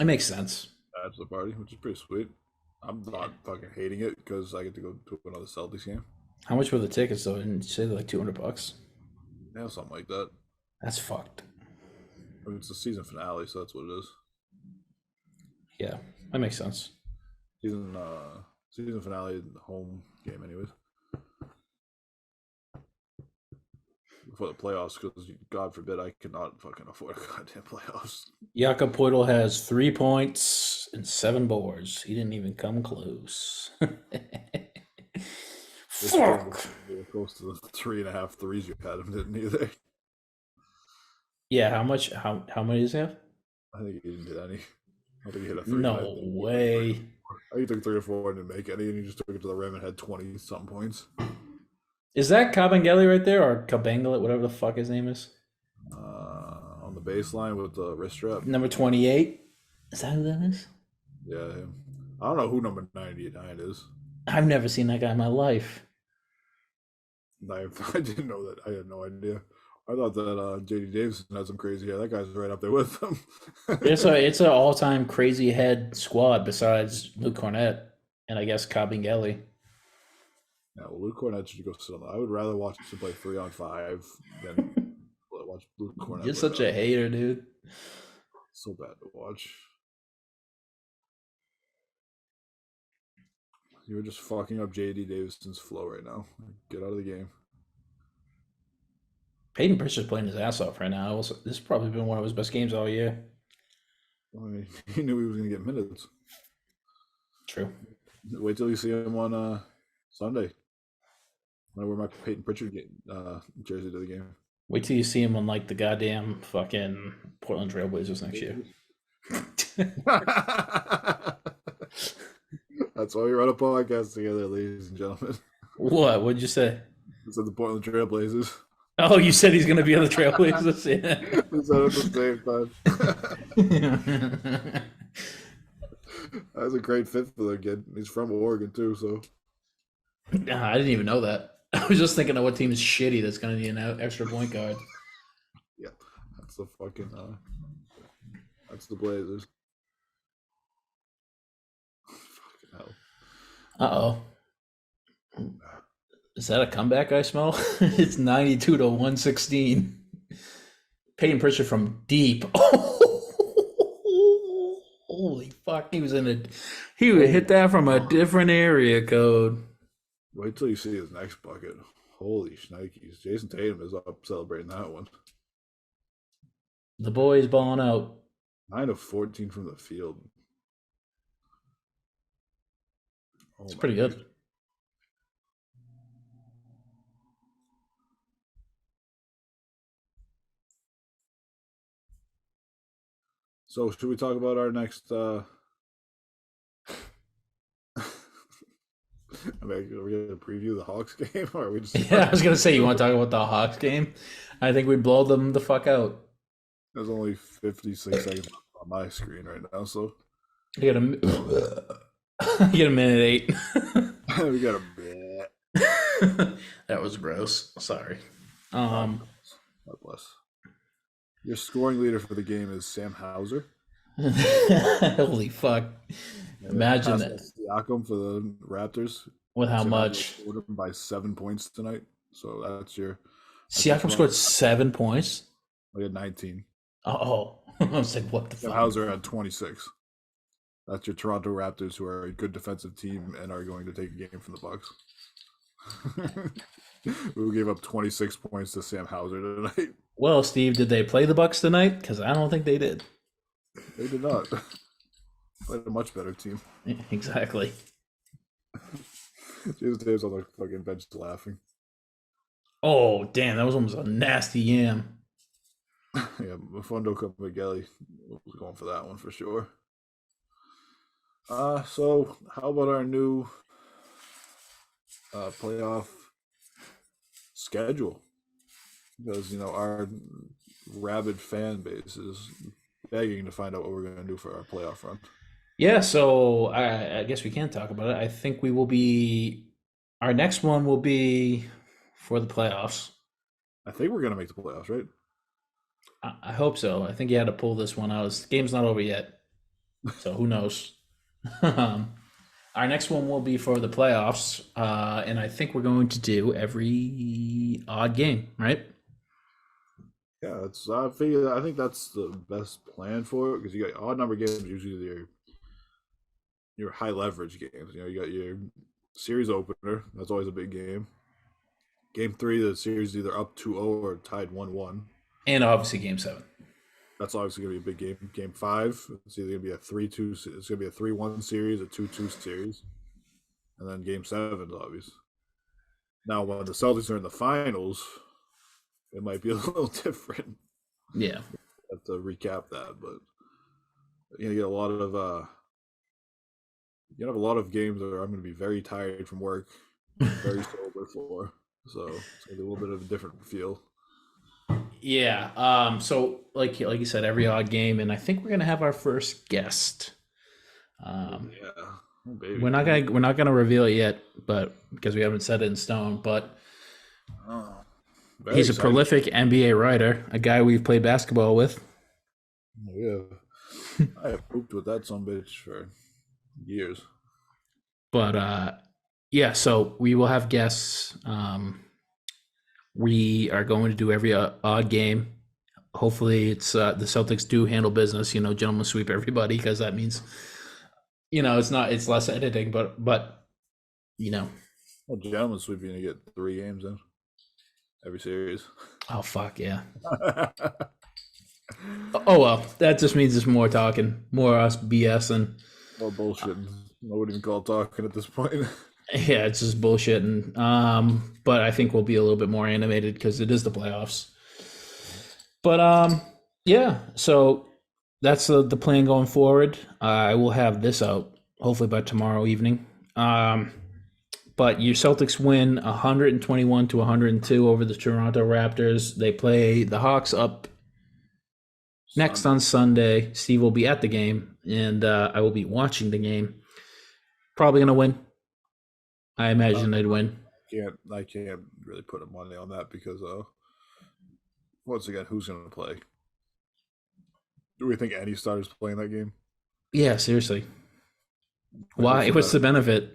It makes sense. bachelor party, which is pretty sweet. I'm not fucking hating it because I get to go to another Celtics game. How much were the tickets though? Didn't you say they're like $200? Yeah, something like that. That's fucked. I mean, it's the season finale, so that's what it is. Yeah, that makes sense. Season finale, home game, anyways. Before the playoffs, because God forbid I cannot fucking afford a goddamn playoffs. Jakob Poeltl has 3 points and 7 boards. He didn't even come close. Fuck. Close to the 3.5 threes you had him, didn't either. Yeah, how much? How many does he have? I think he didn't hit any. I don't think he hit a 3. No way. I think he took 3 or 4 and didn't make any, and he just took it to the rim and had 20-something points. Is that Kabengele right there, or Kabengele, whatever the fuck his name is? On the baseline with the wrist strap. Number 28. Is that who that is? Yeah, him. I don't know who number 99 is. I've never seen that guy in my life. I didn't know that. I had no idea. I thought that JD Davison had some crazy hair. That guy's right up there with him. It's an all-time crazy head squad besides Luke Cornett and I guess Kabengele. Yeah, well, Luke Cornett should go sit on. I would rather watch him play 3-on-5 than watch Luke Cornett. You're such a hater, dude. So bad to watch. You're just fucking up JD Davison's flow right now. Get out of the game. Peyton Pritchard's playing his ass off right now. This has probably been one of his best games all year. I mean, he knew he was going to get minutes. True. Wait till you see him on Sunday. I wear my Peyton Pritchard jersey to the game. Wait till you see him on like the goddamn fucking Portland Trailblazers next year. That's why we run a podcast together, ladies and gentlemen. What? What'd you say? It's the Portland Trailblazers. Oh, you said he's going to be on the Trailblazers? Yeah. We said it at the same time. That was a great fit for the kid. He's from Oregon, too, so. Nah, I didn't even know that. I was just thinking of what team is shitty that's going to need an extra point guard. Yeah, that's the fucking, that's the Blazers. Fucking hell. Uh-oh. Is that a comeback I smell? It's 92 to 116. Peyton Pritchard from deep. Holy fuck! He would hit that from a different area code. Wait till you see his next bucket. Holy shnikes. Jason Tatum is up celebrating that one. The boy's balling out. 9 of 14 from the field. It's pretty good. So should we talk about our next I mean, are we going to preview the Hawks game, or are we just? Yeah, I was gonna say, you want to talk about the Hawks game? I think we blow them the fuck out. There's only 56 seconds on my screen right now, so You get you get a minute 8. we got a. That was gross. Sorry. God bless. Your scoring leader for the game is Sam Hauser. Holy fuck! Imagine that. Siakam for the Raptors. With how Sam much? Scored him by 7 points tonight. So that's your. Siakam scored 7 points. We had 19. Oh, I was like, what the Sam fuck? Hauser had 26. That's your Toronto Raptors, who are a good defensive team and are going to take a game from the Bucks. We gave up 26 points to Sam Hauser tonight. Well, Steve, did they play the Bucks tonight? Because I don't think they did. They did not. Played a much better team. Exactly. Jason Tatum's on the fucking bench laughing. Oh, damn, that was almost a nasty yam. Yeah, Mafundo Migueli was going for that one for sure. So how about our new playoff schedule? Because our rabid fan base is begging to find out what we're going to do for our playoff run. Yeah, so I guess we can talk about it. I think our next one will be for the playoffs. I think we're going to make the playoffs, right? I hope so. I think you had to pull this one out. The game's not over yet, so who knows? Our next one will be for the playoffs, and I think we're going to do every odd game, right? Yeah, I think that's the best plan for it, because you got odd number games, usually your high leverage games. You got your series opener. That's always a big game. Game 3, the series is either up 2-0 or tied 1-1. And obviously Game 7. That's obviously going to be a big game. Game 5, it's either going to be a 3-2. It's going to be a 3-1 series, a 2-2 series, and then Game 7 is obvious. Now, when the Celtics are in the finals, it might be a little different. Yeah, I have to recap that, but you get a lot of have a lot of games where I'm going to be very tired from work, very sober for, so it's going to be a little bit of a different feel. Yeah. So like you said, every odd game, and I think we're gonna have our first guest. Yeah, oh, baby. We're not gonna reveal it yet, but because we haven't set it in stone. But he's a prolific NBA writer, a guy we've played basketball with. Yeah, I have pooped with that sumbitch for years. But yeah, so we will have guests. We are going to do every odd game. Hopefully, it's the Celtics do handle business. Gentlemen sweep everybody, because that means, it's less editing. But well, gentlemen sweep, you get 3 games in every series. Oh fuck yeah. Oh well, that just means it's more talking, more us BSing. More bullshit. I wouldn't even call it talking at this point. Yeah, it's just bullshitting. But I think we'll be a little bit more animated because it is the playoffs. But yeah, so that's the plan going forward. I will have this out hopefully by tomorrow evening. But your Celtics win 121 to 102 over the Toronto Raptors. They play the Hawks up next on Sunday. Steve will be at the game, and I will be watching the game. Probably gonna win. I imagine they'd win. I can't really put a money on that because once again, who's going to play? Do we think any starters playing that game? Yeah, seriously. Why? What's the benefit?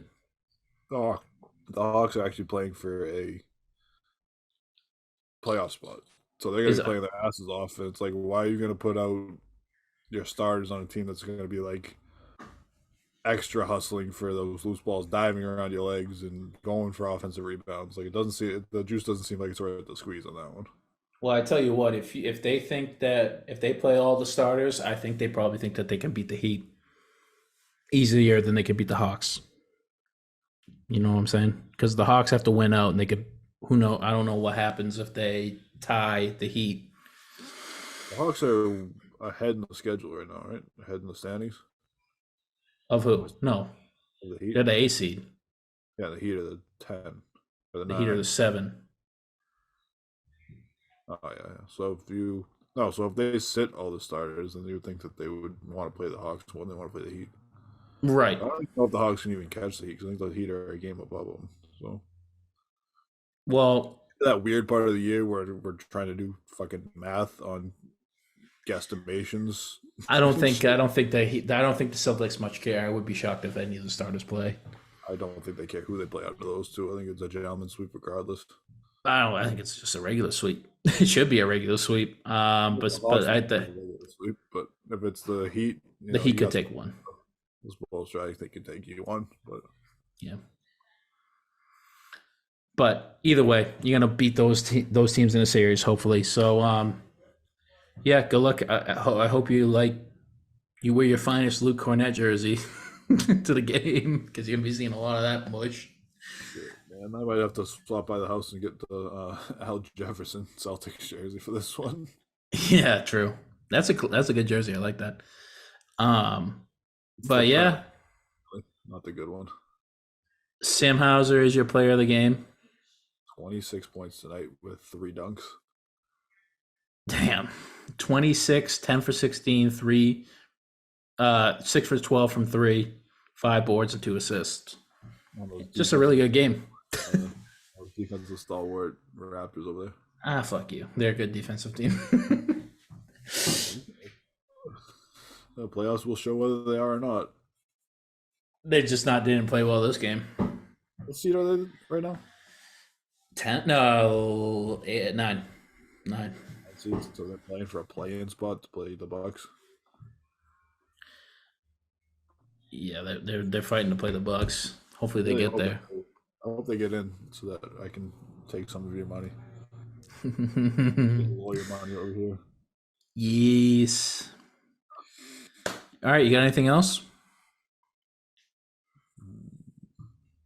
Oh, the Hawks are actually playing for a playoff spot. So they're going to be playing their asses off. And it's like, why are you going to put out your starters on a team that's going to be like extra hustling for those loose balls, diving around your legs and going for offensive rebounds? Like, the juice doesn't seem like it's worth the squeeze on that one. Well, I tell you what, if they think that if they play all the starters, I think they probably think that they can beat the Heat easier than they could beat the Hawks. You know what I'm saying? Because the Hawks have to win out, and they could. Who know? I don't know what happens if they tie the Heat. The Hawks are ahead in the schedule right now, right? Ahead in the standings. Of who? No, the Heat. They're the A seed. Yeah, the Heat are the 10. Or the Heat are the 7. Oh yeah. So if they sit all the starters, then you would think that they would want to play the Hawks when they want to play the Heat. Right. I don't know if the Hawks can even catch the Heat because I think the Heat are a game above them. So, well, that weird part of the year where we're trying to do fucking math on guesstimations. I don't think the Celtics much care. I would be shocked if any of the starters play. I don't think they care who they play out of those two. I think it's a gentleman's sweep regardless. I think it's just a regular sweep. It should be a regular sweep. But if it's the Heat, the Heat could take one. Those balls, I think they could take you one, but yeah. But either way, you're gonna beat those teams in a series, hopefully. So, yeah, good luck. I hope you wear your finest Luke Cornett jersey to the game because you're gonna be seeing a lot of that mush. Man, I might have to stop by the house and get the Al Jefferson Celtics jersey for this one. Yeah, true. That's a good jersey. I like that. But yeah, not the good one. Sam Hauser is your player of the game. 26 points tonight with 3 dunks. Damn. 26, 10 for 16, 3, 6 for 12 from 3, 5 boards and 2 assists. Just a really good game. Defensive stalwart Raptors over there. Ah, fuck you. They're a good defensive team. The playoffs will show whether they are or not. They just didn't play well this game. What seed are they right now? 10? No, 8, 9. 9. So they're playing for a play-in spot to play the Bucks. Yeah, they're fighting to play the Bucks. Hopefully they get there. I hope they get in so that I can take some of your money. All your money over here. Yes. All right, you got anything else?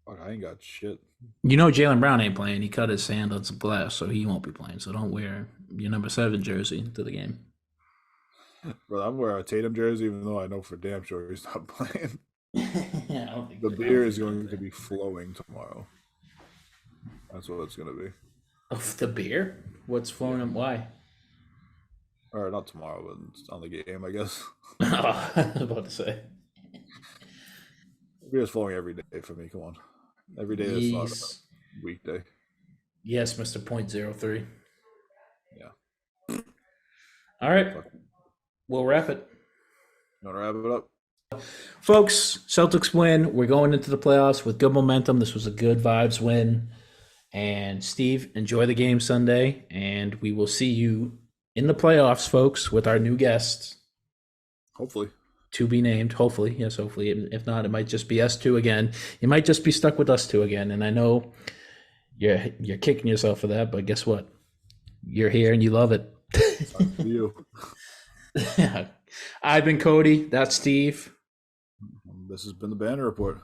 Fuck, I ain't got shit. You know Jaylen Brown ain't playing. He cut his hand on some glass, so he won't be playing. So don't wear your number 7 jersey to the game. Bro, I'm wearing a Tatum jersey, even though I know for damn sure he's not playing. Yeah, I don't think the beer is going to be flowing tomorrow. That's what it's going to be. Oh, the beer? What's flowing up? Why? Or not tomorrow, but on the game, I guess. Oh, I was about to say. Beer's flowing every day for me. Come on. Every day is not a weekday. Yes, Mr. .03. Yeah. All right. We'll wrap it. You want to wrap it up? Folks, Celtics win. We're going into the playoffs with good momentum. This was a good vibes win. And Steve, enjoy the game Sunday. And we will see you in the playoffs, folks, with our new guests. Hopefully. To be named. Hopefully. Yes, hopefully. If not, it might just be us two again. You might just be stuck with us two again. And I know you're kicking yourself for that, but guess what? You're here and you love it. For you. I've been Cody. That's Steve. This has been the Banner Report.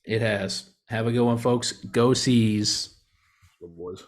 It has. Have a good one, folks. Go Seas. Good boys.